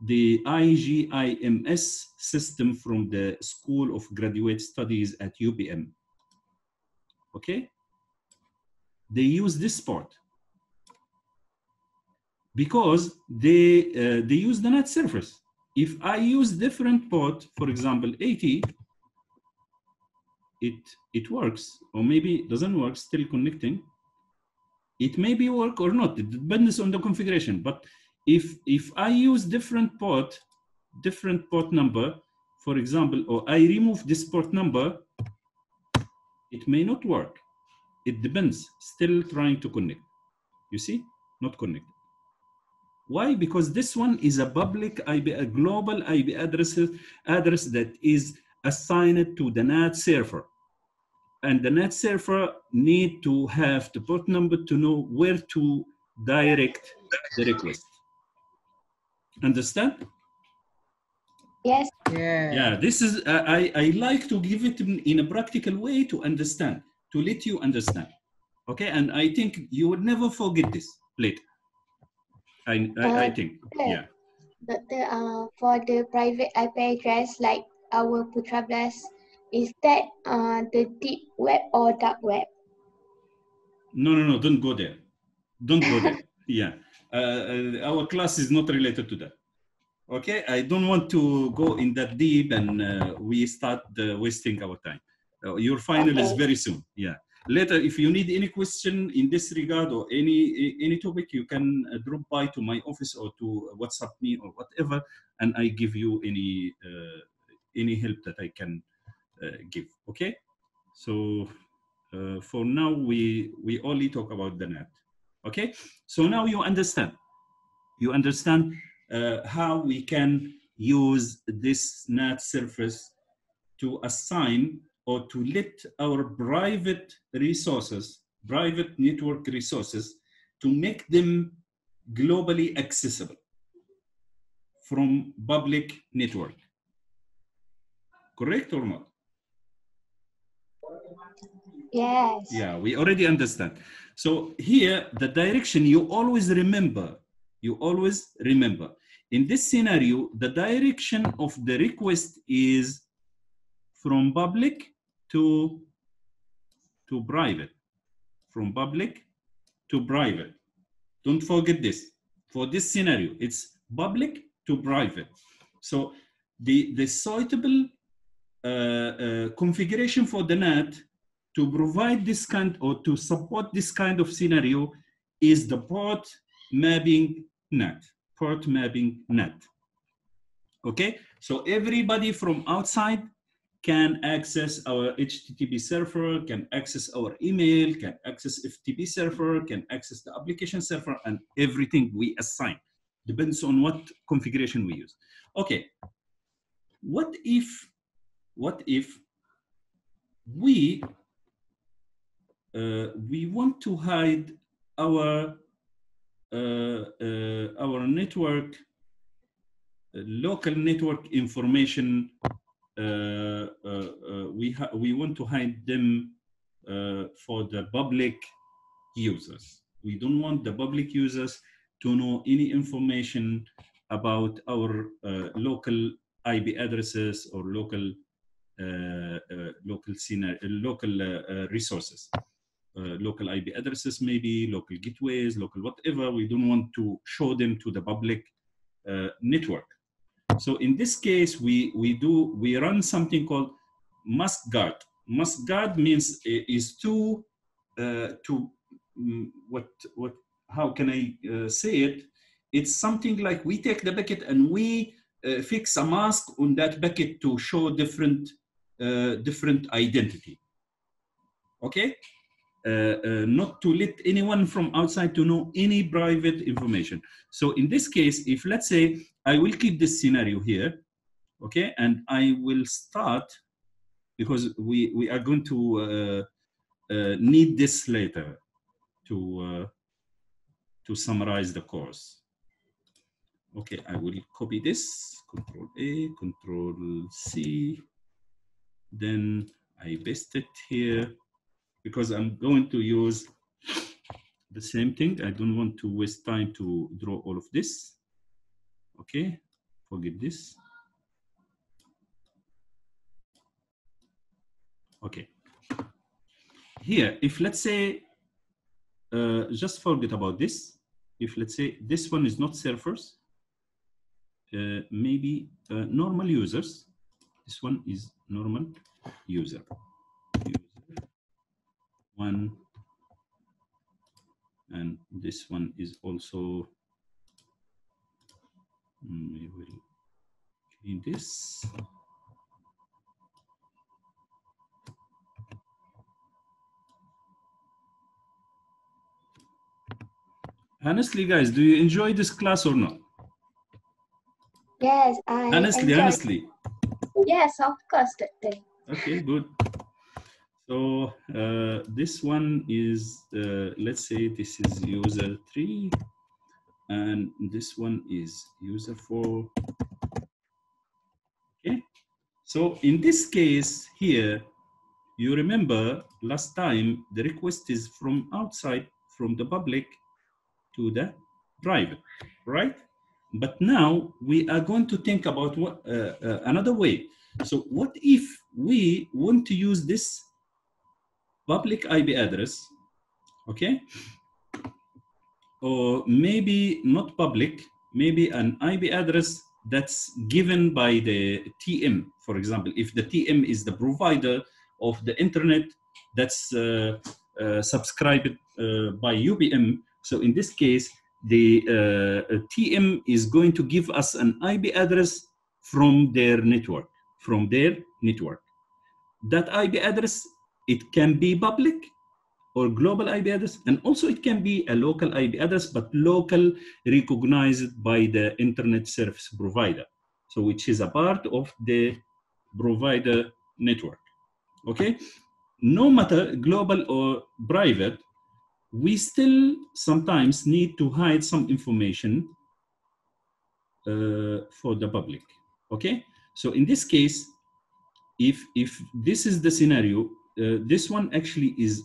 the IGIMS system from the School of Graduate Studies at UPM. Okay, they use this port because they use the NAT service. If I use different port, for example 80, it works, or maybe it doesn't work, still connecting. It may be work or not, it depends on the configuration. But if I use different port number, for example, or I remove this port number, it may not work. It depends, still trying to connect. You see, not connected. Why? Because this one is a public IP, a global IP address that is assigned to the NAT server. And the NAT server need to have the port number to know where to direct the request. Understand? Yes. Yeah. Yeah, this is, I like to give it in a practical way to understand, to let you understand. Okay, and I think you would never forget this later. I think, yeah. Doctor, for the private IP address like our Putra Blast, is that the deep web or dark web? No, don't go there. Don't go there. Yeah, our class is not related to that. Okay, I don't want to go in that deep and we start wasting our time. Your final is very soon. Yeah. Later, if you need any question in this regard or any topic, you can drop by to my office or to WhatsApp me or whatever, and I give you any help that I can give. Okay. So for now, we only talk about the NAT. Okay. So now you understand. You understand how we can use this NAT service to assign or to let our private resources, private network resources, to make them globally accessible from public network. Correct or not? Yes. Yeah, we already understand. So here, the direction you always remember. In this scenario, the direction of the request is from public to private. From public to private. Don't forget this. For this scenario, it's public to private. So the suitable configuration for the NAT to provide this kind or to support this kind of scenario is the port mapping NAT. Port mapping NAT. Okay, so everybody from outside can access our HTTP server, can access our email, can access FTP server, can access the application server, and everything we assign. Depends on what configuration we use. Okay, what if we want to hide our network, local network information? We want to hide them for the public users. We don't want the public users to know any information about our local IP addresses or local resources. local IP addresses, maybe local gateways, local whatever. We don't want to show them to the public network. So in this case, we run something called mask guard. Mask guard means is how can I say it? It's something like we take the packet and we fix a mask on that packet to show different identity. Okay, not to let anyone from outside to know any private information. So in this case, if let's say I will keep this scenario here, okay, and I will start, because we are going to need this later to summarize the course. Okay, I will copy this, Control A, Control C, then I paste it here, because I'm going to use the same thing. I don't want to waste time to draw all of this. Okay, forget this. Okay. Here, if let's say, just forget about this. If let's say this one is not surfers, maybe normal users. This one is normal user. One, and this one is also, we will clean this. Honestly, guys, do you enjoy this class or not? Yes, I enjoy. Honestly. Yes, of course, Doctor. Okay, good. So this one is, let's say this is user 3, and this one is user 4. Okay, so in this case here, you remember last time the request is from outside, from the public to the private, right? But now we are going to think about what another way. So what if we want to use this public IP address, okay? Or maybe not public, maybe an IP address that's given by the TM, for example. If the TM is the provider of the internet that's subscribed by UPM, so in this case, the TM is going to give us an IP address from their network, That IP address, it can be public or global IP address, and also it can be a local IP address, but local recognized by the internet service provider, so which is a part of the provider network. Okay, no matter global or private, we still sometimes need to hide some information for the public. Okay, so in this case, if this is the scenario, this one actually is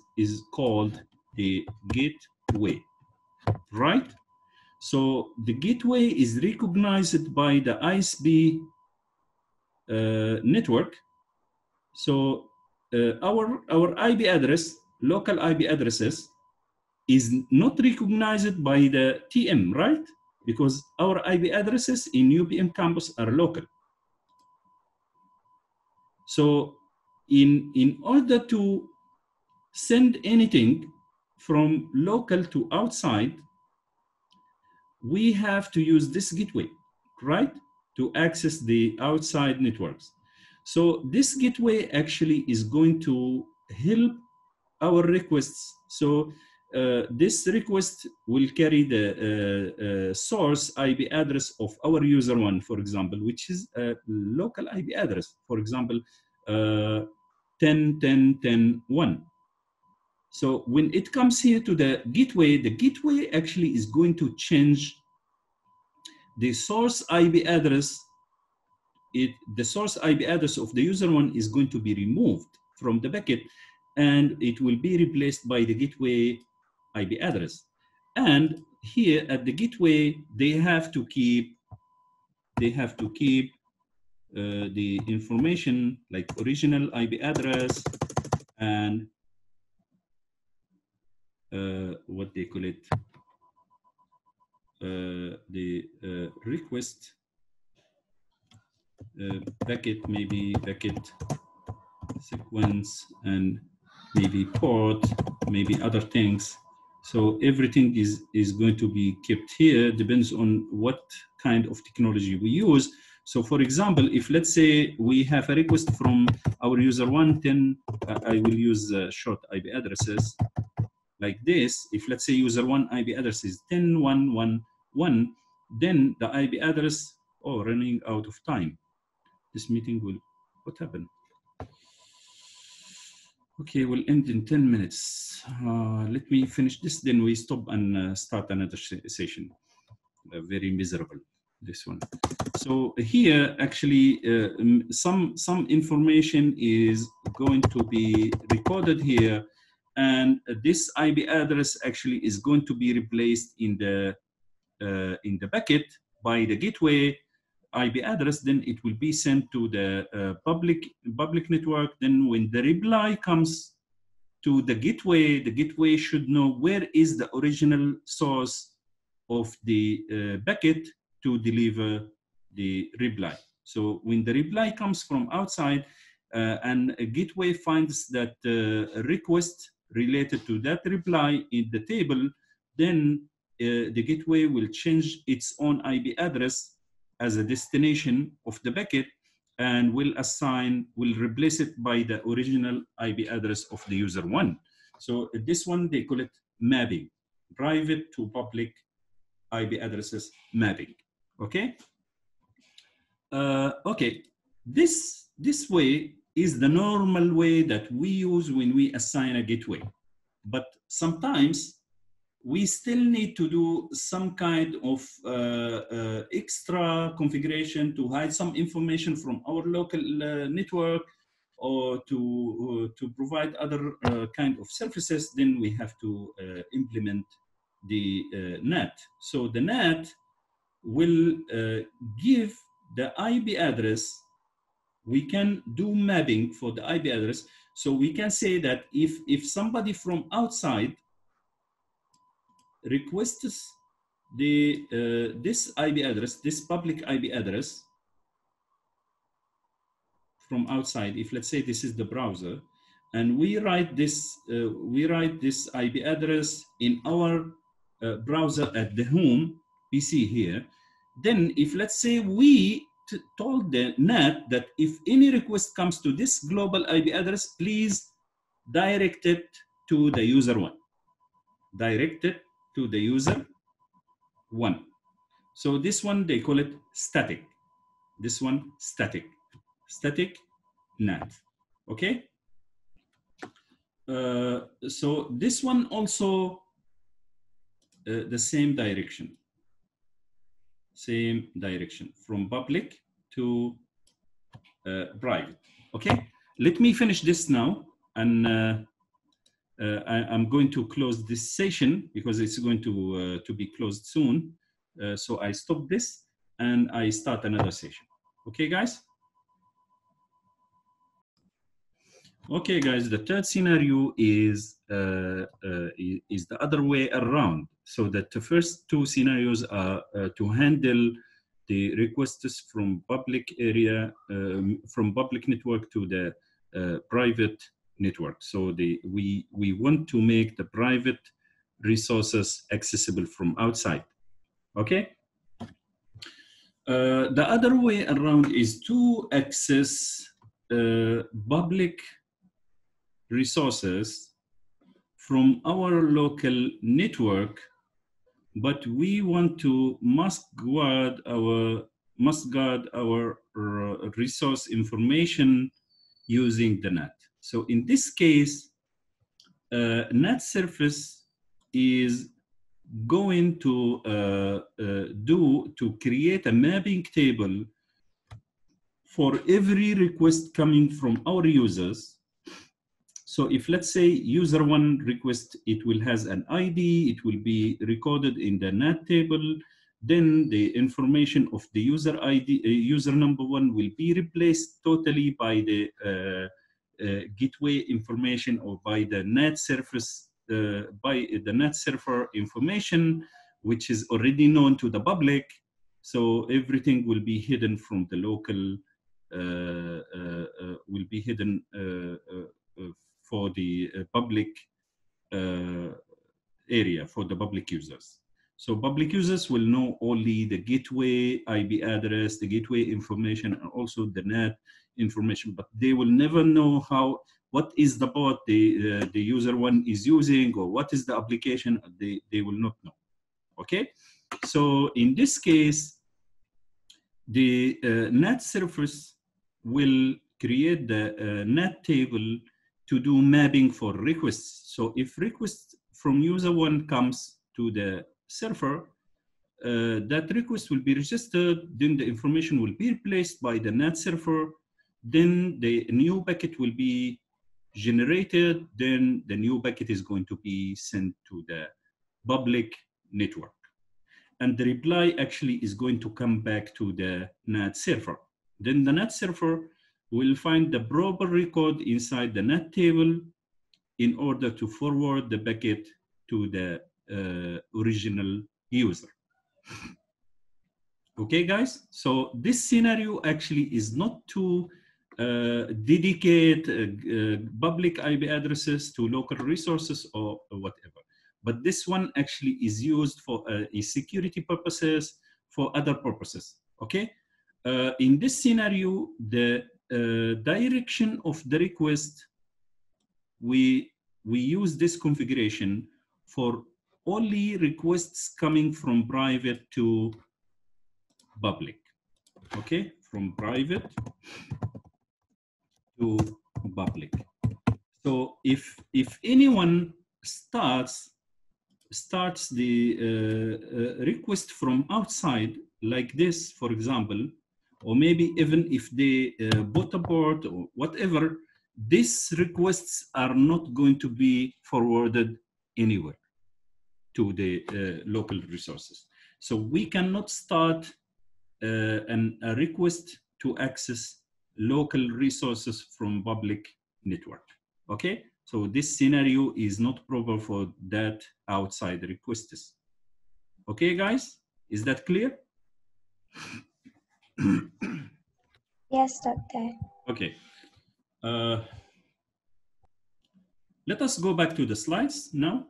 called the gateway, right? So the gateway is recognized by the ISP network. So our IP address, local IP addresses, is not recognized by the TM, right? Because our IP addresses in UPM campus are local. So in order to send anything from local to outside, we have to use this gateway, right? To access the outside networks. So this gateway actually is going to help our requests. So this request will carry the source IP address of our user one, for example, which is a local IP address, for example, 10.10.10.1. So when it comes here to the gateway actually is going to change the source IP address. The source IP address of the user one is going to be removed from the packet, and it will be replaced by the gateway IP address. And here at the gateway, they have to keep the information like original IP address and what they call it, the request packet, maybe packet sequence, and maybe port, maybe other things. So everything is going to be kept here, depends on what kind of technology we use. So for example, if let's say we have a request from our user 110, I will use short IP addresses like this. If let's say user 1 IP address is 10.1.1.1, then the IP address, oh, running out of time. This meeting will, what happened? Okay, we'll end in 10 minutes. Let me finish this, then we stop and start another session. Very miserable, this one. So here, actually, some information is going to be recorded here, and this IP address actually is going to be replaced in the packet by the gateway IP address. Then it will be sent to the public network. Then when the reply comes to the gateway should know where is the original source of the packet to deliver the reply. So when the reply comes from outside and a gateway finds that request related to that reply in the table, then the gateway will change its own IP address as a destination of the packet and will replace it by the original IP address of the user 1. So this one, they call it mapping, private to public IP addresses mapping, okay? Okay, this way is the normal way that we use when we assign a gateway. But sometimes we still need to do some kind of extra configuration to hide some information from our local network, or to provide other kind of services. Then we have to implement the NAT. So the NAT will give the IP address. We can do mapping for the IP address. So we can say that if somebody from outside requests this IP address, this public IP address from outside, if let's say this is the browser, and we write this IP address in our browser at the home PC here, then if let's say we told the NAT that if any request comes to this global IP address, please direct it to the user 1. Direct it to the user 1. So this one, they call it static. This one, static NAT, okay? So this one also the same direction from public to private, okay? Let me finish this now, and I'm going to close this session because it's going to be closed soon. So I stop this and I start another session. Okay, guys? Okay, guys, the third scenario is the other way around. So that the first two scenarios are to handle the requests from public area, from public network to the private network. So we want to make the private resources accessible from outside, okay? The other way around is to access public resources from our local network, but we want to must guard our resource information using the NAT. So in this case, NAT service is going to create a mapping table for every request coming from our users. So if let's say user 1 request, it will has an ID, it will be recorded in the NAT table. Then the information of the user ID, user number 1 will be replaced totally by the gateway information or by the NAT service the NAT server information, which is already known to the public. So everything will be hidden from the local, will be hidden for the public area, for the public users. So public users will know only the gateway IP address, the gateway information, and also the NAT information, but they will never know what is the port the user one is using, or what is the application. They will not know. Okay, so in this case, the NAT service will create the NAT table to do mapping for requests. So if request from user one comes to the server, that request will be registered, then the information will be replaced by the NAT server, then the new packet will be generated, then the new packet is going to be sent to the public network. And the reply actually is going to come back to the NAT server. Then the NAT server will find the proper record inside the NAT table in order to forward the packet to the original user. Okay, guys? So this scenario actually is not to dedicate public IP addresses to local resources or whatever. But this one actually is used for security purposes, for other purposes, okay? In this scenario, the direction of the request, we use this configuration for only requests coming from private to public, okay? From private to public. So if anyone starts the request from outside, like this, for example, or maybe even if they bought a port or whatever, these requests are not going to be forwarded anywhere to the local resources. So we cannot start a request to access local resources from public network, okay? So this scenario is not proper for that outside requests. Okay, guys, is that clear? Yes, Doctor. Okay. Let us go back to the slides now.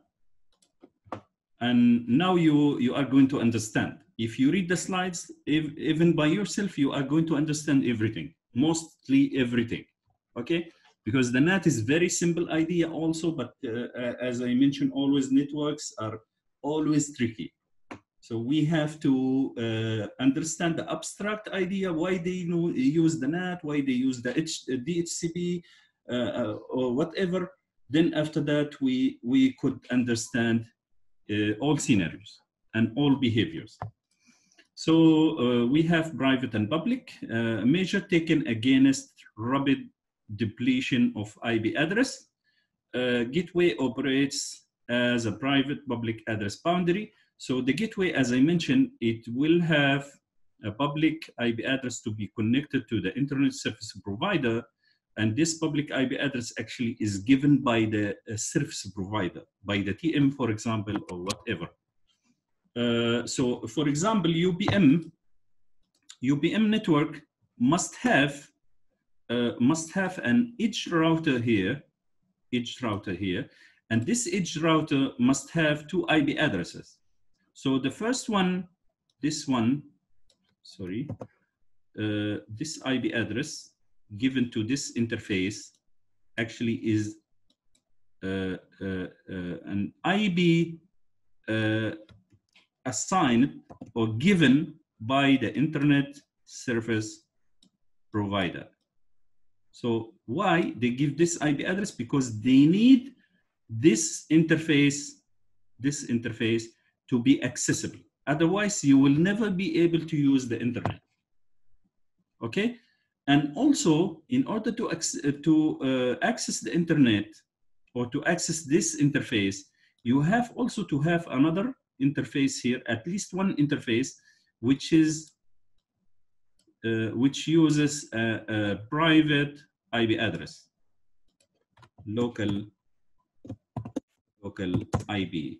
And now you are going to understand. If you read the slides, even by yourself, you are going to understand everything, mostly everything, okay? Because the NAT is very simple idea also, but as I mentioned, always networks are always tricky. So we have to understand the abstract idea, why they use the NAT, why they use the DHCP or whatever. Then after that, we could understand all scenarios and all behaviors. So we have private and public measure taken against rapid depletion of IP address. Gateway operates as a private public address boundary. So the gateway, as I mentioned, it will have a public IP address to be connected to the internet service provider. And this public IP address actually is given by the service provider, by the TM, for example, or whatever. So for example, UPM network must have an edge router here, and this edge router must have 2 IP addresses. So the first one, this IP address given to this interface actually is an IP assigned or given by the internet service provider. So why they give this IP address? Because they need this interface to be accessible. Otherwise, you will never be able to use the internet. Okay, and also in order to access the internet or to access this interface, you have also to have another interface here, at least one interface, which is which uses a private IP address, local local IP.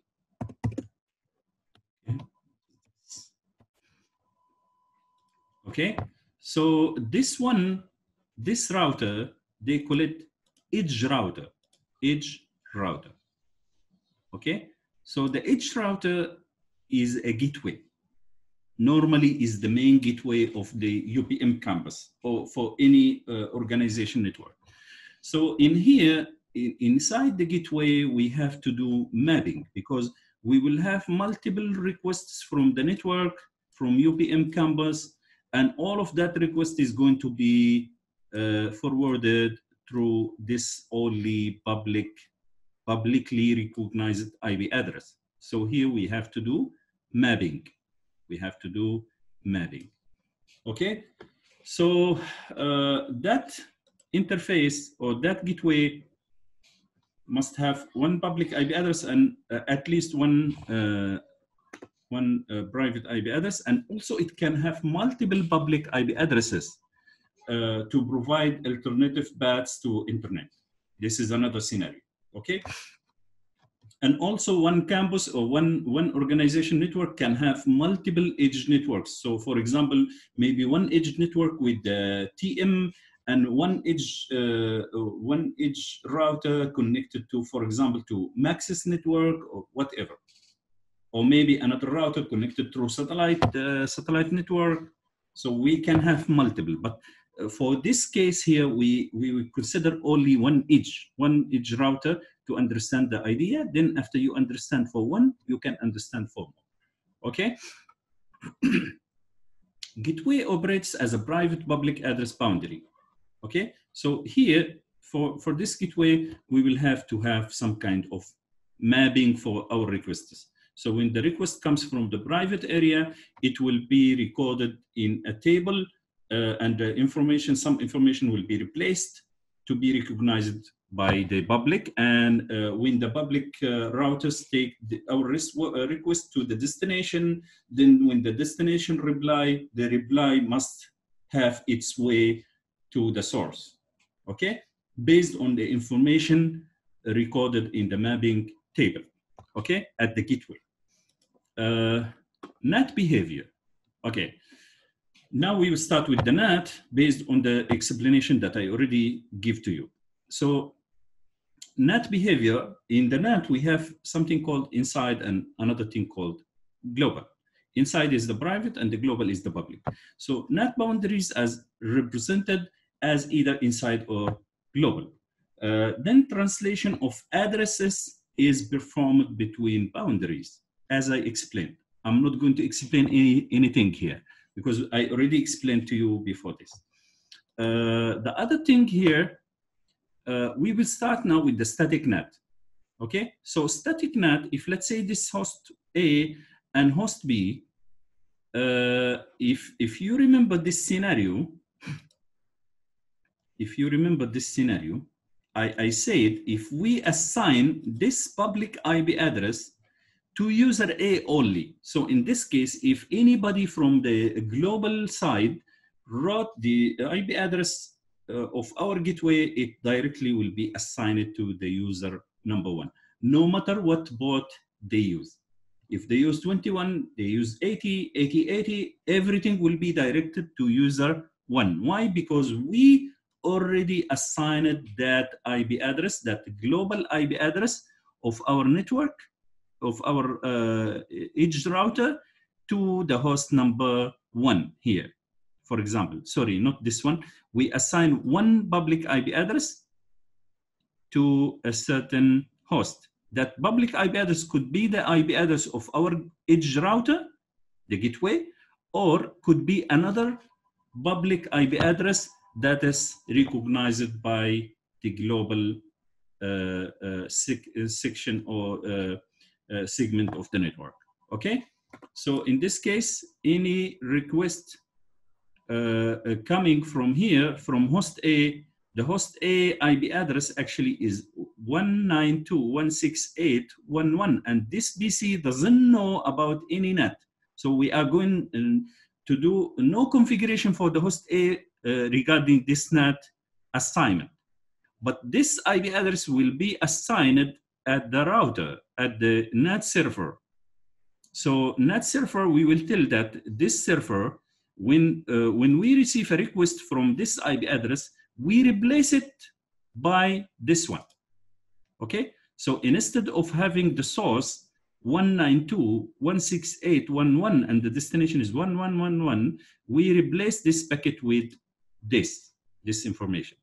Okay, so this router, they call it edge router. Okay, so the edge router is a gateway. Normally is the main gateway of the UPM campus or for any organization network. So in here, inside the gateway, we have to do mapping because we will have multiple requests from the network, from UPM campus, and all of that request is going to be forwarded through this only publicly recognized IP address. So here we have to do mapping. Okay? So that interface or that gateway must have one public IP address and at least one private IP address, and also it can have multiple public IP addresses to provide alternative paths to internet. This is another scenario, okay? And also one campus or one organization network can have multiple edge networks. So for example, maybe one edge network with TM and one edge router connected to, for example, to Maxis network or whatever. Or maybe another router connected through satellite network. So we can have multiple, but for this case here, we will consider only one edge router to understand the idea. Then after you understand for one, you can understand for more, okay? Gateway operates as a private public address boundary, okay? So here, for this gateway, we will have to have some kind of mapping for our requests. So when the request comes from the private area, it will be recorded in a table and the some information will be replaced to be recognized by the public. And when the public routers take our request to the destination, then when the destination reply, the reply must have its way to the source, okay? Based on the information recorded in the mapping table, okay, at the gateway. NAT behavior, okay. Now we will start with the NAT based on the explanation that I already give to you. So NAT behavior, in the NAT we have something called inside and another thing called global. Inside is the private and the global is the public. So NAT boundaries as represented as either inside or global. Then translation of addresses is performed between boundaries, as I explained. I'm not going to explain anything here because I already explained to you before this. The other thing here, we will start now with the static NAT, okay? So static NAT, if let's say this host A and host B, if you remember this scenario, I said if we assign this public IP address to user A only. So in this case, if anybody from the global side wrote the IP address of our gateway, it directly will be assigned to the user number one, no matter what port they use. If they use 21, they use 80, 80, everything will be directed to user one. Why? Because we already assigned that IP address, that global IP address of our network, of our edge router to the host number one here. For example, sorry, not this one. We assign one public IP address to a certain host. That public IP address could be the IP address of our edge router, the gateway, or could be another public IP address that is recognized by the global section or segment of the network, okay? So in this case, any request coming from here, from host A, the host A IP address actually is 192.168.1.1, and this PC doesn't know about any NAT. So we are going to do no configuration for the host A regarding this NAT assignment. But this IP address will be assigned at the router, at the NAT server. So NAT server, we will tell that this server, when we receive a request from this IP address, we replace it by this one, okay? So instead of having the source 192.168.11 and the destination is 1111, we replace this packet with this information.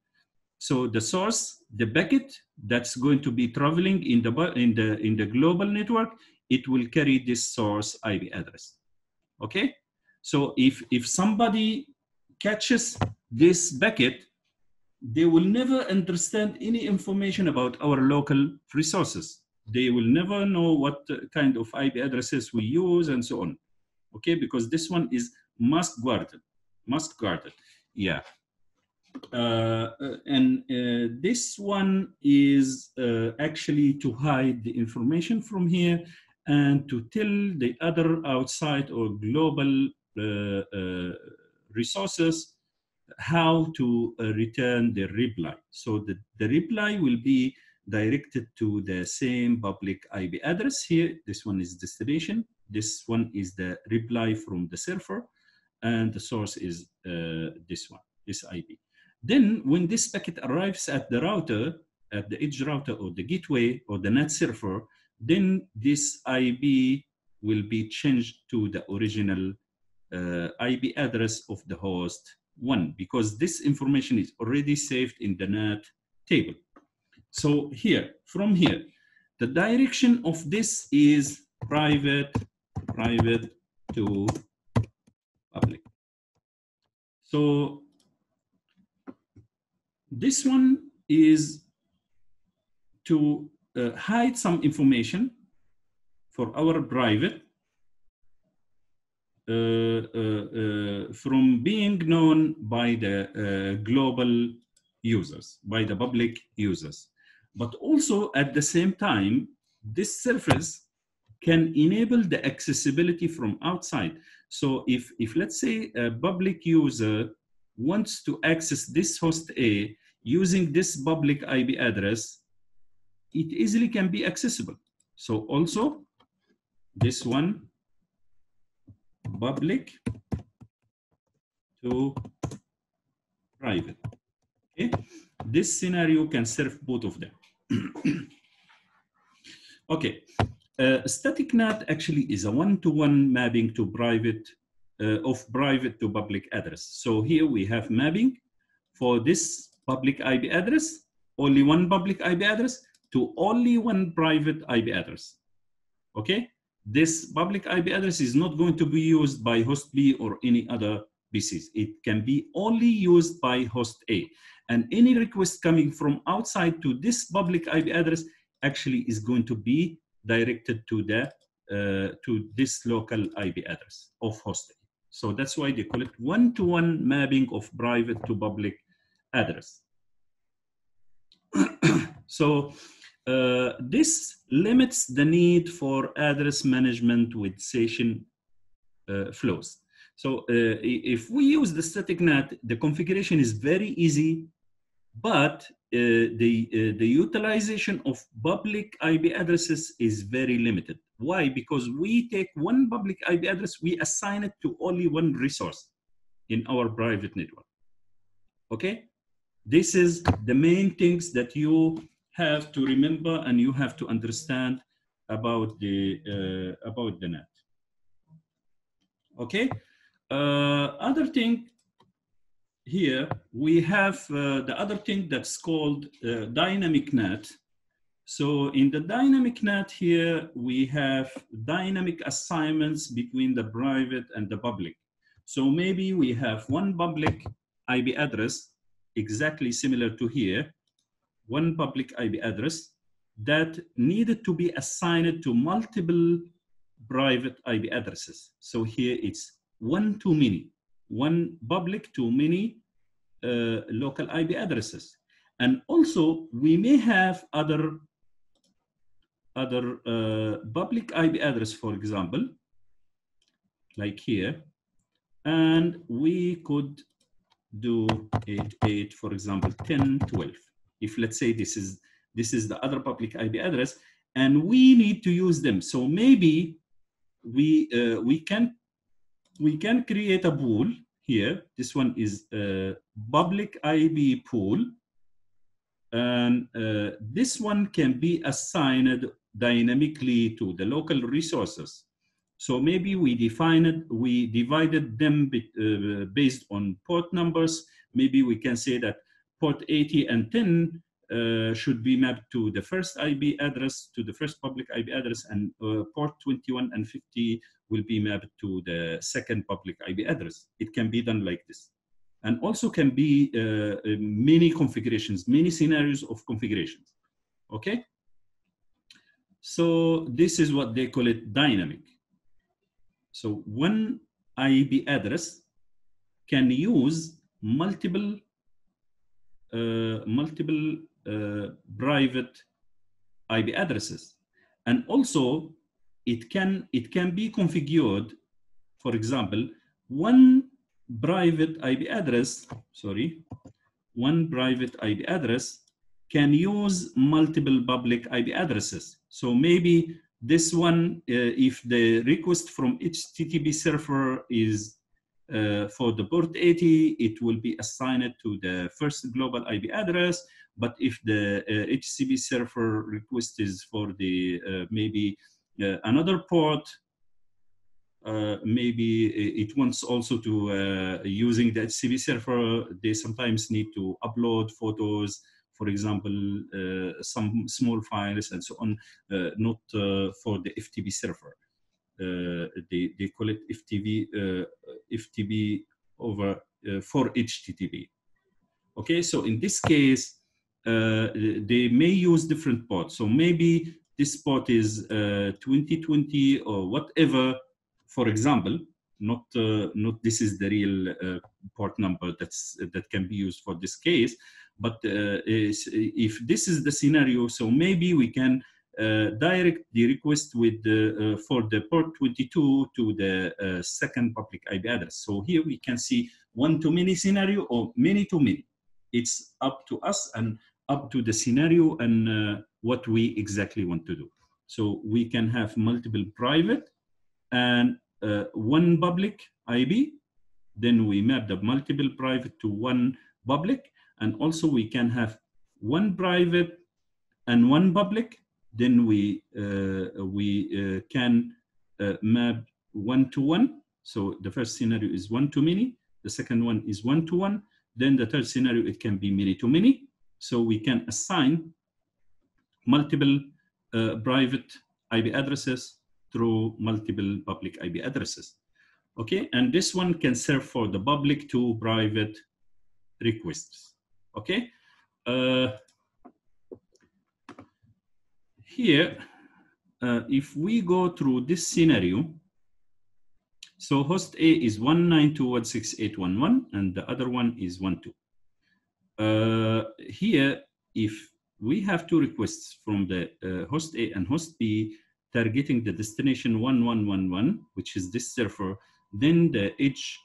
So the source, the packet that's going to be traveling in the global network, it will carry this source IP address, okay? So if somebody catches this packet, they will never understand any information about our local resources. They will never know what kind of IP addresses we use and so on, okay? Because this one is mask guarded, yeah. This one is actually to hide the information from here and to tell the other outside or global resources how to return the reply. So the reply will be directed to the same public IP address here. This one is destination. This one is the reply from the server, and the source is this one, this IP. Then when this packet arrives at the router, at the edge router or the gateway or the NAT server, then this IP will be changed to the original IP address of the host one, because this information is already saved in the NAT table. So here, from here, the direction of this is private to public. So this one is to hide some information for our private from being known by the global users, by the public users. But also at the same time, this service can enable the accessibility from outside. So if let's say a public user wants to access this host A using this public IP address, it easily can be accessible. So also this one, public to private, okay? This scenario can serve both of them. Okay, static NAT actually is a one-to-one mapping to private, of private to public address. So here we have mapping for this public IP address, only one public IP address to only one private IP address, okay? This public IP address is not going to be used by host B or any other PCs. It can be only used by host A. And any request coming from outside to this public IP address actually is going to be directed to the to this local IP address of host A. So that's why they call it one-to-one mapping of private to public address. So this limits the need for address management with session flows. So if we use the static NAT, the configuration is very easy, but the utilization of public IP addresses is very limited. Why? Because we take one public IP address, we assign it to only one resource in our private network, okay? This is the main things that you have to remember and you have to understand about the NAT. Okay. Other thing here, we have the other thing that's called dynamic NAT. So in the dynamic NAT here, we have dynamic assignments between the private and the public. So maybe we have one public IP address exactly similar to here, one public IP address that needed to be assigned to multiple private IP addresses. So here it's one to many, one public to many local IP addresses. And also we may have other public IP address, for example, like here, and we could do 88, for example, 10, 12. If let's say this is This is the other public IP address, and we need to use them. So maybe we can create a pool here. This one is a public IP pool, and this one can be assigned dynamically to the local resources. So maybe we divided them based on port numbers. Maybe we can say that port 80 and 10 should be mapped to the first IP address, to the first public IP address, and port 21 and 50 will be mapped to the second public IP address. It can be done like this. And also can be many configurations, many scenarios of configurations, okay? So this is what they call it dynamic. So one IP address can use multiple private IP addresses, and also it can be configured. For example, one private IP address can use multiple public IP addresses. So maybe this one, if the request from HTTP server is for the port 80, it will be assigned to the first global IP address. But if the HTTP server request is for the maybe another port, maybe it wants also to using the HTTP server, they sometimes need to upload photos, for example, some small files and so on, not for the FTP server. They call it FTP over for HTTP. Okay, so in this case, they may use different ports. So maybe this port is 2020 or whatever. For example, not this is the real port number that can be used for this case, but if this is the scenario, so maybe we can direct the request with for the port 22 to the second public IP address. So here we can see one-to-many scenario or many-to-many. It's up to us and up to the scenario and what we exactly want to do. So we can have multiple private and one public IP, then we map the multiple private to one public, and also we can have one private and one public, then we can map one-to-one. So the first scenario is one-to-many, the second one is one-to-one, then the third scenario, it can be many-to-many. So we can assign multiple private IP addresses through multiple public IP addresses. Okay, and this one can serve for the public to private requests. Okay, here, if we go through this scenario, so host A is 192.168.1.1 and the other one is 1.2. Here, if we have two requests from the host A and host B targeting the destination 1111, which is this server, then the edge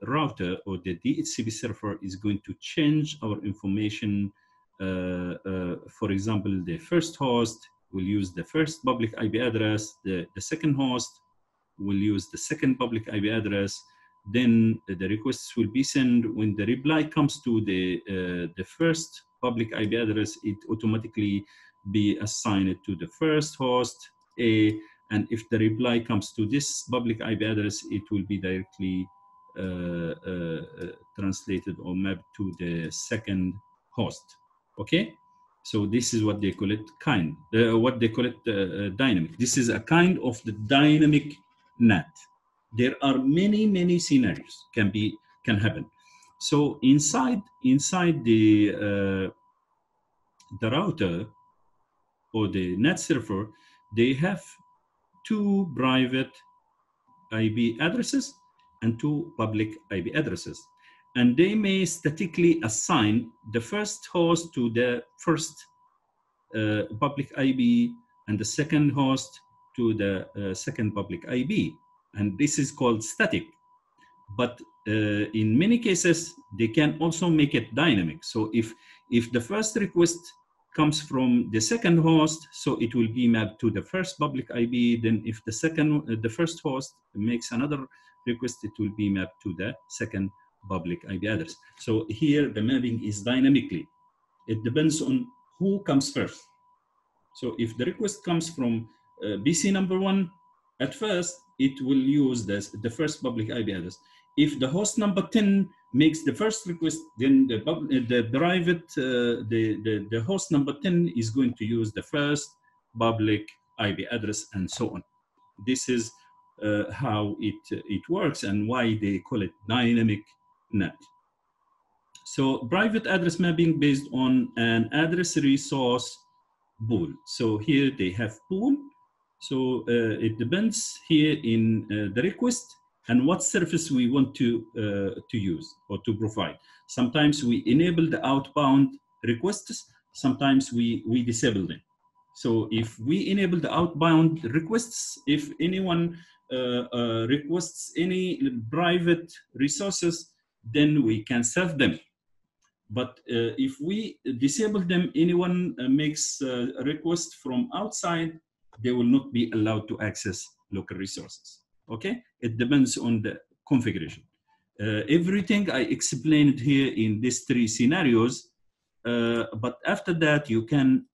router or the DHCP server is going to change our information. For example, the first host will use the first public IP address, the second host will use the second public IP address, then the requests will be sent. When the reply comes to the first public IP address, it automatically be assigned to the first host A, and if the reply comes to this public IP address, it will be directly translated or mapped to the second host. Okay, so this is what they call it dynamic. This is a kind of the dynamic NAT. There are many scenarios can happen. So inside the router or the NAT server, they have two private IP addresses and two public IP addresses. And they may statically assign the first host to the first public IP and the second host to the second public IP. And this is called static. But in many cases, they can also make it dynamic. So if the first request comes from the second host, so it will be mapped to the first public IP. Then if the first host makes another request, it will be mapped to the second public IP address. So here the mapping is dynamically. It depends on who comes first. So if the request comes from BC number 1, at first it will use the first public IP address. If the host number 10 makes the first request, then the host number 10 is going to use the first public IP address, and so on. This is how it works and why they call it dynamic NAT. So private address mapping based on an address resource pool. So here they have pool. So it depends here in the request and what service we want to use or to provide. Sometimes we enable the outbound requests. Sometimes we disable them. So if we enable the outbound requests, if anyone requests any private resources, then we can serve them. But if we disable them, anyone makes a request from outside, they will not be allowed to access local resources. Okay, it depends on the configuration. Everything I explained here in these 3 scenarios, but after that you can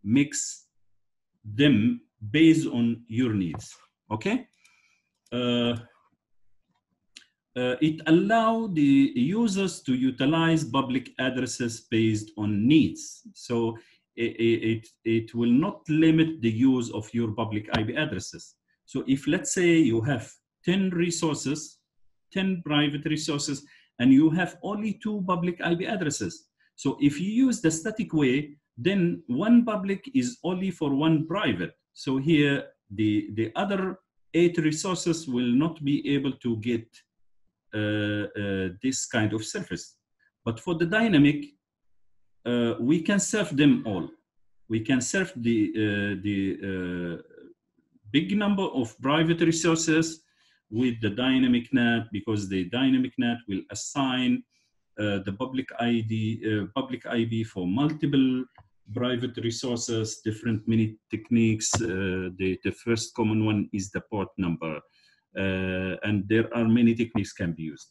mix them based on your needs. Okay. It allows the users to utilize public addresses based on needs. So it will not limit the use of your public IP addresses. So if, let's say, you have 10 resources, 10 private resources, and you have only 2 public IP addresses. So if you use the static way, then 1 public is only for 1 private. So here, the other 8 resources will not be able to get this kind of service. But for the dynamic, we can serve them all. We can serve the big number of private resources with the dynamic NAT, because the dynamic NAT will assign the public IP for multiple private resources, different many techniques. The first common one is the port number. And there are many techniques can be used.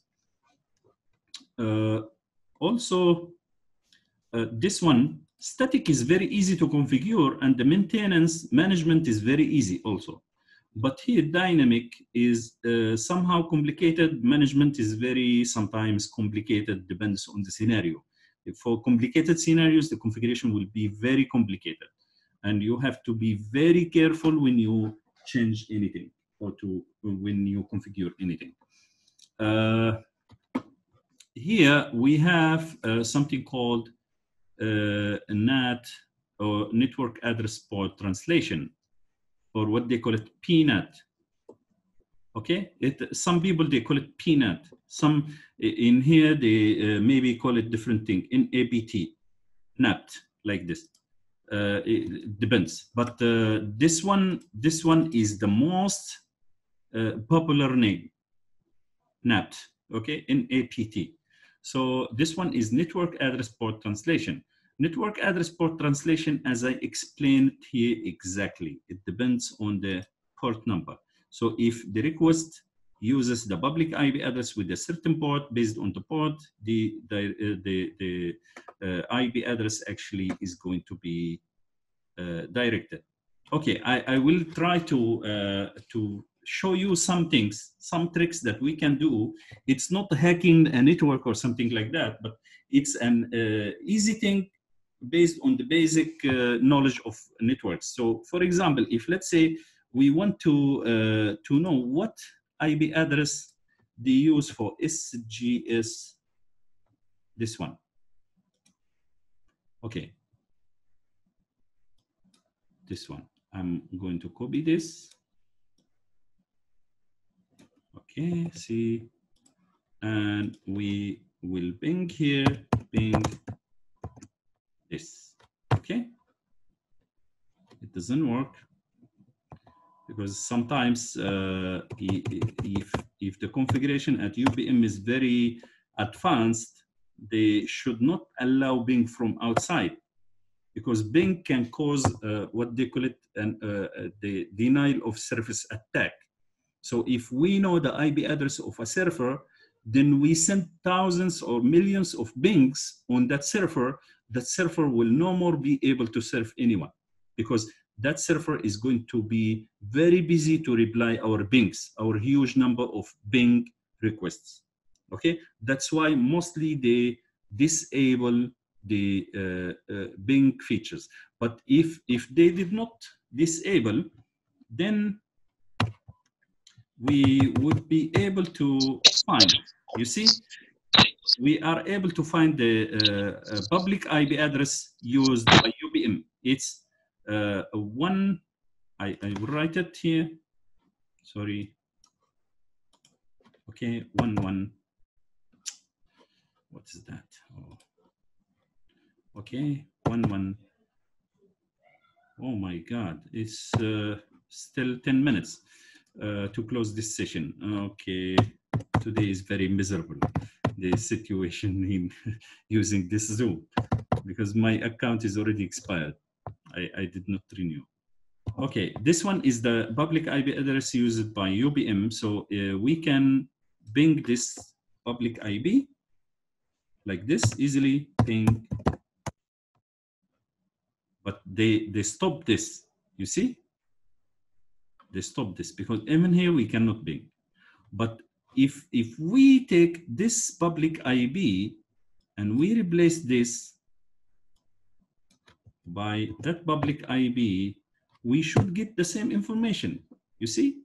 Also, this one, static is very easy to configure, and the maintenance management is very easy also. But here, dynamic is somehow complicated. Management is very sometimes complicated, depends on the scenario. For complicated scenarios, the configuration will be very complicated. And you have to be very careful when you change anything, or when you configure anything. Here we have something called NAT, or Network Address Port Translation, or what they call it, PNAT. Okay, some people they call it PNAT. Some in here they maybe call it different thing, in APT, NAT, like this. It depends, but this one is the most popular name, NAT, okay, in APT. So this one is Network Address Port Translation. Network Address Port Translation, as I explained here exactly, it depends on the port number. So if the request uses the public IP address with a certain port, based on the port, the IP address actually is going to be directed. Okay, I will try to show you some things, some tricks that we can do. It's not hacking a network or something like that, but it's an easy thing based on the basic knowledge of networks. So for example, if let's say we want to know what IP address they use for SGS, this one. Okay, this one. I'm going to copy this. Okay, see, and we will ping here, ping this. Okay, it doesn't work because sometimes if the configuration at UPM is very advanced, they should not allow ping from outside. because Bing can cause what they call it the denial of service attack. So if we know the IP address of a server, then we send thousands or millions of Bings on that server. That server will no more be able to serve anyone, because that server is going to be very busy to reply our Bings, our huge number of Bing requests. Okay, that's why mostly they disable the Bing features. But if they did not disable, then we would be able to find, you see, we are able to find the public IP address used by UBM. It's one, I will write it here, sorry. Okay, 11, what is that? Oh. Okay, 11. Oh my God, it's still 10 minutes to close this session. Okay, today is very miserable, the situation in using this Zoom, because my account is already expired. I did not renew. Okay, this one is the public IP address used by UBM. So we can ping this public IP like this easily, ping. But they stop this, you see? They stop this because even here we cannot ping. But if we take this public IP and we replace this by that public IP, we should get the same information, you see?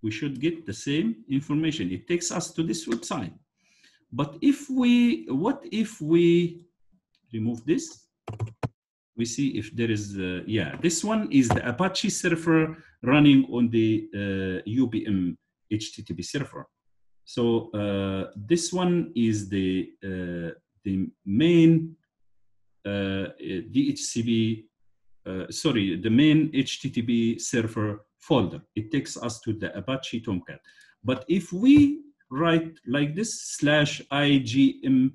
We should get the same information. It takes us to this website. But if we, what if we remove this? We see if there is, yeah, this one is the Apache server running on the UBM HTTP server. So this one is the main DHCP, sorry, the main HTTP server folder. It takes us to the Apache Tomcat. But if we write like this /IGIMS,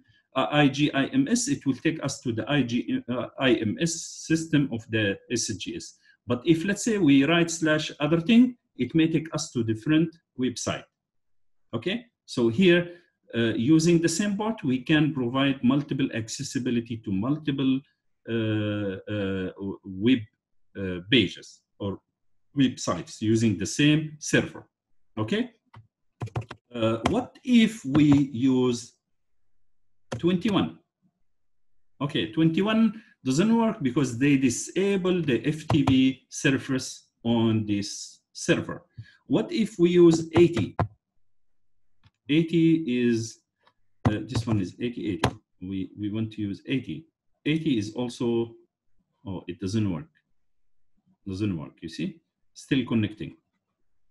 it will take us to the IMS system of the SGS. But if let's say we write /other thing, it may take us to different website. Okay, so here using the same port, we can provide multiple accessibility to multiple web pages or websites using the same server. Okay, what if we use 21? Okay, 21 doesn't work because they disable the FTP service on this server. What if we use 80? 80 is, this one is 80. We want to use 80. 80 is also, oh, it doesn't work. Doesn't work, you see? Still connecting,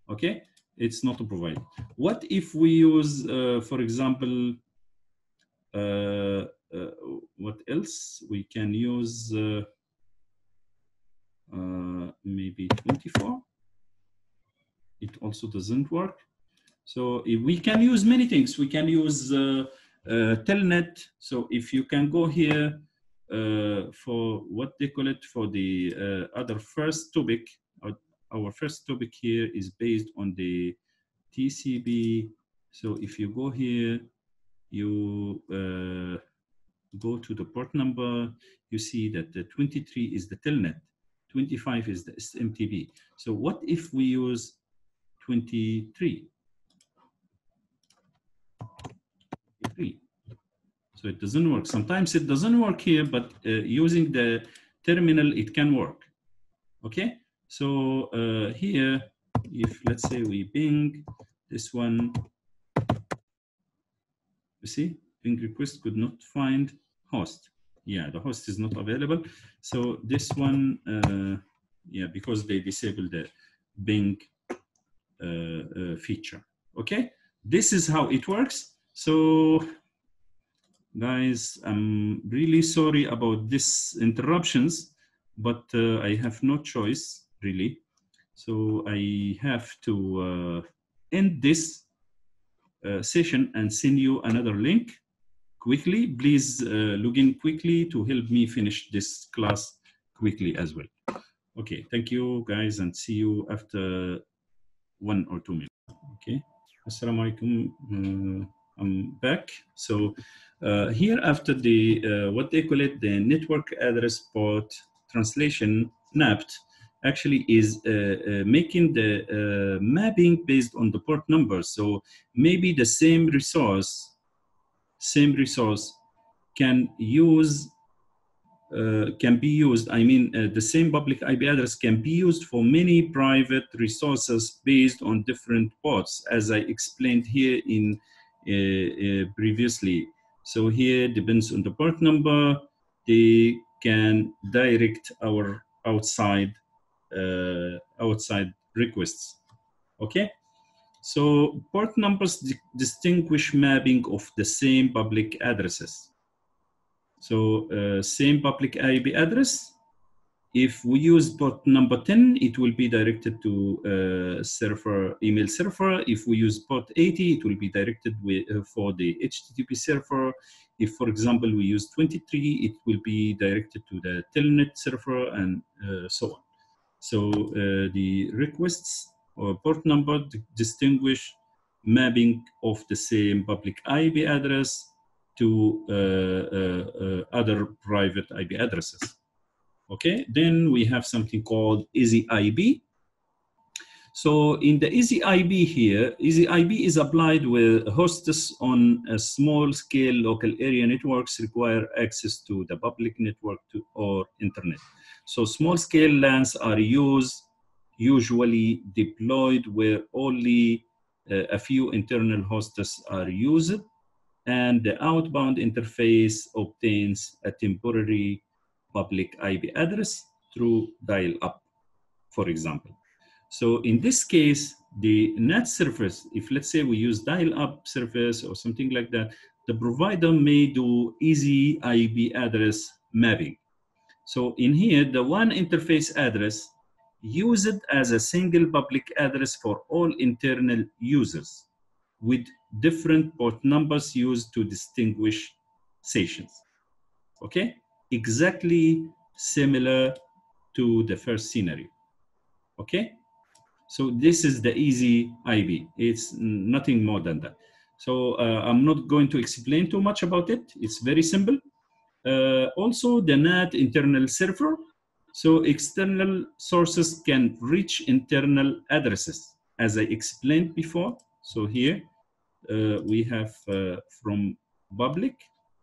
okay? It's not provided. What if we use, for example, what else? We can use maybe 24. It also doesn't work. So if we can use many things. We can use telnet. So if you can go here for what they call it for the other first topic, our first topic here is based on the TCP. So if you go here, you go to the port number, you see that the 23 is the telnet, 25 is the SMTP. So what if we use 23? So it doesn't work. Sometimes it doesn't work here, but using the terminal, it can work. Okay, so here, if let's say we ping this one, you see, ping request could not find host. Yeah, the host is not available. So this one, yeah, because they disabled the ping feature. Okay, this is how it works. So guys, I'm really sorry about this interruptions, but I have no choice really. So I have to end this session and send you another link quickly, please log in quickly to help me finish this class quickly as well. Okay, thank you guys, and see you after 1 or 2 minutes. Okay, assalamu alaikum. I'm back. So here after the what they call it, the network address port translation NAT actually is making the mapping based on the port number. So maybe the same resource can be used. I mean, the same public IP address can be used for many private resources based on different ports, as I explained here in previously. So here depends on the port number. They can direct our outside requests. Okay. So port numbers distinguish mapping of the same public addresses. So same public IP address. If we use port number 10, it will be directed to email server. If we use port 80, it will be directed for the HTTP server. If, for example, we use 23, it will be directed to the telnet server, and so on. So the requests or port number distinguish mapping of the same public IP address to other private IP addresses. Okay, then we have something called EasyIP. So in the EasyIP here, EasyIP is applied with hosts on a small-scale local area networks require access to the public network or internet. So small-scale LANs are usually deployed where only a few internal hosts are used, and the outbound interface obtains a temporary public IP address through dial-up, for example. So in this case, the NAT service, if let's say we use dial-up service or something like that, the provider may do easy IP address mapping. So in here, the one interface address, use it as a single public address for all internal users with different port numbers used to distinguish sessions. Okay, exactly similar to the first scenario. Okay, so this is the easy IP. It's nothing more than that. So I'm not going to explain too much about it. It's very simple. Also, the NAT internal server. So external sources can reach internal addresses, as I explained before. So here we have from public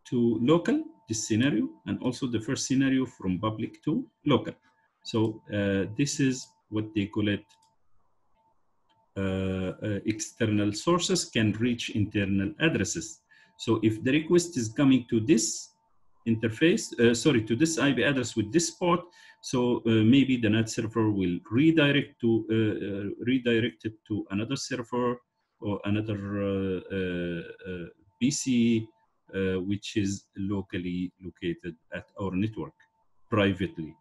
to local, this scenario, and also the first scenario from public to local. So this is what they call it. External sources can reach internal addresses. So if the request is coming to this interface, to this IP address with this port, so maybe the NAT server will redirect it to another server or another PC, which is locally located at our network privately.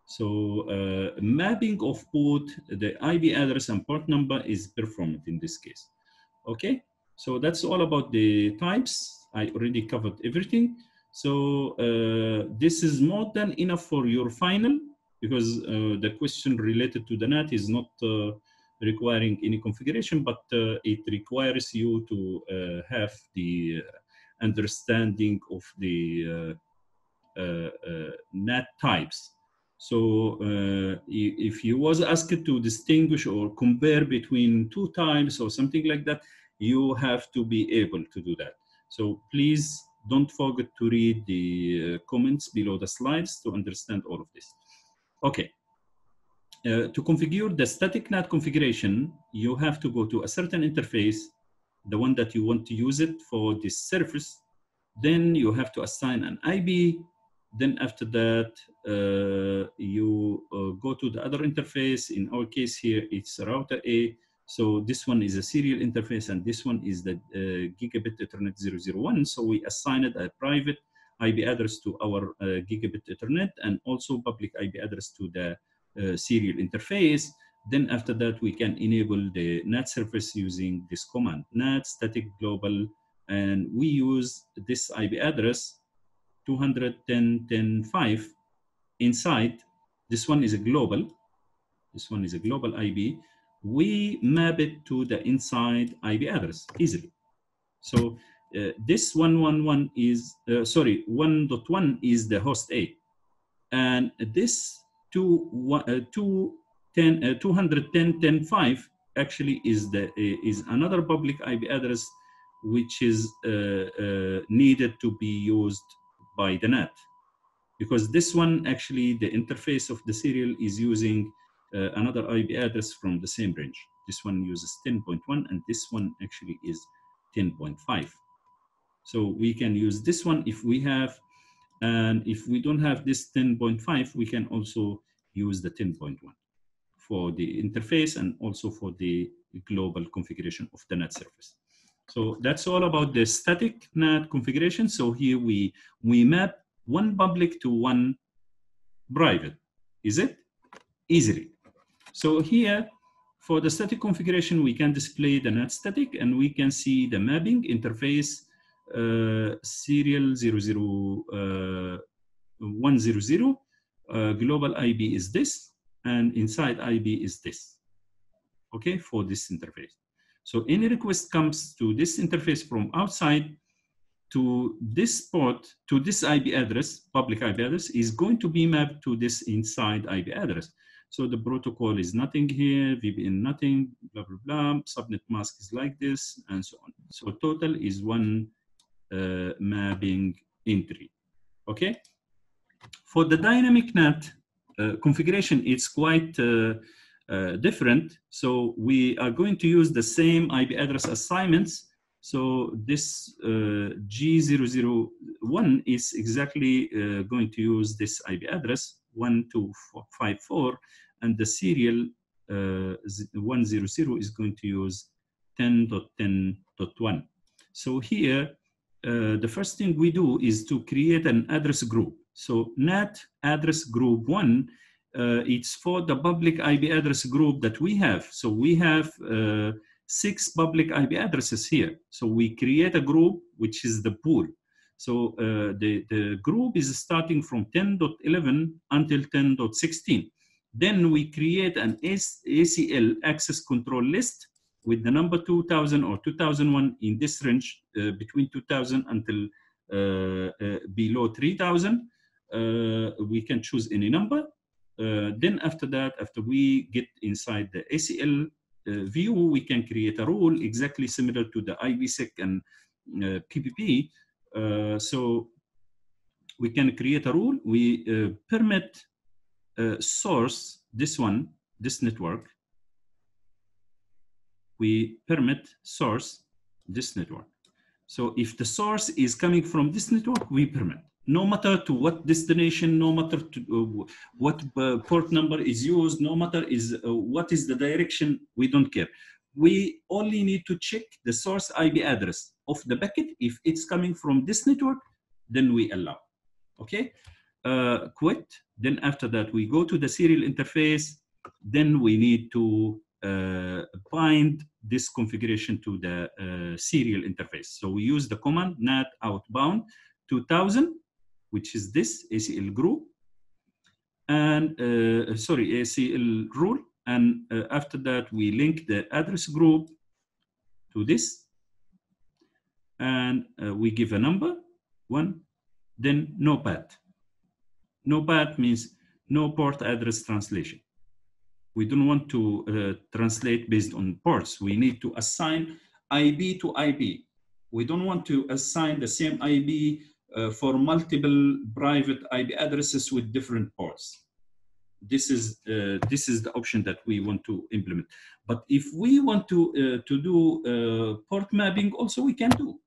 So mapping of both the IP address and port number is performed in this case. Okay, so that's all about the types. I already covered everything. So this is more than enough for your final, because the question related to the NAT is not requiring any configuration, but it requires you to have the understanding of the NAT types. So if you was asked to distinguish or compare between two types or something like that, you have to be able to do that. So please don't forget to read the comments below the slides to understand all of this. Okay. To configure the static NAT configuration, you have to go to a certain interface, the one that you want to use it for this service. Then you have to assign an IP. Then after that, you go to the other interface. In our case here, it's router A. So this one is a serial interface, and this one is the Gigabit Ethernet 001. So we assigned a private IP address to our Gigabit Ethernet, and also public IP address to the serial interface. Then after that, we can enable the NAT service using this command, NAT static global and we use this IP address 210.10.5 inside. This one is a global. This one is a global IP. We map it to the inside IP address easily. So this 111 is, 1.1 is the host A. And this 210.10.5 actually is another public IP address which is needed to be used by the NAT. Because this one actually, the interface of the serial is using another IP address from the same range. This one uses 10.1 and this one actually is 10.5. So we can use this one if we have, and if we don't have this 10.5, we can also use the 10.1 for the interface and also for the global configuration of the NAT surface. So that's all about the static NAT configuration. So here we map one public to one private. Is it? Easily. So here, for the static configuration, we can display the NAT static and we can see the mapping interface serial 00100. Global IP is this, and inside IP is this. Okay, for this interface. So any request comes to this interface from outside to this port, to this IP address, public IP address, is going to be mapped to this inside IP address. So the protocol is nothing here, VPN nothing, blah, blah, blah. Subnet mask is like this, and so on. So total is one mapping entry, okay? For the dynamic NAT configuration, it's quite different. So we are going to use the same IP address assignments. So this G001 is exactly going to use this IP address 1254, and the serial 100 is going to use 10.10.1. So here, the first thing we do is to create an address group. So NAT address group 1, it's for the public IP address group that we have. So we have 6 public IP addresses here. So we create a group, which is the pool. So the group is starting from 10.11 until 10.16. Then we create an ACL access control list with the number 2000 or 2001 in this range between 2000 until below 3000. We can choose any number. Then after that, after we get inside the ACL view, we can create a rule exactly similar to the IPsec and PPP. So we can create a rule. We permit source, this one, this network. We permit source this network. So if the source is coming from this network, we permit. No matter to what destination, no matter to what port number is used, no matter is what is the direction, we don't care. We only need to check the source IP address of the packet. If it's coming from this network, then we allow. Okay, quit. Then after that, we go to the serial interface. Then we need to bind this configuration to the serial interface. So we use the command NAT outbound 2000, which is this ACL group, and ACL rule. And after that, we link the address group to this, and we give a number 1, then no path. No path means no port address translation. We don't want to translate based on ports. We need to assign IP to IP. We don't want to assign the same IP for multiple private IP addresses with different ports. This is the option that we want to implement. But if we want to do port mapping, also we can do.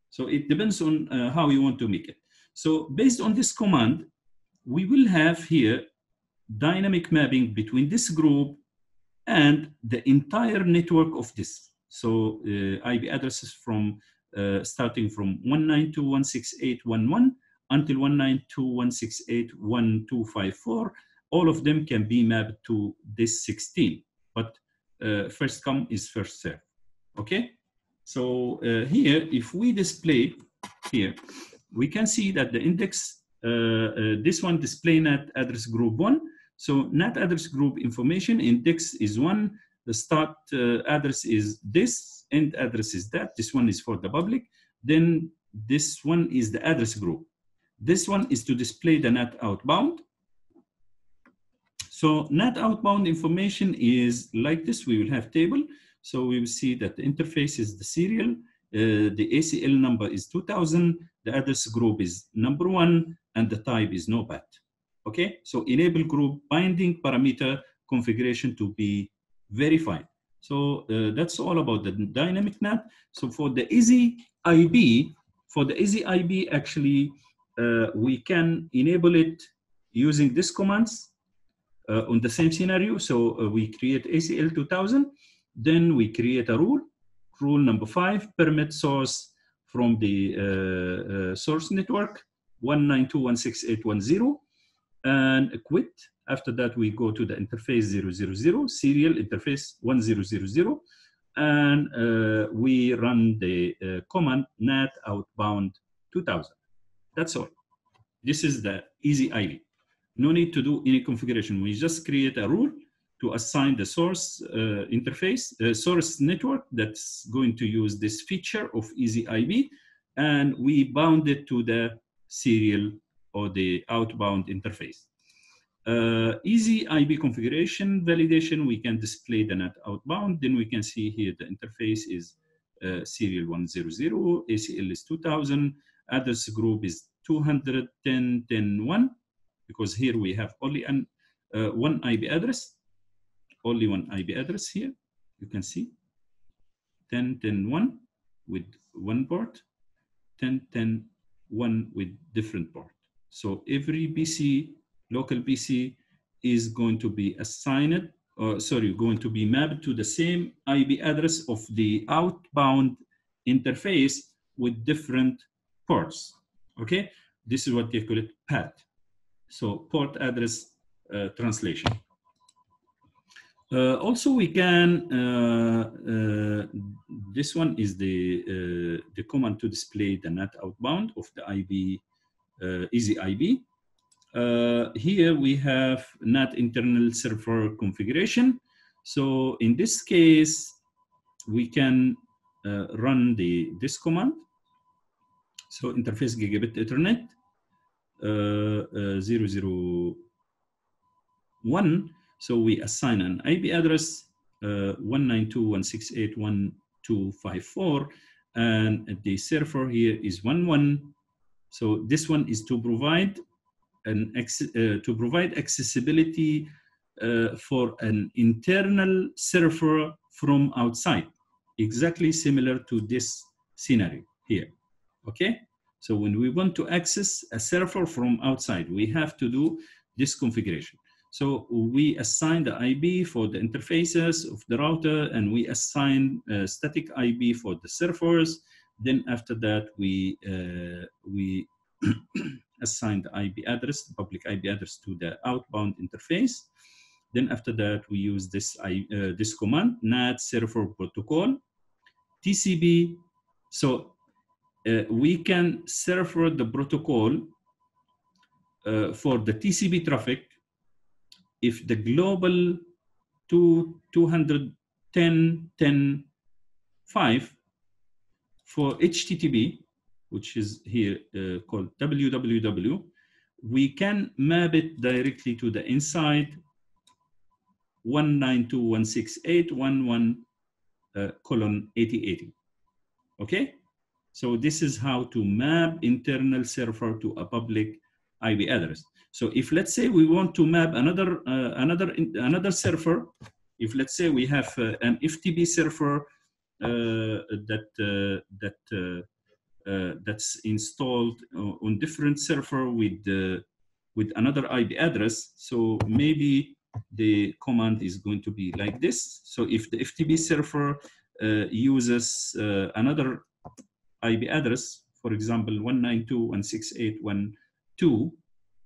So it depends on how you want to make it. So based on this command, we will have here dynamic mapping between this group and the entire network of this. So IP addresses from starting from 192.168.1.1 until 192.168.1.254. All of them can be mapped to this 16, but first come is first serve. Okay. So here, if we display here, we can see that the index, this one display NAT address group 1. So NAT address group information index is 1. The start address is this, end address is that. This one is for the public. Then this one is the address group. This one is to display the NAT outbound. So NAT outbound information is like this. We will have table. So we will see that the interface is the serial. The ACL number is 2000. The address group is number 1, and the type is no path. Okay, so enable group binding parameter configuration to be verified. So that's all about the dynamic NAT. So for the easy IB, actually, we can enable it using these commands on the same scenario. So we create ACL 2000, then we create a rule. Rule number 5, permit source from the source network 192.168.1.0 and quit. After that, we go to the interface 000, serial interface 1000, and we run the command NAT outbound 2000. That's all. This is the easy IB. No need to do any configuration. We just create a rule to assign the source interface, source network that's going to use this feature of easy IB, and we bound it to the serial or the outbound interface. Easy IB configuration validation, we can display the NAT outbound. Then we can see here the interface is serial 100, ACL is 2000, address group is 210.10.1, because here we have only one IB address, only one IB address here. You can see 10.10.1 with one port, 10.10.1 with different port. So every PC, local PC, is going to be assigned, going to be mapped to the same IB address of the outbound interface with different ports. Okay, this is what they call it PAT. So port address translation. Also, we can, this one is the command to display the NAT outbound of the IB, easy IB. Here we have NAT internal server configuration. So in this case, we can run this command. So interface gigabit Ethernet 001. So we assign an IP address 192.168.1.254, and the server here is 11. So this one is to provide accessibility for an internal server from outside, exactly similar to this scenario here. Okay, so when we want to access a server from outside, we have to do this configuration. So we assign the IB for the interfaces of the router, and we assign static IB for the servers. Then after that, we assign the IB address, the public IB address, to the outbound interface. Then after that, we use this command, NAT server protocol, TCP. So we can server the protocol for the TCP traffic if the global 210.10.5 for HTTP, which is here called www, we can map it directly to the inside 192.168.11:8080. Okay, so this is how to map internal server to a public IB address. So if, let's say, we want to map another server, if let's say we have an FTP server that's installed on different server with another IB address, so maybe the command is going to be like this. So if the FTP server uses another IB address, for example 192.168.1.2,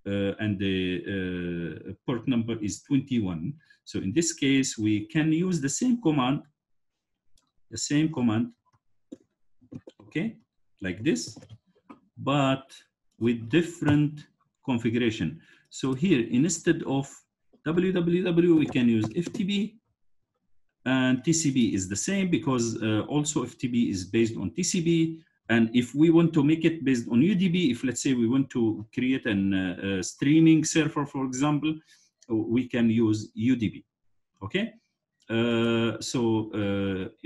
and the port number is 21. So in this case, we can use the same command okay, like this, but with different configuration. So here, instead of www, we can use FTP, and TCP is the same because also FTP is based on TCP. And if we want to make it based on UDP, if let's say we want to create a streaming server, for example, we can use UDP, okay?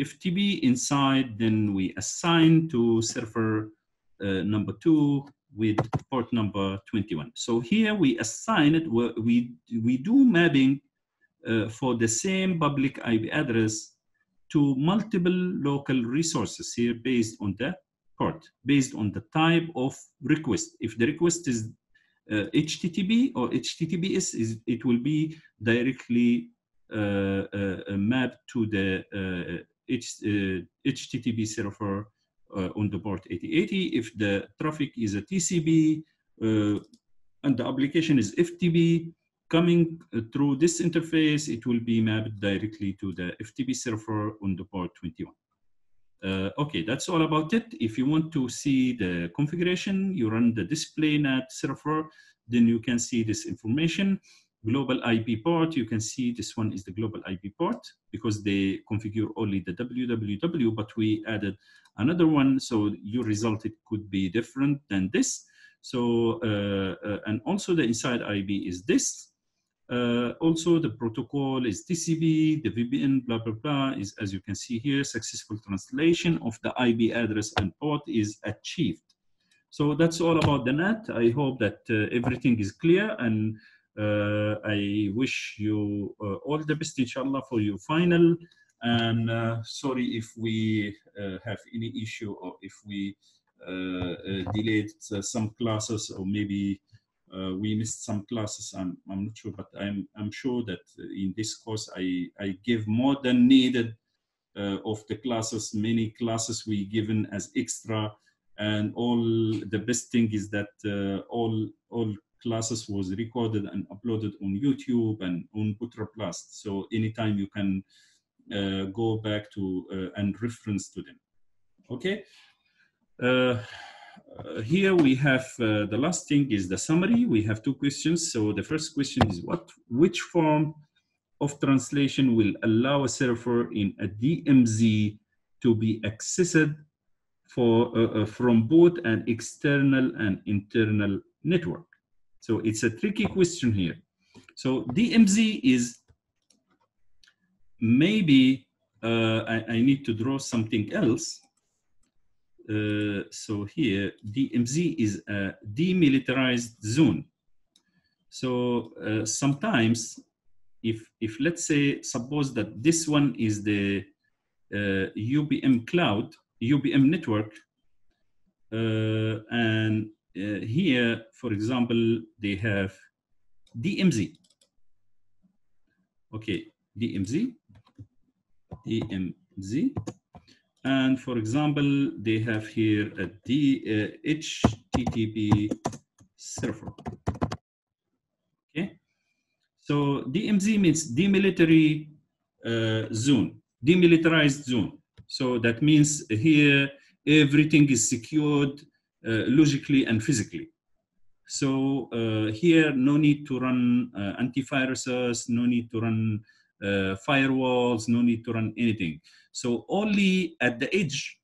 FTP inside, then we assign to server number 2 with port number 21. So here we assign it, we do mapping for the same public IP address to multiple local resources here based on the port, based on the type of request. If the request is HTTP or HTTPS, it will be directly mapped to the HTTP server on the port 8080. If the traffic is a TCP and the application is FTP, coming through this interface, it will be mapped directly to the FTP server on the port 21. Okay, that's all about it. If you want to see the configuration, you run the display NAT server, then you can see this information. Global IP port, you can see this one is the global IP port because they configure only the www, but we added another one, so your result, it could be different than this. So, and also the inside IP is this. Also, the protocol is TCP, the VPN, blah, blah, blah, is, as you can see here, successful translation of the IP address and port is achieved. So that's all about the NAT. I hope that everything is clear, and I wish you all the best, inshallah, for your final. And sorry if we have any issue or if we delayed some classes, or maybe we missed some classes. I'm not sure, but I'm sure that in this course I give more than needed of the classes. Many classes we given as extra, and all the best thing is that all classes was recorded and uploaded on YouTube and on Putraplast. So anytime you can go back to and reference to them. Okay. Here we have the last thing is the summary. We have two questions. So the first question is which form of translation will allow a server in a DMZ to be accessed from both an external and internal network? So it's a tricky question here. So DMZ is maybe I need to draw something else. So here, DMZ is a demilitarized zone. So sometimes, if let's say, suppose that this one is the UBM cloud, UBM network, and here, for example, they have DMZ. Okay, DMZ. And for example, they have here a HTTP server. Okay, so DMZ means demilitary zone, demilitarized zone. So that means here everything is secured logically and physically. So here, no need to run antiviruses, no need to run firewalls, no need to run anything. So only at the edge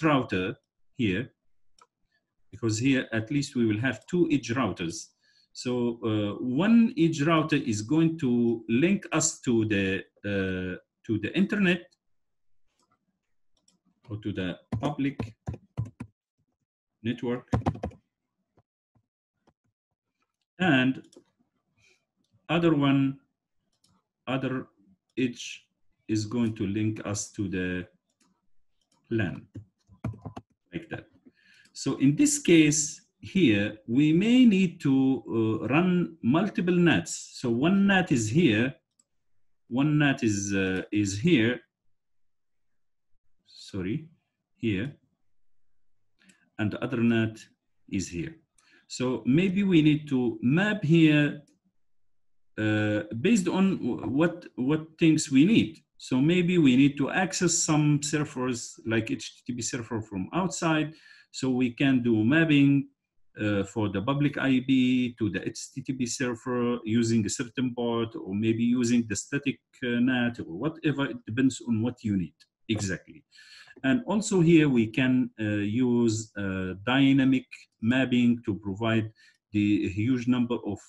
router here, because here at least we will have two edge routers. So one edge router is going to link us to the internet or to the public network, and other edge is going to link us to the LAN, like that. So in this case here, we may need to run multiple NATs. So one NAT is here, one NAT is here, sorry, here, and the other NAT is here. So maybe we need to map here based on what things we need. So maybe we need to access some servers like HTTP server from outside. So we can do mapping for the public IP to the HTTP server using a certain port, or maybe using the static NAT or whatever. It depends on what you need exactly. And also here we can use dynamic mapping to provide the huge number of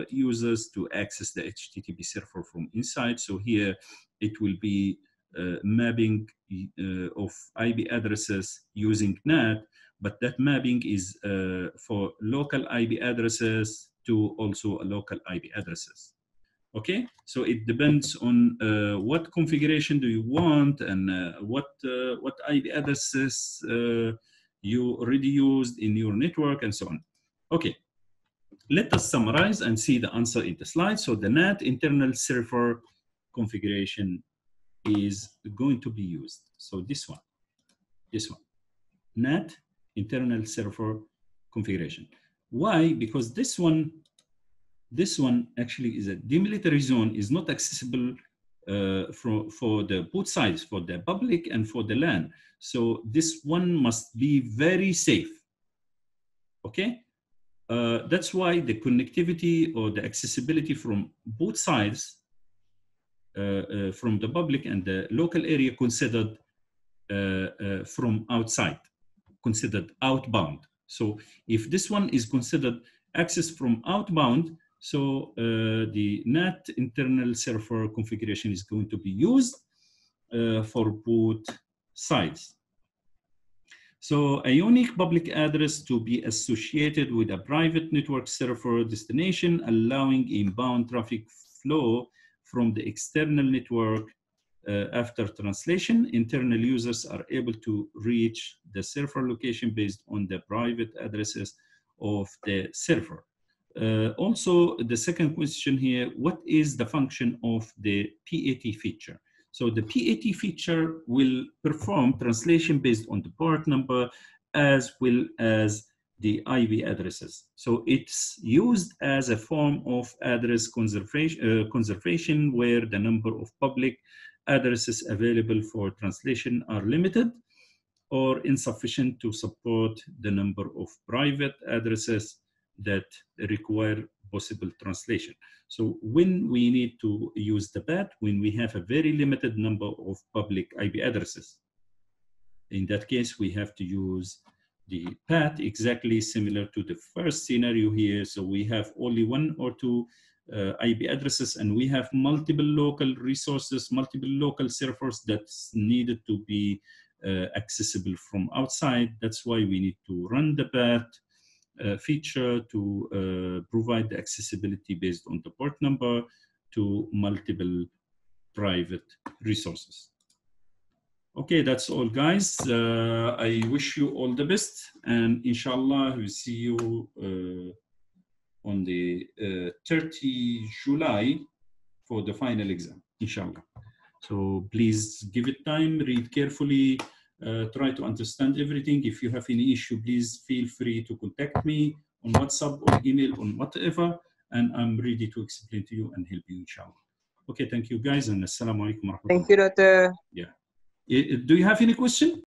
users to access the HTTP server from inside. So here it will be mapping of IP addresses using NAT, but that mapping is for local IP addresses to also local IP addresses. Okay, so it depends on what configuration do you want, and what IP addresses you already used in your network and so on. Okay, let us summarize and see the answer in the slide. So the NAT internal server configuration is going to be used. So this one, NAT internal server configuration. Why? Because this one actually is a demilitarized zone, is not accessible for the both sides, for the public and for the LAN. So this one must be very safe. Okay, that's why the connectivity or the accessibility from both sides, from the public and the local area, considered from outside, considered outbound. So if this one is considered access from outbound, so the NAT internal server configuration is going to be used for both sides. So a unique public address to be associated with a private network server destination, allowing inbound traffic flow from the external network. After translation, internal users are able to reach the server location based on the private addresses of the server. Also, the second question here, what is the function of the PAT feature? So the PAT feature will perform translation based on the port number as well as the IP addresses. So it's used as a form of address conservation where the number of public addresses available for translation are limited or insufficient to support the number of private addresses that require possible translation. So when we need to use the PAT, when we have a very limited number of public IP addresses, in that case, we have to use the PAT exactly similar to the first scenario here. So we have only one or two IP addresses, and we have multiple local resources, multiple local servers that's needed to be accessible from outside. That's why we need to run the PAT feature to provide the accessibility based on the port number to multiple private resources. Okay, that's all, guys. I wish you all the best, and inshallah, we'll see you on the 30 July for the final exam, inshallah. So please give it time, read carefully, try to understand everything. If you have any issue, please feel free to contact me on WhatsApp or email, on whatever, and I'm ready to explain to you and help you, inshallah. Okay, thank you, guys, and assalamu alaikum. Thank you, Doctor. Yeah. Do you have any question?